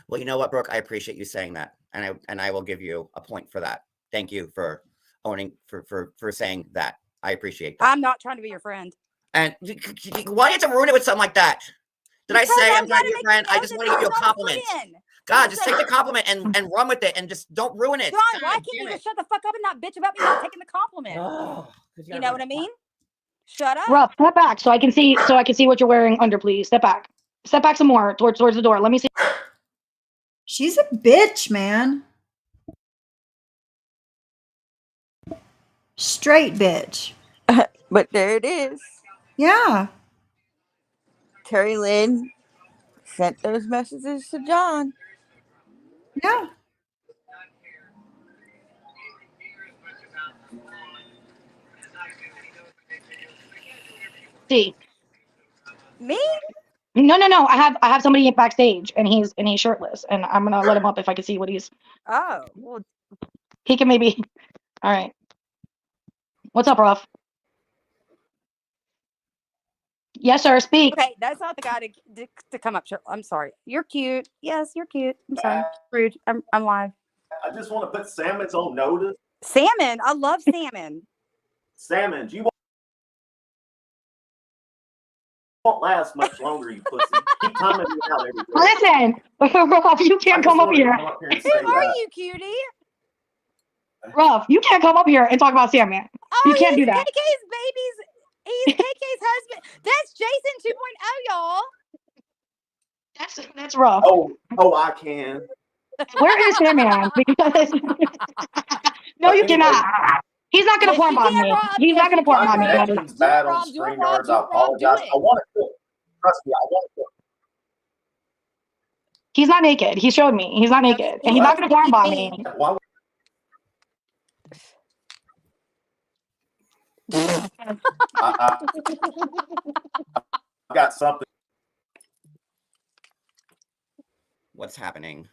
Well, you know what, Brooke? I appreciate you saying that, and I will give you a point for that. Thank you for owning for saying that. I appreciate that. I'm not trying to be your friend. And why did you ruin it with something like that? Did I say I'm trying to be your friend? I just want to give you a compliment. God, just take the compliment and run with it, and just don't ruin it. John, why can't you just shut the fuck up and not bitch about me not taking the compliment? Oh, you know what I mean? Shut up. Ruff, step back so I can see what you're wearing under, please. Step back. Step back some more towards the door. Let me see. She's a bitch, man. Straight bitch. But there it is. Yeah. Terry Lynn sent those messages to John. Yeah. See. Me? No. I have somebody backstage, and he's shirtless, and I'm gonna let him up if I can see what he's. Oh, well. He can maybe. All right. What's up, Ruff? Yes, sir. Speak. Okay, that's not the guy to come up. I'm sorry. You're cute. Yes, you're cute. I'm sorry. Rude. I'm live. I just want to put salmons on notice. Salmon. I love salmon. Salmons, you won't last much longer, you pussy. Keep timing me out every day. Listen, Ruff, you can't come up here. Come up here and Who say are that. you, cutie? Ruff, you can't come up here and talk about salmon. Oh, You can't do that. KK's babies. He's KK's husband. That's Jason 2.0, y'all. That's rough. Oh, I can. Where is Sandman? Because no, you cannot. He's not gonna Yes, form you bomb can, me. Rob. He's Yes, not gonna you form My can, bomb me. Rob. connection's Do it, bad on Rob. Do it, Rob. StreamYards. Do I it, Rob. Do apologize. it. I want to. Trust me, I want to. He's not naked. He showed me. He's not No, naked, and he's not gonna form bomb me. Why would I got something. What's happening?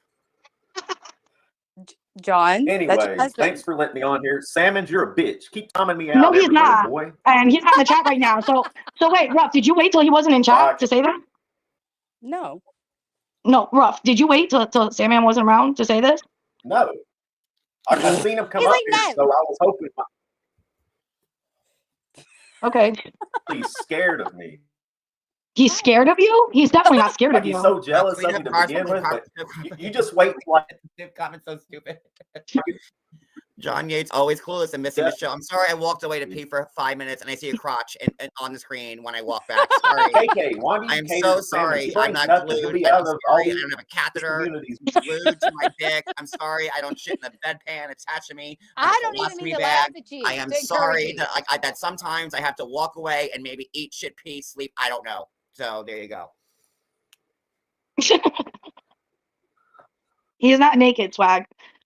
John, that's your Anyways, husband. thanks for letting me on here. Salmons, you're a bitch. Keep timing me out. No, he's every not. little boy. And he's not in the chat right now. So wait, Ruff, did you wait till he wasn't in chat to say that? No. No, Ruff, did you wait till Sandman wasn't around to say this? No. I just seen him come He's up like, here, no. so I was hoping Okay. he's scared of me. He's scared of you? He's definitely not scared Like of you. he's so jealous of you to begin with, but you just wait till I Comment so stupid. John Yates always clueless and missing the show. I'm sorry I walked away to pee for 5 minutes and I see a crotch on the screen when I walk back. Sorry. KK, why do you I'm cater so to sorry. Salmons? I'm not Nothing. glued. He'll be I'm out of all sorry. I these don't have a catheter communities. glued to my dick. I'm sorry. I don't shit in the bedpan attached to me. I don't even mean to laugh at you. I am sorry that sometimes I have to walk away and maybe eat, shit, pee, sleep. I don't know. So there you go. He's not naked, swag.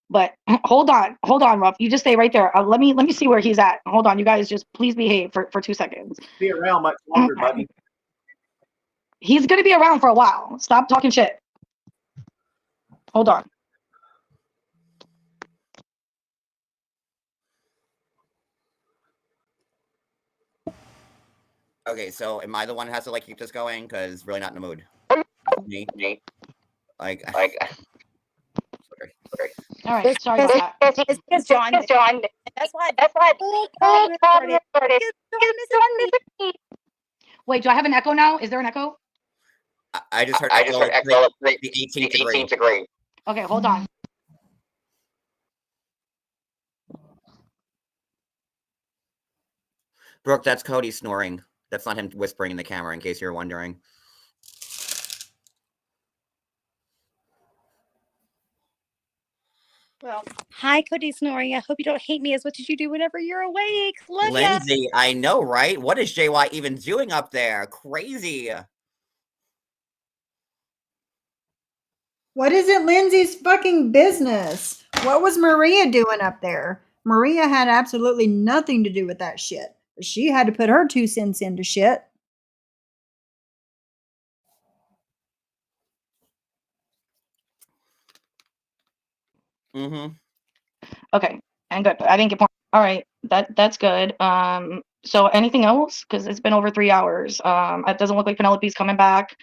But hold on, Ruff. You just stay right there. Let me see where he's at. Hold on, you guys just please behave for 2 seconds. Be around much longer, buddy. He's gonna be around for a while. Stop talking shit. Hold on. Okay, so am I the one who has to keep this going? Because really not in the mood. Me. Sorry. All right, sorry about that. It's because John. That's why. Wait, do I have an echo now? Is there an echo? I just heard echo the 18th degree. Okay, hold on. Brooke, that's Cody snoring. That's not him whispering in the camera, in case you're wondering. Well, hi, Cody snoring. I hope you don't hate me as much as you do whenever you're awake. Love Lindsay, ya. I know, right? What is JY even doing up there? Crazy. What is it Lindsay's fucking business? What was Maria doing up there? Maria had absolutely nothing to do with that shit. She had to put her 2 cents into shit. Mm-hmm. Okay, and good. I didn't get point. All right, that's good. So anything else? Because it's been over 3 hours. It doesn't look like Penelope's coming back.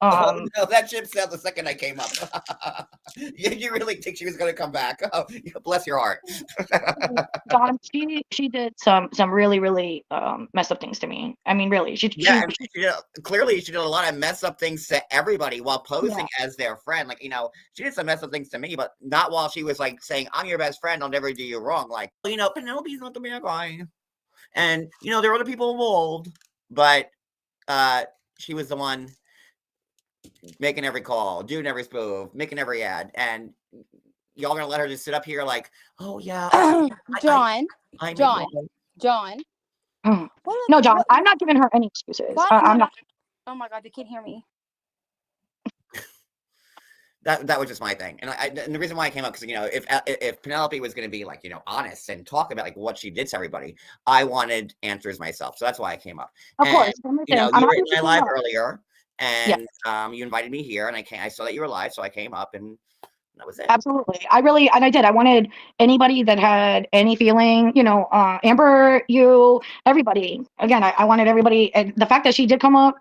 Oh, no, that ship sailed the second I came up. You really think she was going to come back? Oh, bless your heart. Dawn, she did some really messed up things to me. I mean, really, clearly she did a lot of messed up things to everybody while posing as their friend. She did some messed up things to me, but not while she was saying, "I'm your best friend. I'll never do you wrong." Penelope's not the bad guy, and there are other people involved, but she was the one making every call, doing every spoof, making every ad, and y'all gonna let her just sit up here oh yeah, John. No, John, I'm not giving her any excuses. I'm not. Oh my God, they can't hear me. That was just my thing, and the reason why I came up because if Penelope was going to be honest and talk about what she did to everybody, I wanted answers myself, so that's why I came up. Of course, you were in my live earlier. And you invited me here, and I saw that you were live, so I came up, and that was it. Absolutely. I did. I wanted anybody that had any feeling, Amber, you, everybody. Again, I wanted everybody. And the fact that she did come up,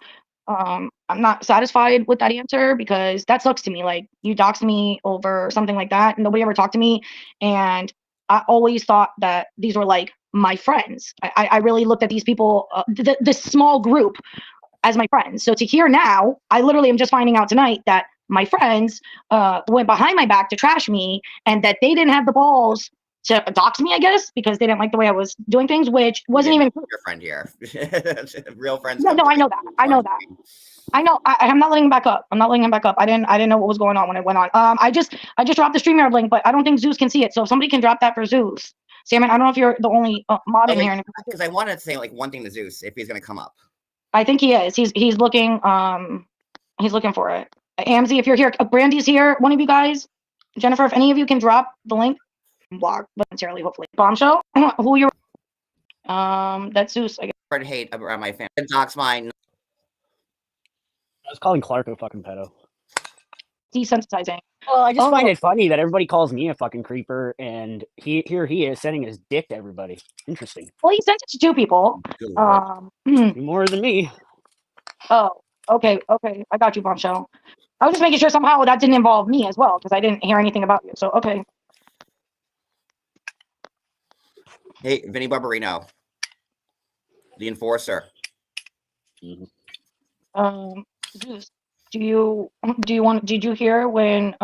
I'm not satisfied with that answer because that sucks to me. You doxed me over something like that. Nobody ever talked to me. And I always thought that these were my friends. I really looked at these people, this small group, as my friends. So to hear now, I literally am just finding out tonight that my friends went behind my back to trash me and that they didn't have the balls to dox me, I guess, because they didn't like the way I was doing things, which wasn't even your friend here. Real friends. No, I know that. I know that. I know. I'm not letting him back up. I'm not letting him back up. I didn't know what was going on when it went on. I just dropped the StreamYard link, but I don't think Zeus can see it. So if somebody can drop that for Zeus. Salmon, I don't know if you're the only mod in here. Because I wanted to say like one thing to Zeus if he's gonna come up. I think he is. He's looking for it. Amzi, if you're here, Brandy's here. One of you guys, Jennifer, if any of you can drop the link, block momentarily, hopefully. Bombshell, who you're. That's Zeus. I guess. I'd hate around my family. Docs mine. I was calling Clark a fucking pedo. Desensitizing. Well, I just find it funny that everybody calls me a fucking creeper, and here he is sending his dick to everybody. Interesting. Well, he sent it to 2 people. More than me. Oh, okay. I got you, Bombshell. I was just making sure somehow that didn't involve me as well, because I didn't hear anything about you. So, okay. Hey, Vinny Barbarino, the enforcer. Zeus, did you hear when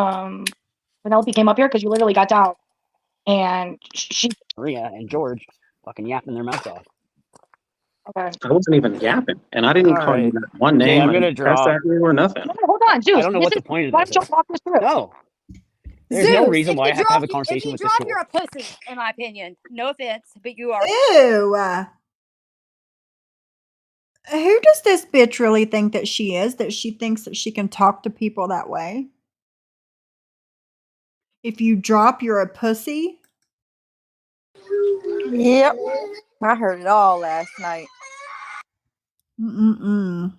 Penelope came up here? Because you literally got down, and she Maria and George fucking yapping their mouths off. Okay. I wasn't even yapping, and I didn't call you that one name. Okay, I'm gonna draw. Or nothing. No, hold on, Zeus. I don't know what the point of why this don't is. you walk this through? No. There's no reason why I have to have a conversation with this If girl. you drop, you're a pussy, in my opinion. No offense, but you are. Ew. Who does this bitch really think that she is? That she thinks that she can talk to people that way? If you drop, you're a pussy? Yep. I heard it all last night. I'm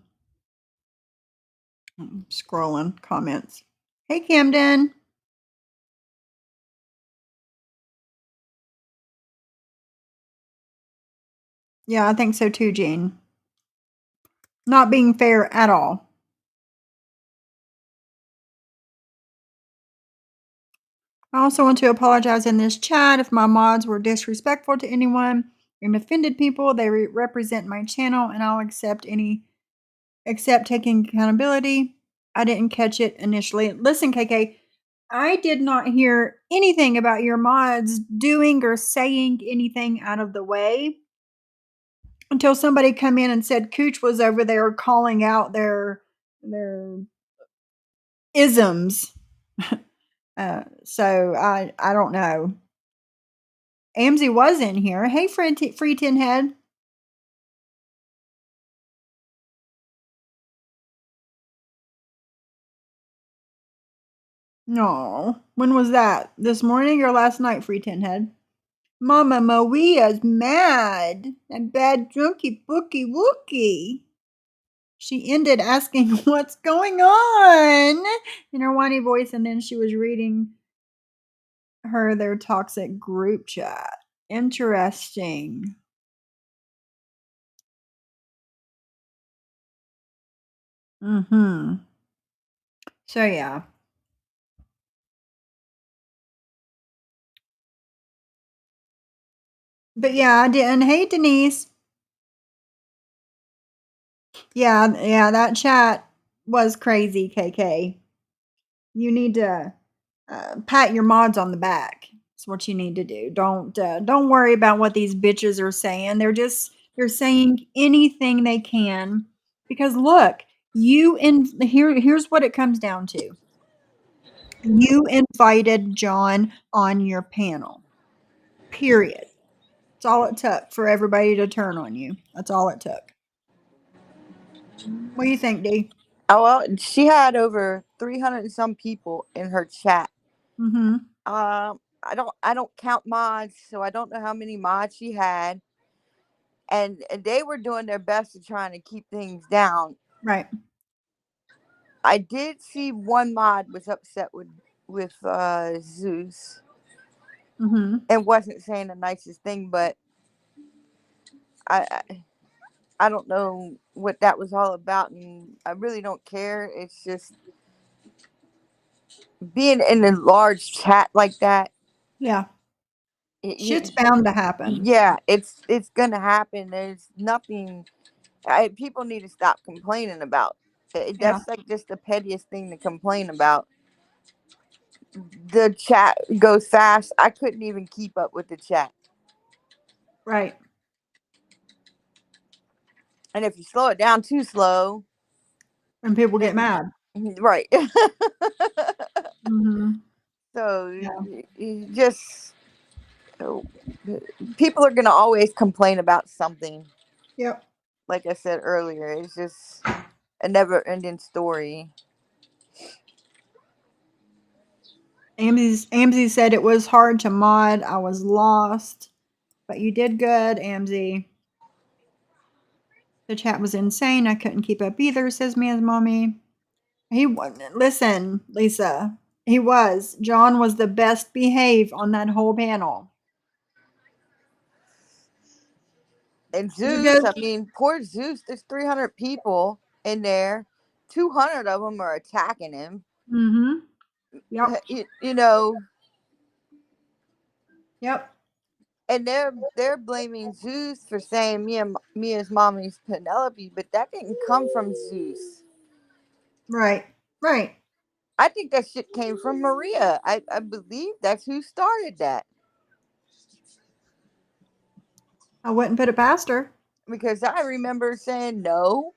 scrolling comments. Hey, Camden. Yeah, I think so too, Jean. Not being fair at all. I also want to apologize in this chat if my mods were disrespectful to anyone and offended people. They represent my channel, and I'll accept taking accountability. I didn't catch it initially. Listen, KK, I did not hear anything about your mods doing or saying anything out of the way until somebody come in and said Cooch was over there calling out their isms. So I don't know. Amzi was in here. Hey, Free Tin Head. No. When was that? This morning or last night, Free Tin Head? Mama Maria's mad. That bad drunky bookie wookie. She ended asking what's going on in her whiny voice, and then she was reading their toxic group chat. Interesting. So yeah. But yeah, I didn't. Hey, Denise. Yeah, that chat was crazy, KK. You need to pat your mods on the back. That's what you need to do. Don't worry about what these bitches are saying. They're saying anything they can because look, here's what it comes down to. You invited John on your panel. Period. That's all it took for everybody to turn on you. That's all it took. What do you think, Dee? Oh, well, she had over 300 and some people in her chat. I don't count mods, so I don't know how many mods she had. And they were doing their best to trying to keep things down. Right. I did see one mod was upset with Zeus. And wasn't saying the nicest thing, but I don't know what that was all about, and I really don't care. It's just being in a large chat like that. Yeah. Shit's bound to happen. Yeah, it's gonna happen. There's nothing. People need to stop complaining about. That's like just the pettiest thing to complain about. the chat goes fast. I couldn't even keep up with the chat. Right. And if you slow it down too slow, And people get mad. right. Mm-hmm. So Yeah. you just people are gonna always complain about something. Yep. Like I said earlier, it's just a never-ending story. Amzy said it was hard to mod. I was lost, but you did good, Amzy. The chat was insane. I couldn't keep up either, says Mia's mommy. Listen, Lisa. He was. John was the best behaved on that whole panel. And Zeus, I mean, poor Zeus. There's 300 people in there. 200 of them are attacking him. Mm-hmm. Yep. You know. Yep. And they're blaming Zeus for saying Mia's mommy's Penelope, but that didn't come from Zeus. Right. Right. I think that shit came from Maria. I believe that's who started that. I wouldn't put it past her. Because I remember saying, no,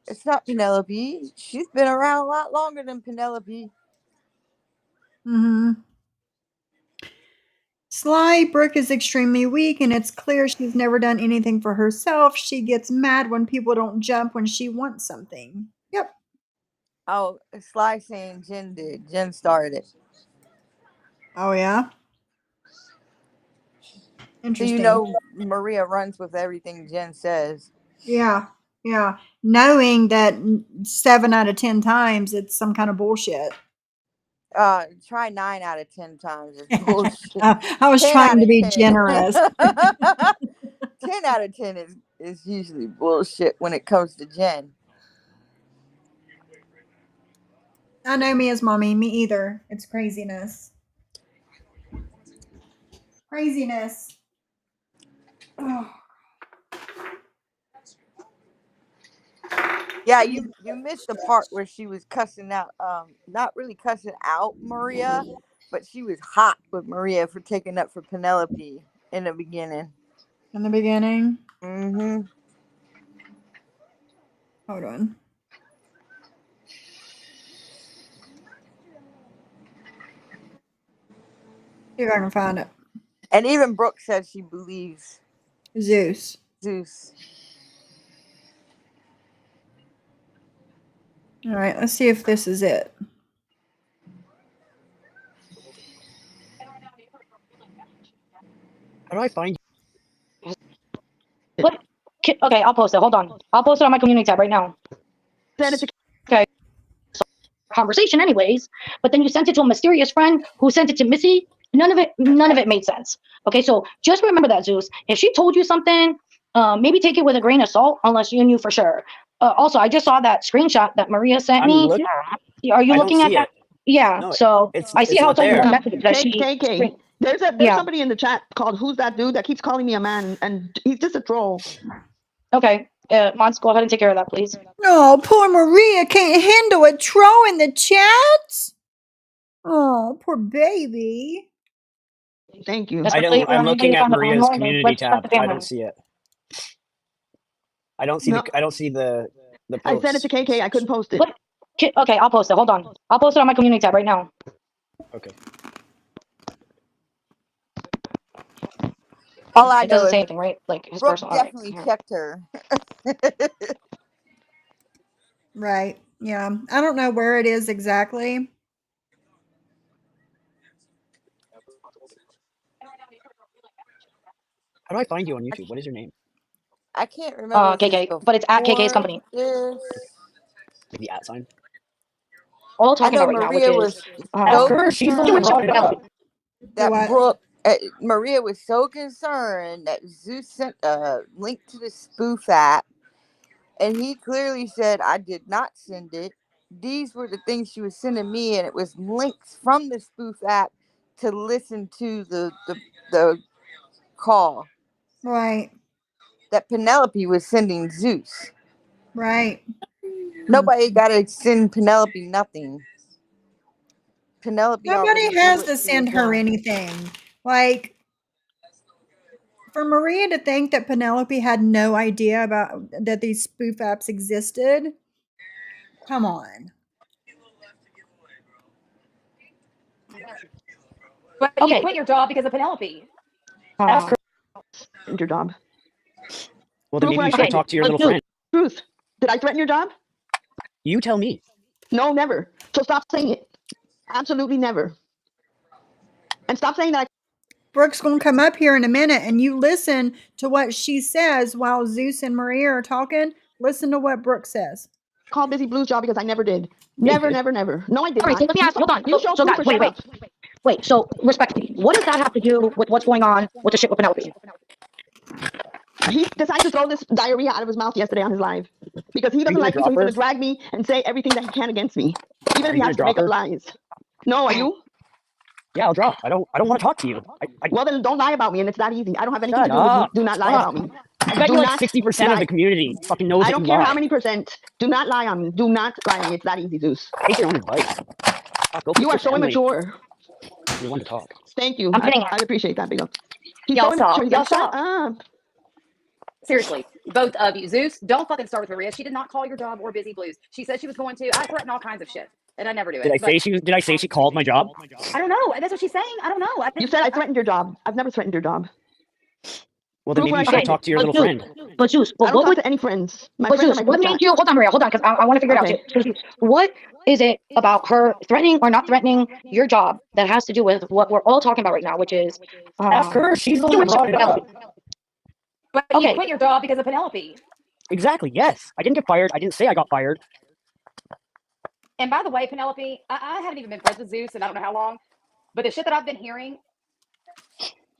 it's not Penelope. She's been around a lot longer than Penelope. Mm-hmm. Sly Brooke is extremely weak, and it's clear she's never done anything for herself. She gets mad when people don't jump when she wants something. Yep. Oh, Sly saying Jen did. Jen started it. Oh, yeah? Interesting. So you know Maria runs with everything Jen says. Yeah. Yeah. Knowing that 7 out of 10 times it's some kind of bullshit. Try 9 out of 10 times is bullshit. I was trying to be 10. generous. 10 out of 10 is usually bullshit when it comes to Jen. I know Mia's mommy. Me either. It's craziness. Craziness. Oh. Yeah, you missed the part where she was cussing out, not really cussing out Maria, but she was hot with Maria for taking up for Penelope in the beginning. In the beginning? Mm-hmm. Hold on. See if I can find it. And even Brooke said she believes Zeus. All right, let's see if this is it. How do I find you? What? Okay, I'll post it. Hold on. I'll post it on my community tab right now. Okay. Conversation anyways, but then you sent it to a mysterious friend who sent it to Missy. None of it made sense. Okay, so just remember that, Zeus. If she told you something, maybe take it with a grain of salt unless you knew for sure. Also, I just saw that screenshot that Maria sent me. Are you looking at that? Yeah. No, so I see how it's only one message that KK. There's somebody in the chat called Who's That Dude that keeps calling me a man, and he's just a troll. Okay. Mons, go ahead and take care of that, please. Oh, poor Maria can't handle a troll in the chat. Oh, poor baby. Thank you. I'm looking at Maria's community tab. I don't see it. I don't see the post. I sent it to KK. I couldn't post it. What? Okay, I'll post it. Hold on. I'll post it on my community tab right now. Okay. All I it know doesn't is say anything, right? Like his Brooke personal. definitely checked her. Right. Yeah. I don't know where it is exactly. How do I find you on YouTube? What is your name? I can't remember. KK, but it's at KK's company. The at sign. All I'm talking I know about right Maria now, was so concerned that What? Maria was so concerned that Zeus sent a link to the spoof app, and he clearly said, "I did not send it. These were the things she was sending me, and it was links from the spoof app to listen to the call." Right. That Penelope was sending Zeus. Right. Nobody got to send Penelope nothing. Penelope already Nobody knew has what to she was send her doing. anything. Like, for Maria to think that Penelope had no idea about that these spoof apps existed, come on. But you Okay. quit your job because of Penelope. Ask her. Your job. Well, then Proof maybe where you I should threatened talk to your but little dude, friend. Truth. Did I threaten your job? You tell me. No, never. So stop saying it. Absolutely never. And stop saying that Brooke's going to come up here in a minute and you listen to what she says while Zeus and Maria are talking. Listen to what Brooke says. I called Busy Blue's job because I never did. Yeah, you Never, did. never, never. No, I did all right, not. so let me ask, hold on. You show So proof guys, or shut up. wait. So respectfully, what does that have to do with what's going on with the shit with Penelope? He decided to throw this diarrhea out of his mouth yesterday on his live because he doesn't gonna like me, so drop he's going her? to drag me and say everything that he can against me, even Are if you he has gonna to drop make up her? lies. No, are you? Yeah, I'll drop. I don't want to talk to you. Well, then don't lie about me, and it's that easy. I don't have anything Shut to do with you. up. Do not lie about me. I bet Do you like not 60% of lie. the community fucking knows I that don't you care lie. how many percent. Do not lie on me. Do not lie on me. It's that easy, Zeus. Take your own advice. Go You fix are your so family. immature. You want to talk. Thank you. I'm kidding. I appreciate that, Big Up. He's Y'all so stop. immature. He's Y'all like, shut stop. up. Seriously, both of you. Zeus, don't fucking start with Maria. She did not call your job or Busy Blues. She said she was going to. I threaten all kinds of shit, and I never do it. Did I say she called my job? I don't know. That's what she's saying. I don't know. You said I threatened your job. I've never threatened your job. Well, then Proof maybe where you I should threatened talk to your little friend. But Zeus, I but don't what talk would, to any friends. My but friends are Zeus, my what group made chat. you, hold on, Maria, hold on, because I want to figure Okay. it out too. What is it about her threatening or not threatening your job that has to do with what we're all talking about right now, which is, Ask her. She's the one who brought it up. But you Okay. quit your job because of Penelope. Exactly. Yes. I didn't get fired. I didn't say I got fired. And by the way, Penelope, I haven't even been friends with Zeus, and I don't know how long. But the shit that I've been hearing,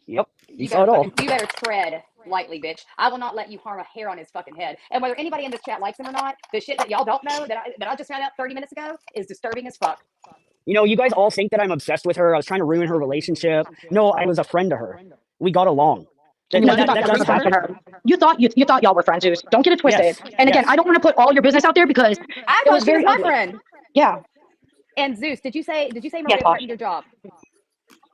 Yep. you saw it all. you better tread lightly, bitch. I will not let you harm a hair on his fucking head. And whether anybody in this chat likes him or not, the shit that y'all don't know that I just found out 30 minutes ago is disturbing as fuck. You know, you guys all think that I'm obsessed with her. I was trying to ruin her relationship. No, I was a friend to her. We got along. You thought you thought y'all were friends, Zeus. Don't get it twisted. Yes. And again, Yes. I don't want to put all your business out there because I it was thought she very was my ugly. friend. Yeah. And Zeus, did you say Maria Yes, boss. threatened your job?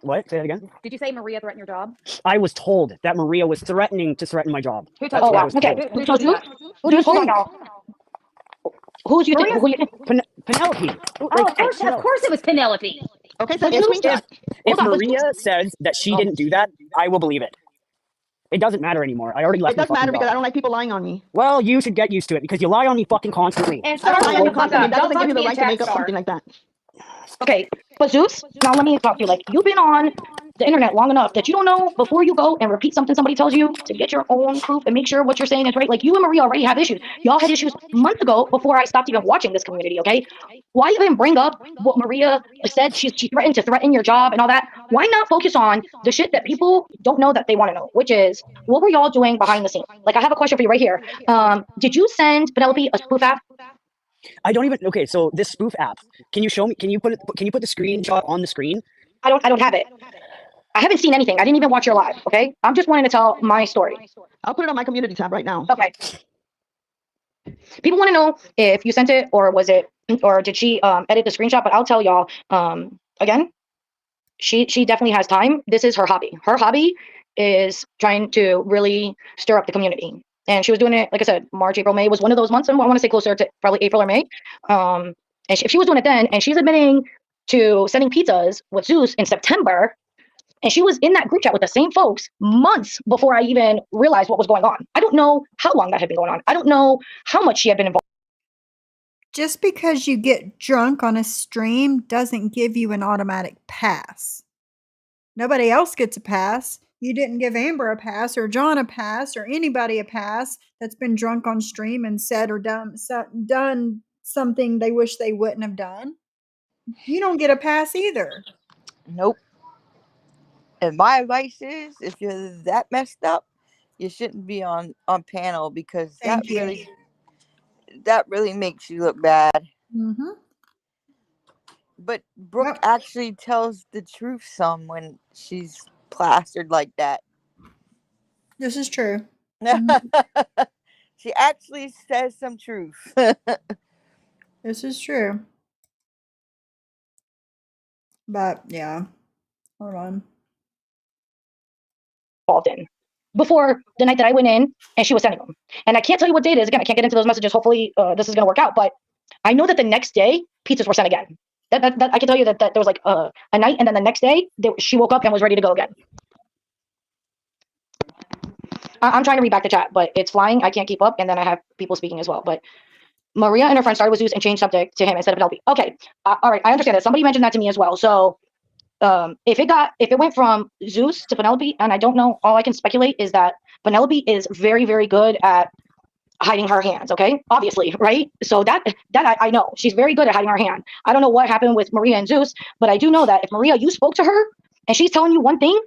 What? Say that again. Did you say Maria threatened your job? I was told that Maria was threatening to threaten my job. Who That's told what you I that? was Okay. told. Who told you that? Who do you Hold on, think? y'all. Who do you think? Maria's- Who you think? Penelope. Oh, of course it was Penelope. Okay, send me a Zeus, screenshot. If Hold on, but Maria says that she didn't do that, I will believe it. It doesn't matter anymore. I already left It my does fucking matter because I job. don't like people lying on me. Well, you should get used to it because you lie on me fucking constantly. And I start don't lie on shutting you the fuck constantly. up. That Don't doesn't talk give to you the me in right to chat make up star. something like that. Okay, but Zeus, now let me talk to you. Like, you've been on the internet long enough that you don't know before you go and repeat something somebody tells you to get your own proof and make sure what you're saying is right. Like, you and Maria already have issues. Y'all had issues months ago before I stopped even watching this community, okay? Why even bring up what Maria said? She threatened to threaten your job and all that. Why not focus on the shit that people don't know that they want to know, which is, what were y'all doing behind the scenes? Like, I have a question for you right here. Did you send Penelope a spoof app? I don't even. Okay, so this spoof app. Can you show me? Can you put the screenshot on the screen? I don't have it. I haven't seen anything. I didn't even watch your live, okay? I'm just wanting to tell my story. I'll put it on my community tab right now. Okay. People want to know if you sent it or was it, or did she edit the screenshot? But I'll tell y'all, again, she definitely has time. This is her hobby. Her hobby is trying to really stir up the community. And she was doing it, like I said, March, April, May was one of those months. And I want to say closer to probably April or May. And if she was doing it then, and she's admitting to sending pizzas with Zeus in September, and she was in that group chat with the same folks months before I even realized what was going on. I don't know how long that had been going on. I don't know how much she had been involved. Just because you get drunk on a stream doesn't give you an automatic pass. Nobody else gets a pass. You didn't give Amber a pass or John a pass or anybody a pass that's been drunk on stream and said or done something they wish they wouldn't have done. You don't get a pass either. Nope. And my advice is, if you're that messed up, you shouldn't be on panel because Thank you. that really makes you look bad. Mm-hmm. But Brooke Yep. actually tells the truth some when she's plastered like that. This is true. She actually says some truth. This is true. But yeah, hold on. Involved in before the night that I went in and she was sending them. And I can't tell you what day it is. Again, I can't get into those messages. Hopefully this is going to work out. But I know that the next day pizzas were sent again. That I can tell you that there was like a night, and then the next day she woke up and was ready to go again. I'm trying to read back the chat, but it's flying. I can't keep up. And then I have people speaking as well. But Maria and her friend started with Zeus and changed subject to him instead of Penelope. Okay. All right. I understand that. Somebody mentioned that to me as well. So if it went from Zeus to Penelope, and I don't know, all I can speculate is that Penelope is very, very good at hiding her hands. Okay, obviously, right? So that I know she's very good at hiding her hand. I don't know what happened with Maria and Zeus, but I do know that if Maria, you spoke to her and she's telling you one thing,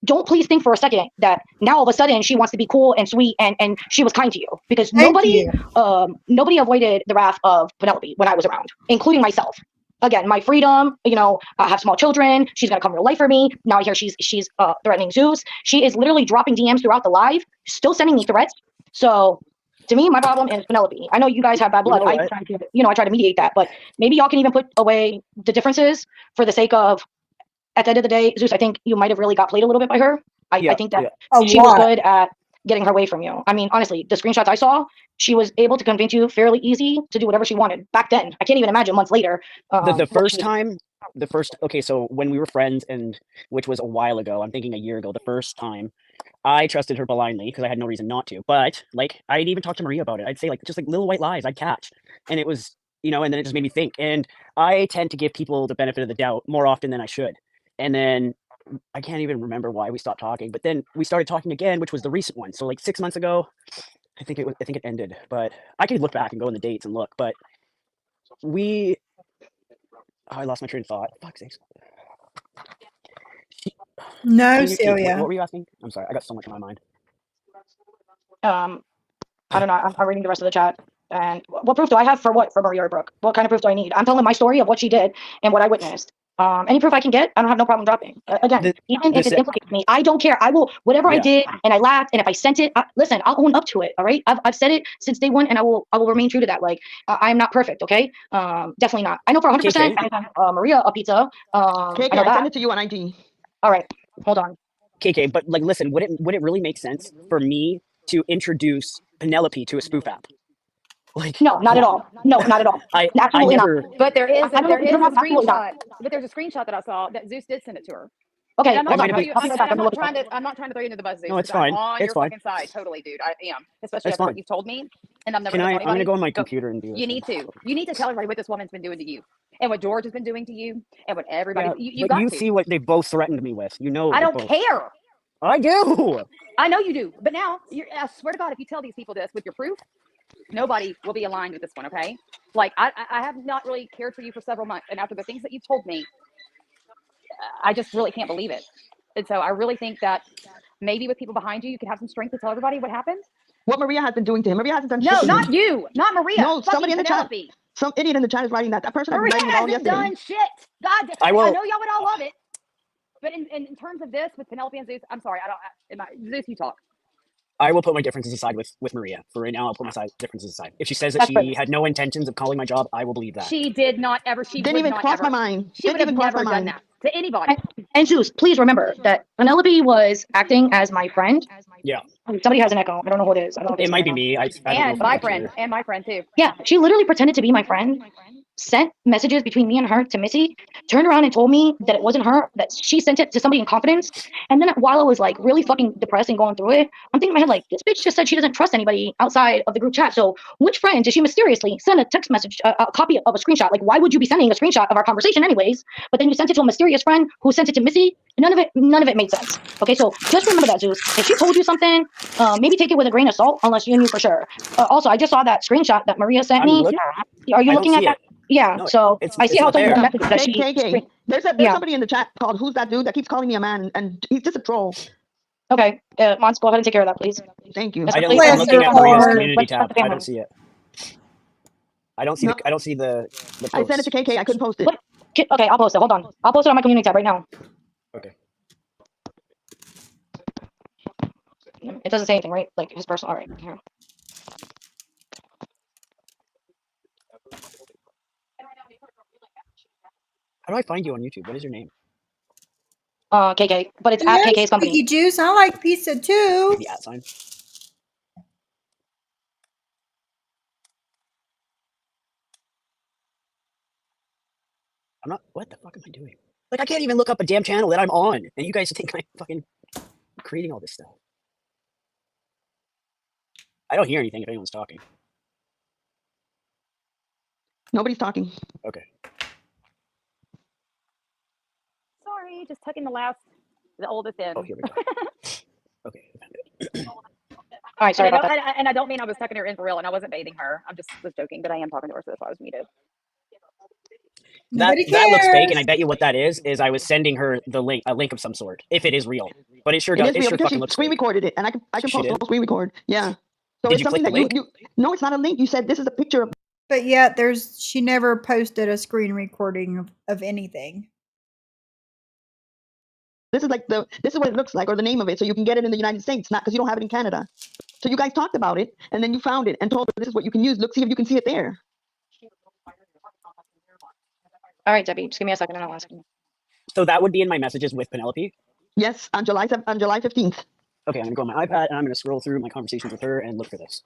don't please think for a second that now all of a sudden she wants to be cool and sweet and she was kind to you, because Thank nobody you. nobody avoided the wrath of Penelope when I was around, including myself. Again, my freedom, I have small children. She's gonna come real life for me. Now I hear she's threatening Zeus. She is literally dropping DMs throughout the live, still sending me threats. So to me, my problem is Penelope. I know you guys have bad blood. I try to mediate that, but maybe y'all can even put away the differences for the sake of, at the end of the day, Zeus, I think you might have really got played a little bit by her. I think that she was good at getting her away from you. I mean, honestly, the screenshots I saw, she was able to convince you fairly easy to do whatever she wanted back then. I can't even imagine months later. The first time, okay, so when we were friends, and which was a while ago, I'm thinking a year ago, the first time, I trusted her blindly because I had no reason not to. But like, I'd even talk to Maria about it. I'd say like just like little white lies I'd catch, and it was and then it just made me think. And I tend to give people the benefit of the doubt more often than I should. And then I can't even remember why we stopped talking. But then we started talking again, which was the recent one. So like 6 months ago, I think it ended. But I could look back and go in the dates and look. But I lost my train of thought. Fuck's sakes. No, What Celia. were you asking? I'm sorry, I got so much on my mind. I don't know. I'm reading the rest of the chat. And what proof do I have for what? For Maria or Brooke? What kind of proof do I need? I'm telling my story of what she did and what I witnessed. Any proof I can get, I don't have no problem dropping. Again, even if it implicates me, I don't care. I will, whatever I did, and I laughed, and if I sent it, listen, I'll own up to it. All right, I've said it since day one, and I will remain true to that. Like, I'm not perfect. Okay, definitely not. I know for 100%. Maria a pizza. KK, I know that. send it to you on IG. All right, hold on. KK, but like, listen, would it really make sense for me to introduce Penelope to a spoof app? Like, no, not at all. No, not at all. Absolutely not. But there is a screenshot. But there's a screenshot that I saw that Zeus did send it to her. Okay, I'm not trying to throw you into the bus, Zeus. No, it's fine. I'm on it's your fine. fucking side, totally, dude. I am, especially after what you've told me. And I'm never. I'm gonna go on my computer and do it. You need to tell everybody what this woman's been doing to you, and what George has been doing to you, and what everybody. You see what they both threatened me with. I don't care. I do. I know you do, but now I swear to God, if you tell these people this with your proof, nobody will be aligned with this one. Okay, like I have not really cared for you for several months, and after the things that you've told me, I just really can't believe it. And so I really think that maybe with people behind you, you could have some strength to tell everybody what happened. What Maria has been doing to him. Maria hasn't done shit. No, not you, not Maria. No, somebody in the chat. Penelope. Some idiot in the chat is writing that. That person Maria hasn't done shit. God, I know y'all would all love it. But in terms of this with Penelope and Zeus, I'm sorry, Zeus, you talk. I will put my differences aside with Maria. For right now, I'll put my differences aside. If she says that she had no intentions of calling my job, I will believe that. She did not ever. She didn't even cross my mind. She would have never done that to anybody. And Zeus, please remember that Penelope was acting as my friend. Yeah. Somebody has an echo. I don't know who it is. I don't know it might be me. And my friend too. Yeah, she literally pretended to be my friend, sent messages between me and her to Missy, turned around and told me that it wasn't her, that she sent it to somebody in confidence. And then while I was like really fucking depressed and going through it, I'm thinking in my head, like, this bitch just said she doesn't trust anybody outside of the group chat. So which friend did she mysteriously send a text message, a copy of a screenshot? Like, why would you be sending a screenshot of our conversation anyways? But then you sent it to a mysterious friend who sent it to Missy. None of it made sense. Okay, so just remember that, Zeus. If she told you something, maybe take it with a grain of salt, unless you knew for sure. Also, I just saw that screenshot that Maria sent me. Are you looking at that? Yeah, no, so I see how it's the message that she. There's somebody in the chat called Who's That Dude that keeps calling me a man, and he's just a troll. Okay, Mons, go ahead and take care of that, please. Thank you. I'm looking at Maria's community tab. I don't see it. I don't see the post. I sent it to KK. I couldn't post it. Okay, I'll post it. Hold on. I'll post it on my community tab right now. Okay. It doesn't say anything, right? Like his personal. All right, here. How do I find you on YouTube? What is your name? KK, but it's at Yes, KK's company. Squeaky Juice. I like pizza too. The @ sign. I'm not. What the fuck am I doing? Like, I can't even look up a damn channel that I'm on, and you guys think I'm fucking creating all this stuff. I don't hear anything if anyone's talking. Nobody's talking. Okay. Sorry, just tucking the oldest in. Oh, here we go. Okay, I found it. All right, sorry about that. And I don't mean I was tucking her in for real, and I wasn't bathing her. I just was joking, but I am talking to her, so that's why I was muted. Nobody That looks fake, and cares. I bet you what that is I was sending her a link of some sort, if it is real. But it sure It does. is It real sure because fucking she looks screen fake. recorded it, and I can She post the did? whole screen record. Yeah. So Did it's you click something the that link? no, it's not a link. You said this is a picture of. But yet she never posted a screen recording of anything. This is what it looks like, or the name of it, so you can get it in the United States, not because you don't have it in Canada. So you guys talked about it, and then you found it and told her this is what you can use. Look, see if you can see it there. All right, Debbie, just give me a second and I'll ask you. So that would be in my messages with Penelope? Yes, on July 15th. Okay, I'm gonna go on my iPad and I'm gonna scroll through my conversations with her and look for this.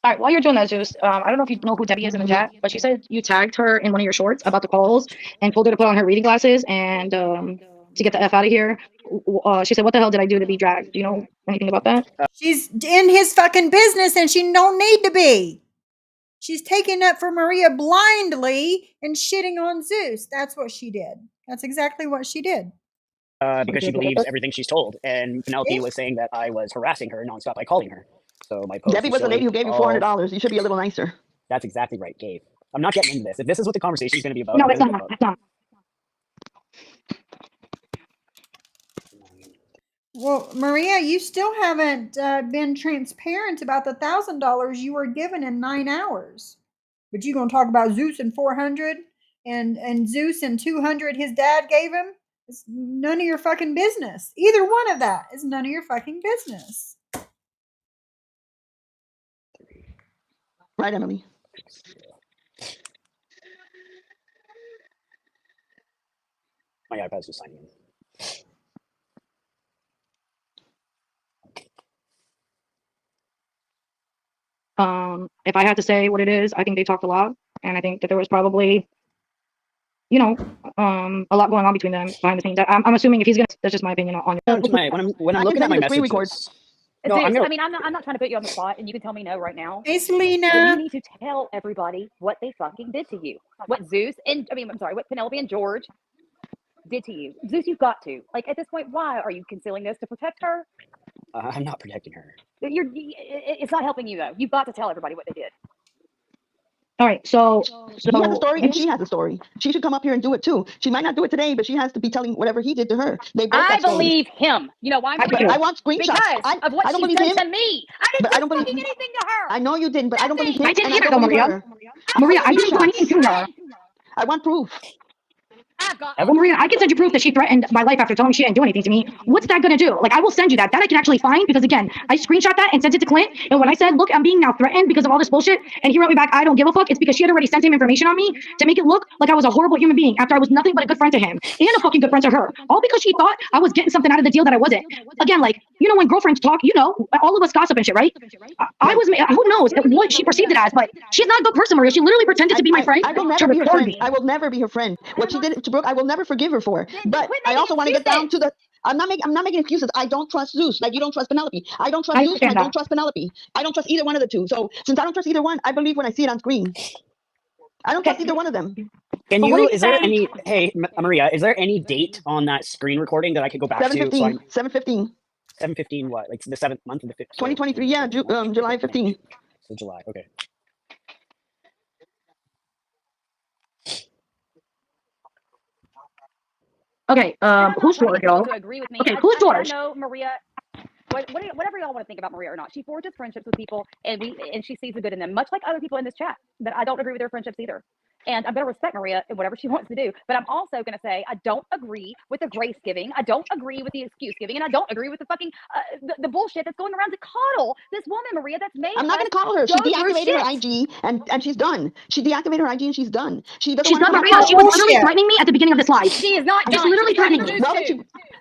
All right, while you're doing that, Zeus, I don't know if you know who Debbie is in the chat, but she said you tagged her in one of your shorts about the calls and told her to put on her reading glasses and to get the F out of here. She said, what the hell did I do to be dragged? Do you know anything about that? She's in his fucking business and she don't need to be. She's taking up for Maria blindly and shitting on Zeus. That's what she did. That's exactly what she did. Because she believes everything she's told. And Penelope was saying that I was harassing her nonstop by calling her. So my post Debbie was the lady who gave you $400. You should be a little nicer. That's exactly right, Gabe. I'm not getting into this. If this is what the conversation is going to be about, No, it's not. It's not. Well, Maria, you still haven't been transparent about the $1,000 you were given in 9 hours. But you gonna talk about Zeus and 400 and Zeus and 200 his dad gave him? It's none of your fucking business. Either one of that is none of your fucking business. Right, Emily? My iPad's just signing in. If I had to say what it is, I think they talked a lot, and I think that there was probably, you know, a lot going on between them behind the scenes. I'm assuming if he's gonna, that's just my opinion on it. When I'm looking at my messages. No, Zeus, I mean, I'm not trying to put you on the spot, and you can tell me no right now. Hey, Selena. But you need to tell everybody what they fucking did to you. What Zeus what Penelope and George did to you. Zeus, you've got to. Like, at this point, why are you concealing this? To protect her? I'm not protecting her. It's not helping you, though. You've got to tell everybody what they did. All right, so he has a story and she has a story. She should come up here and do it too. She might not do it today, but she has to be telling whatever he did to her. They both I believe him. You know why? I want screenshots because of what she's done to me. I didn't do believe anything to her. I know you didn't, but I don't believe him. I didn't either, though, Maria. Maria, I didn't do anything to her. I want proof. Well, Maria, I can send you proof that she threatened my life after telling me she didn't do anything to me. What's that gonna do? Like, I will send you that. That I can actually find because, again, I screenshot that and sent it to Clint. And when I said, look, I'm being now threatened because of all this bullshit, and he wrote me back, I don't give a fuck, it's because she had already sent him information on me to make it look like I was a horrible human being after I was nothing but a good friend to him and a fucking good friend to her. All because she thought I was getting something out of the deal that I wasn't. Again, like, you know, when girlfriends talk, you know, all of us gossip and shit, right? I was, who knows what she perceived it as, but she's not a good person, Maria. She literally pretended to be my friend. I will never be her friend. I will never be her friend. What she did to Brooke, I will never forgive her for. But I also want to get down to the. I'm not making excuses. I don't trust Zeus like you don't trust Penelope. I don't trust Zeus. I don't trust Penelope. I don't trust either one of the two. So since I don't trust either one, I believe when I see it on screen. I don't trust either one of them. Can you? Is there any? Hey, Maria, is there any date on that screen recording that I could go back to? 7/15. 7/15. 7/15. What? Like the 7th month of the 5th. 2023. Yeah, July 15. So July. Okay. Okay, who's George, y'all? Okay, who's George? I know Maria. Whatever y'all want to think about Maria or not, she forges friendships with people, and she sees the good in them, much like other people in this chat. But I don't agree with their friendships either. And I'm going to respect Maria and whatever she wants to do. But I'm also going to say I don't agree with the grace giving. I don't agree with the excuse giving. And I don't agree with the fucking the bullshit that's going around to coddle this woman, Maria, that's made I'm not going to call her. She deactivated her IG and she's done. She deactivated her IG and she's done. She doesn't She's want done, to Maria. She was literally threatening me at the beginning of this live. She is not She's done. literally threatening me. Well,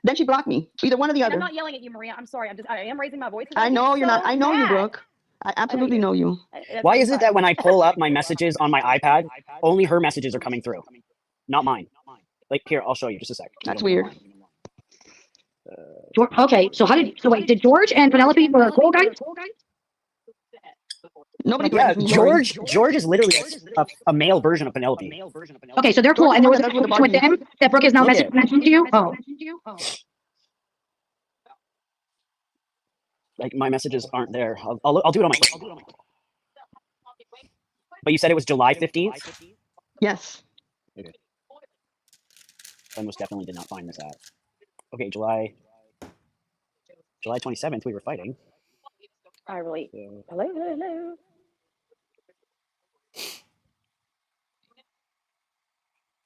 then she blocked me. Either one or the other. I'm not yelling at you, Maria. I'm sorry. I am raising my voice. I know you're not. I know you, Brooke. I absolutely know you. Why is it that when I pull up my messages on my iPad, only her messages are coming through, not mine? Like, here, I'll show you. Just a sec. That's weird. Okay, so wait, did George and Penelope were cool guys? Nobody. Yeah, George is literally a male version of Penelope. Okay, so they're cool, and there was a conversation with them that Brooke is now messaging to you. Oh. Like, my messages aren't there. I'll do it on my phone. But you said it was July 15th? Yes. Okay. I most definitely did not find this at. Okay, July 27th, we were fighting. I really. Hello.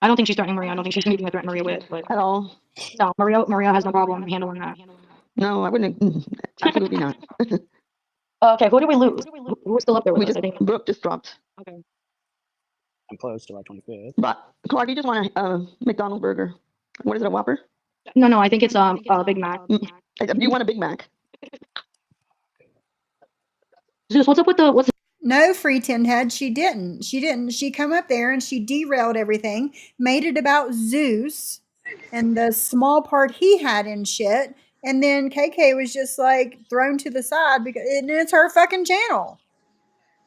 I don't think she's threatening Maria. I don't think she's anything to threaten Maria with. But at all. No, Maria has no problem handling that. No, I wouldn't. Absolutely not. Okay, who did we lose? Who was still up there with us? Brooke just dropped. Okay. I'm close, July 25th. But Clark, you just want a McDonald's burger. What is it, a Whopper? No, I think it's a Big Mac. You want a Big Mac? Zeus, what's up with what's? No, free tin head, she didn't. She come up there and she derailed everything, made it about Zeus and the small part he had in shit. And then KK was just like thrown to the side because it's her fucking channel.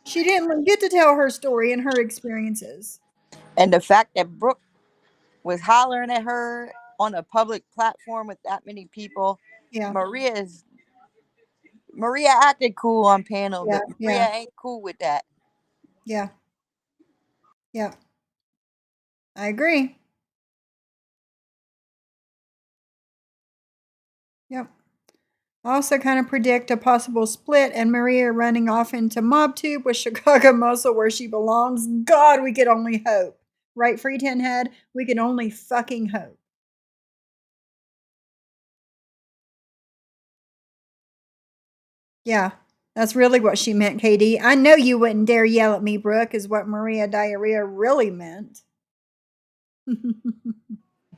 She didn't get to tell her story and her experiences. And the fact that Brooke was hollering at her on a public platform with that many people. Yeah. Maria acted cool on panel, but Maria ain't cool with that. Yeah. Yeah. I agree. Yep. Also kind of predict a possible split and Maria running off into MobTube with Chicago Muscle where she belongs. God, we could only hope. Right, Free Tin Head? We can only fucking hope. Yeah, that's really what she meant, KD. I know you wouldn't dare yell at me, Brooke, is what Maria Diarrhea really meant.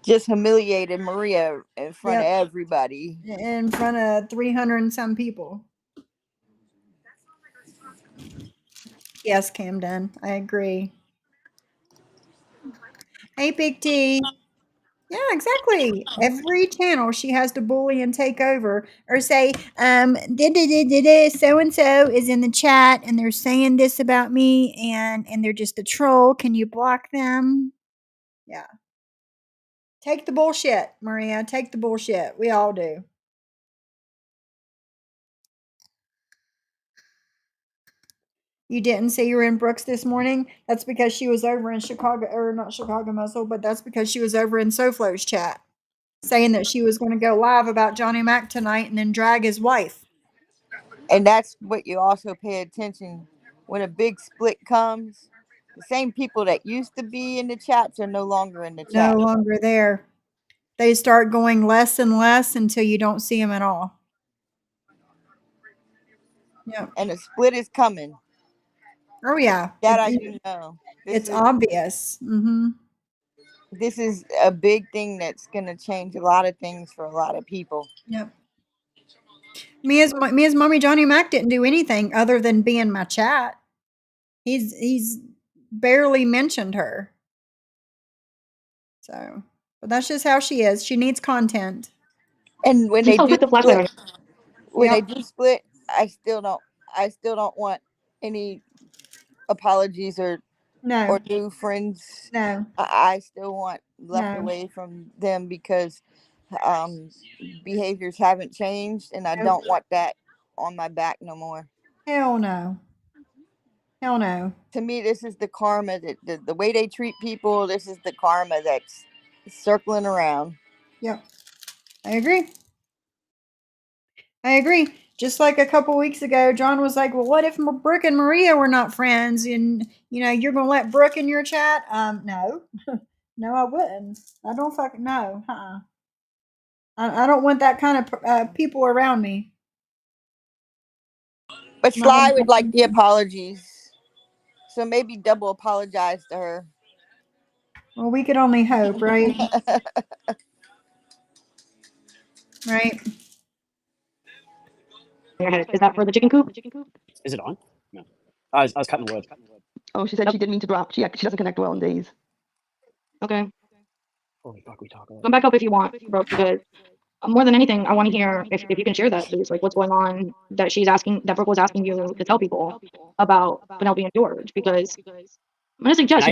Just humiliated Maria in front of everybody. In front of 300 and some people. Yes, Camden, I agree. Hey, Big T. Yeah, exactly. Every channel she has to bully and take over or say, so and so is in the chat and they're saying this about me and they're just a troll. Can you block them? Yeah. Take the bullshit, Maria. Take the bullshit. We all do. You didn't see her in Brooks this morning? That's because she was over in Chicago, or not Chicago Muscle, but that's because she was over in SoFlo's chat saying that she was going to go live about Johnny Mac tonight and then drag his wife. And that's what you also pay attention when a big split comes. The same people that used to be in the chats are no longer in the chat. No longer there. They start going less and less until you don't see them at all. Yeah. And a split is coming. Oh, yeah. That I do know. It's obvious. Mm-hmm. This is a big thing that's going to change a lot of things for a lot of people. Yep. Me as Mommy Johnny Mac didn't do anything other than be in my chat. He's barely mentioned her. So, but that's just how she is. She needs content. And when they do split, I still don't want any apologies or new friends. No. I still want left away from them because behaviors haven't changed and I don't want that on my back no more. Hell no. Hell no. To me, this is the karma that the way they treat people, this is the karma that's circling around. Yep. I agree. Just like a couple weeks ago, John was like, well, what if Brooke and Maria were not friends? And, you're going to let Brooke in your chat? No. No, I wouldn't. I don't fucking know. I don't want that kind of people around me. But Sly would like the apologies. So maybe double apologize to her. Well, we could only hope, right? Right. Is that for the chicken coop? Is it on? No. I was cutting wood. Oh, she said she didn't mean to drop. She doesn't connect well in days. Okay. Holy fuck, we talk. Come back up if you want, bro, because more than anything, I want to hear if you can share that, Zeus, like what's going on that Brooke was asking you to tell people about Penelope and George, because I'm gonna suggest,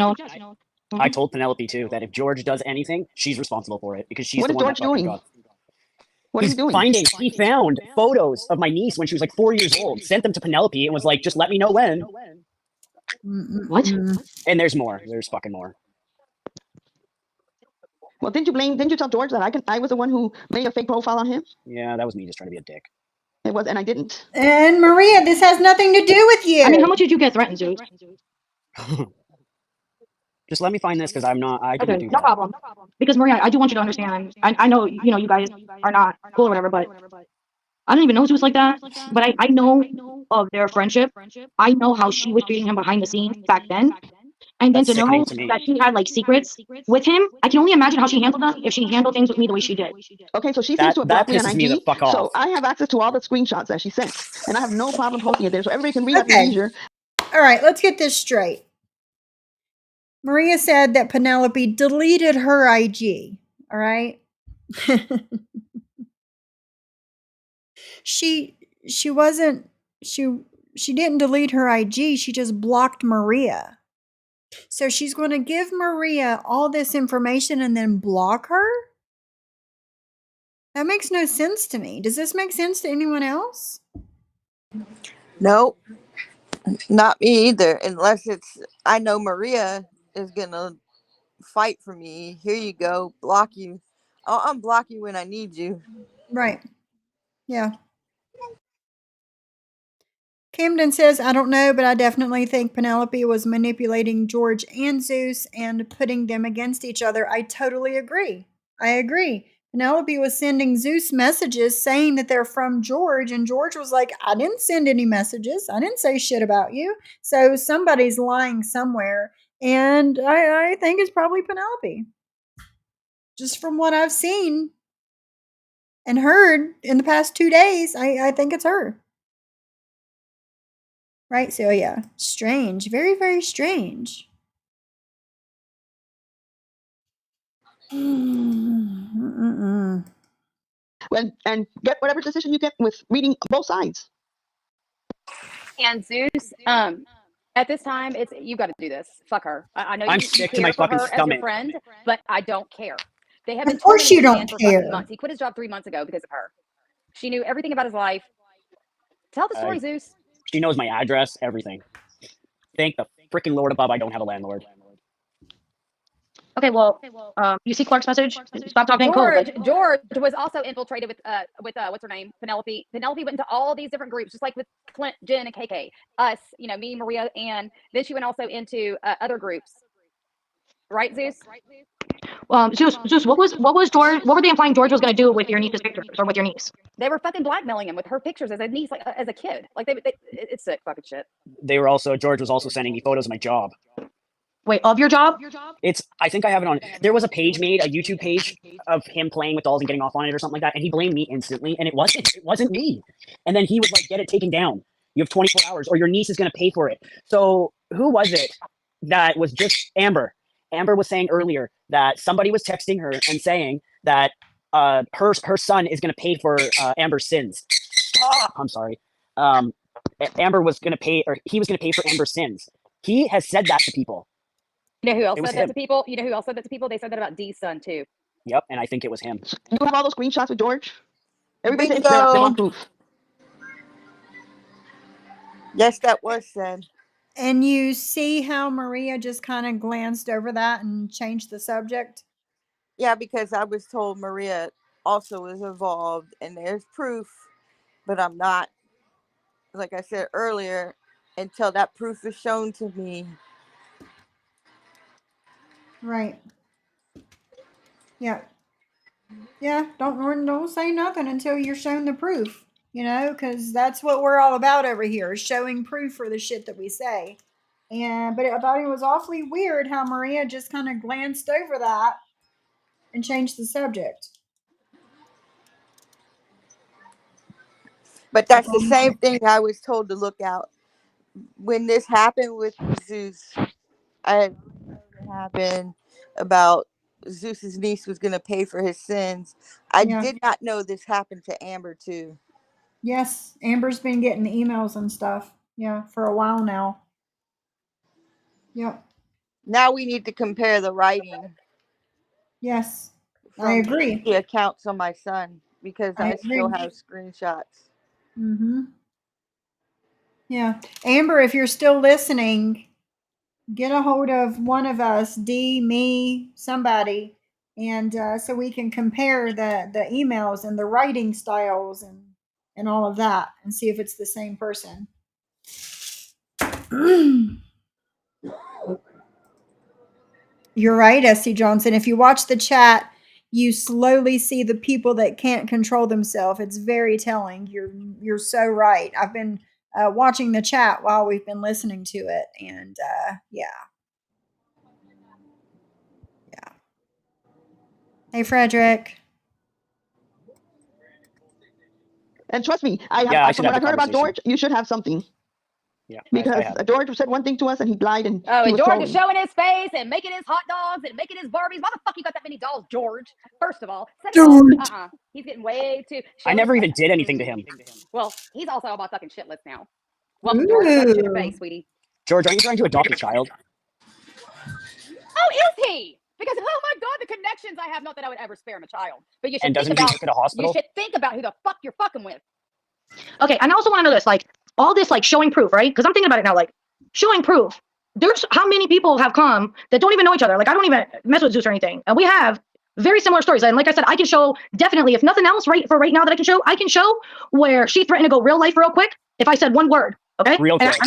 I told Penelope too that if George does anything, she's responsible for it because she's What the is one George that fucking doing? got. What is he doing? He found photos of my niece when she was like 4 years old, sent them to Penelope, and was like, just let me know when. What? And there's more. There's fucking more. Well, didn't you tell George that I was the one who made a fake profile on him? Yeah, that was me just trying to be a dick. It was, and I didn't. And Maria, this has nothing to do with you. I mean, how much did you get threatened, Zeus? Just let me find this because I didn't do no that. problem. Because Maria, I do want you to understand. I know, you guys are not cool or whatever, but I don't even know Zeus like that. But I know of their friendship. I know how she was treating him behind the scenes back then. And then That's to know sickening to me. that she had like secrets with him, I can only imagine how she handled them if she handled things with me the way she did. Okay, so she seems to have blocked me on pisses me the IG. fuck off. So I have access to all the screenshots that she sent, and I have no problem posting it there, so everybody can read at their Okay. leisure. All right, let's get this straight. Maria said that Penelope deleted her IG. All right. she didn't delete her IG. She just blocked Maria. So she's going to give Maria all this information and then block her? That makes no sense to me. Does this make sense to anyone else? Nope. Not me either. Unless I know Maria is going to fight for me. Here you go. Block you. I'll unblock you when I need you. Right. Yeah. Camden says, I don't know, but I definitely think Penelope was manipulating George and Zeus and putting them against each other. I totally agree. I agree. Penelope was sending Zeus messages saying that they're from George, and George was like, I didn't send any messages. I didn't say shit about you. So somebody's lying somewhere, and I think it's probably Penelope. Just from what I've seen and heard in the past 2 days, I think it's her. Right, so yeah, strange, very, very strange. And get whatever decision you get with reading both sides. And Zeus, at this time, you got to do this. Fuck her. I know I'm you sick to care my for fucking her as stomach. your friend, but I don't care. They have been Of course you tormenting this don't man for fucking care. months. He quit his job 3 months ago because of her. She knew everything about his life. Tell the story, Zeus. She knows my address, everything. Thank the freaking Lord above I don't have a landlord. Okay, well, you see Clark's message? Stop talking code. George was also infiltrated with what's her name? Penelope. Penelope went into all these different groups, just like with Clint, Jen, and KK. Us, me, Maria, and then she went also into other groups. Right, Zeus? Zeus, what was George? What were they implying George was going to do with your niece's pictures or with your niece? They were fucking blackmailing him with her pictures as a niece, like as a kid. Like it's sick fucking shit. George was also sending me photos of my job. Wait, of your job? I think I have it on. There was a page made, a YouTube page of him playing with dolls and getting off on it or something like that, and he blamed me instantly, and it wasn't me. And then he was like, get it taken down. You have 24 hours or your niece is going to pay for it. So who was it that was just Amber? Amber was saying earlier that somebody was texting her and saying that her son is going to pay for Amber's sins. I'm sorry. Amber was going to pay, or he was going to pay for Amber's sins. He has said that to people. You know who else said that to people? You know who else said that to people? They said that about Dee's son too. Yep, and I think it was him. You have all those screenshots with George? Everybody said they want proof. Yes, that was said. And you see how Maria just kind of glanced over that and changed the subject? Yeah, because I was told Maria also is involved and there's proof, but I'm not like I said earlier, until that proof is shown to me. Right. Yeah. Yeah. Don't say nothing until you're shown the proof. You know, because that's what we're all about over here, is showing proof for the shit that we say. But I thought it was awfully weird how Maria just kind of glanced over that and changed the subject. But that's the same thing I was told to look out. When this happened with Zeus, I had heard it happen about Zeus's niece was going to pay for his sins. I Yeah. did not know this happened to Amber too. Yes, Amber's been getting emails and stuff. Yeah, for a while now. Yep. Now we need to compare the writing Yes, I from agree. the accounts on my son, because I I still agree. have screenshots. Mm-hmm. Yeah. Amber, if you're still listening, get a hold of one of us, D, me, somebody, and so we can compare the emails and the writing styles and all of that, and see if it's the same person. You're right, S.C. Johnson. If you watch the chat, you slowly see the people that can't control themselves. It's very telling. You're so right. I've been watching the chat while we've been listening to it, and yeah. Hey, Frederick. And trust me, Yeah, I should from have what the I've heard about conversation. George, you should have something. Yeah, Because I have. George said one thing to us and he lied and Oh, he and was George is trolling. showing his face and making his hot dogs and making his Barbies. Why the fuck you got that many dolls, George? First of all. Second of all, he's getting way too. I never even did anything to him. Well, he's also on my fucking shit list now. Welcome, George. Punch you in the face, sweetie. George, are you trying to adopt a child? Oh, is he? Because oh my god, the connections I have. Not that I would ever spare him a child, but you should And think doesn't he about. work at a hospital? You should think about who the fuck you're fucking with. Okay, and I also want to know this, like, all this, like, showing proof, right? Because I'm thinking about it now, like, showing proof. There's how many people have come that don't even know each other. Like, I don't even mess with Zeus or anything. And we have very similar stories. And like I said, I can show definitely, if nothing else, right, for right now that I can show where she threatened to go real life real quick if I said one word, okay? Real quick.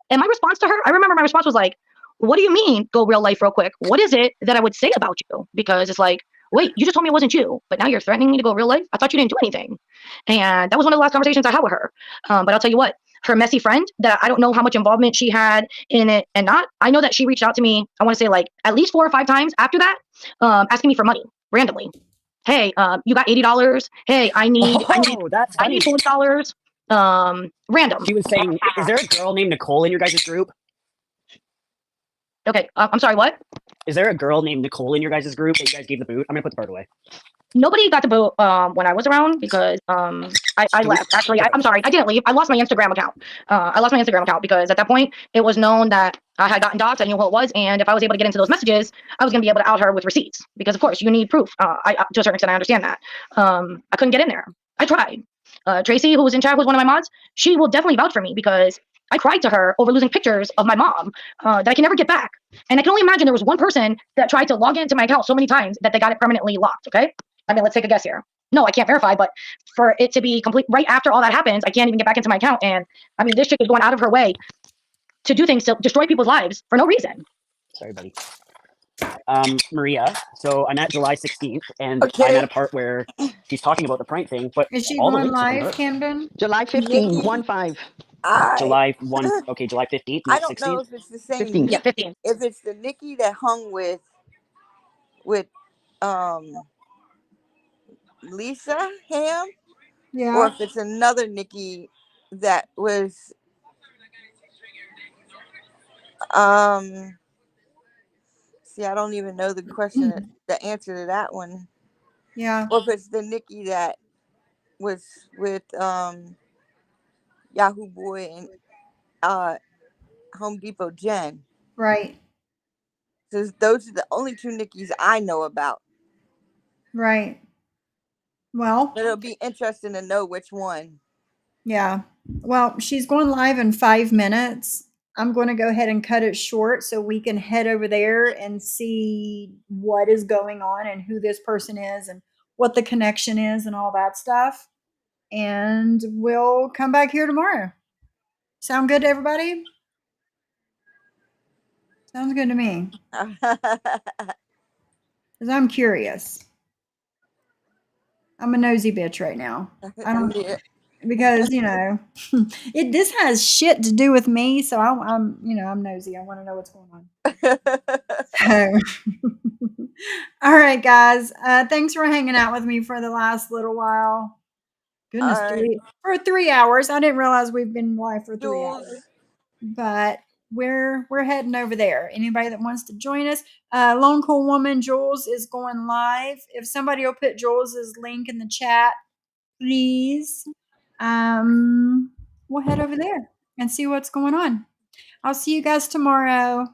And my response to her, I remember my response was like, what do you mean go real life real quick? What is it that I would say about you? Because it's like, wait, you just told me it wasn't you, but now you're threatening me to go real life? I thought you didn't do anything. And that was one of the last conversations I had with her. But I'll tell you what, her messy friend that I don't know how much involvement she had in it and not, I know that she reached out to me, I want to say like at least 4 or 5 times after that, asking me for money randomly. Hey, you got $80. Hey, I need that's funny. $40. Random. She was saying, is there a girl named Nicole in your guys' group? Okay, I'm sorry, what? Is there a girl named Nicole in your guys' group that you guys gave the boot? I'm gonna put the part away. Nobody got the boot when I was around because I left. Actually, I'm sorry, I didn't leave. I lost my Instagram account. I lost my Instagram account because at that point it was known that I had gotten doxxed. I knew who it was, and if I was able to get into those messages, I was gonna be able to out her with receipts because, of course, you need proof. I to a certain extent, I understand that. I couldn't get in there. I tried. Tracy, who was in chat, who's one of my mods, she will definitely vouch for me because I cried to her over losing pictures of my mom that I can never get back. And I can only imagine there was one person that tried to log into my account so many times that they got it permanently locked. Okay. I mean, let's take a guess here. No, I can't verify, but for it to be complete right after all that happens, I can't even get back into my account. And I mean, this chick is going out of her way to do things to destroy people's lives for no reason. Sorry, buddy. Maria, so I'm at July 16th, and Okay. I'm at a part where she's talking about the prank thing, but Is she all the going links are from live, her. Camden? July 15, Nikki, 1-5. July 1, okay, July 15th, I not don't know 16th? if it's the same 15. Nikki. Yeah, 15. If it's the Nikki that hung with Lisa Ham, Yeah. or if it's another Nikki that was see, I don't even know the question, the answer to that one. Yeah. Or if it's the Nikki that was with Yahoo Boy and Home Depot Jen. Right. So those are the only 2 Nikki's I know about. Right. Well, But it'll be interesting to know which one. yeah. Well, she's going live in 5 minutes. I'm going to go ahead and cut it short so we can head over there and see what is going on and who this person is and what the connection is and all that stuff. And we'll come back here tomorrow. Sound good to everybody? Sounds good to me. Because I'm curious. I'm a nosy bitch right now. I don't Yeah. because this has shit to do with me, so I'm I'm nosy. I want to know what's going on. So, all right, guys. Thanks for hanging out with me for the last little while. Goodness, All right. for 3 hours. I didn't realize we've been live for 3 hours. Jules. But we're heading over there. Anybody that wants to join us, Lone Cool Woman Jules is going live. If somebody will put Jules's link in the chat, please. We'll head over there and see what's going on. I'll see you guys tomorrow.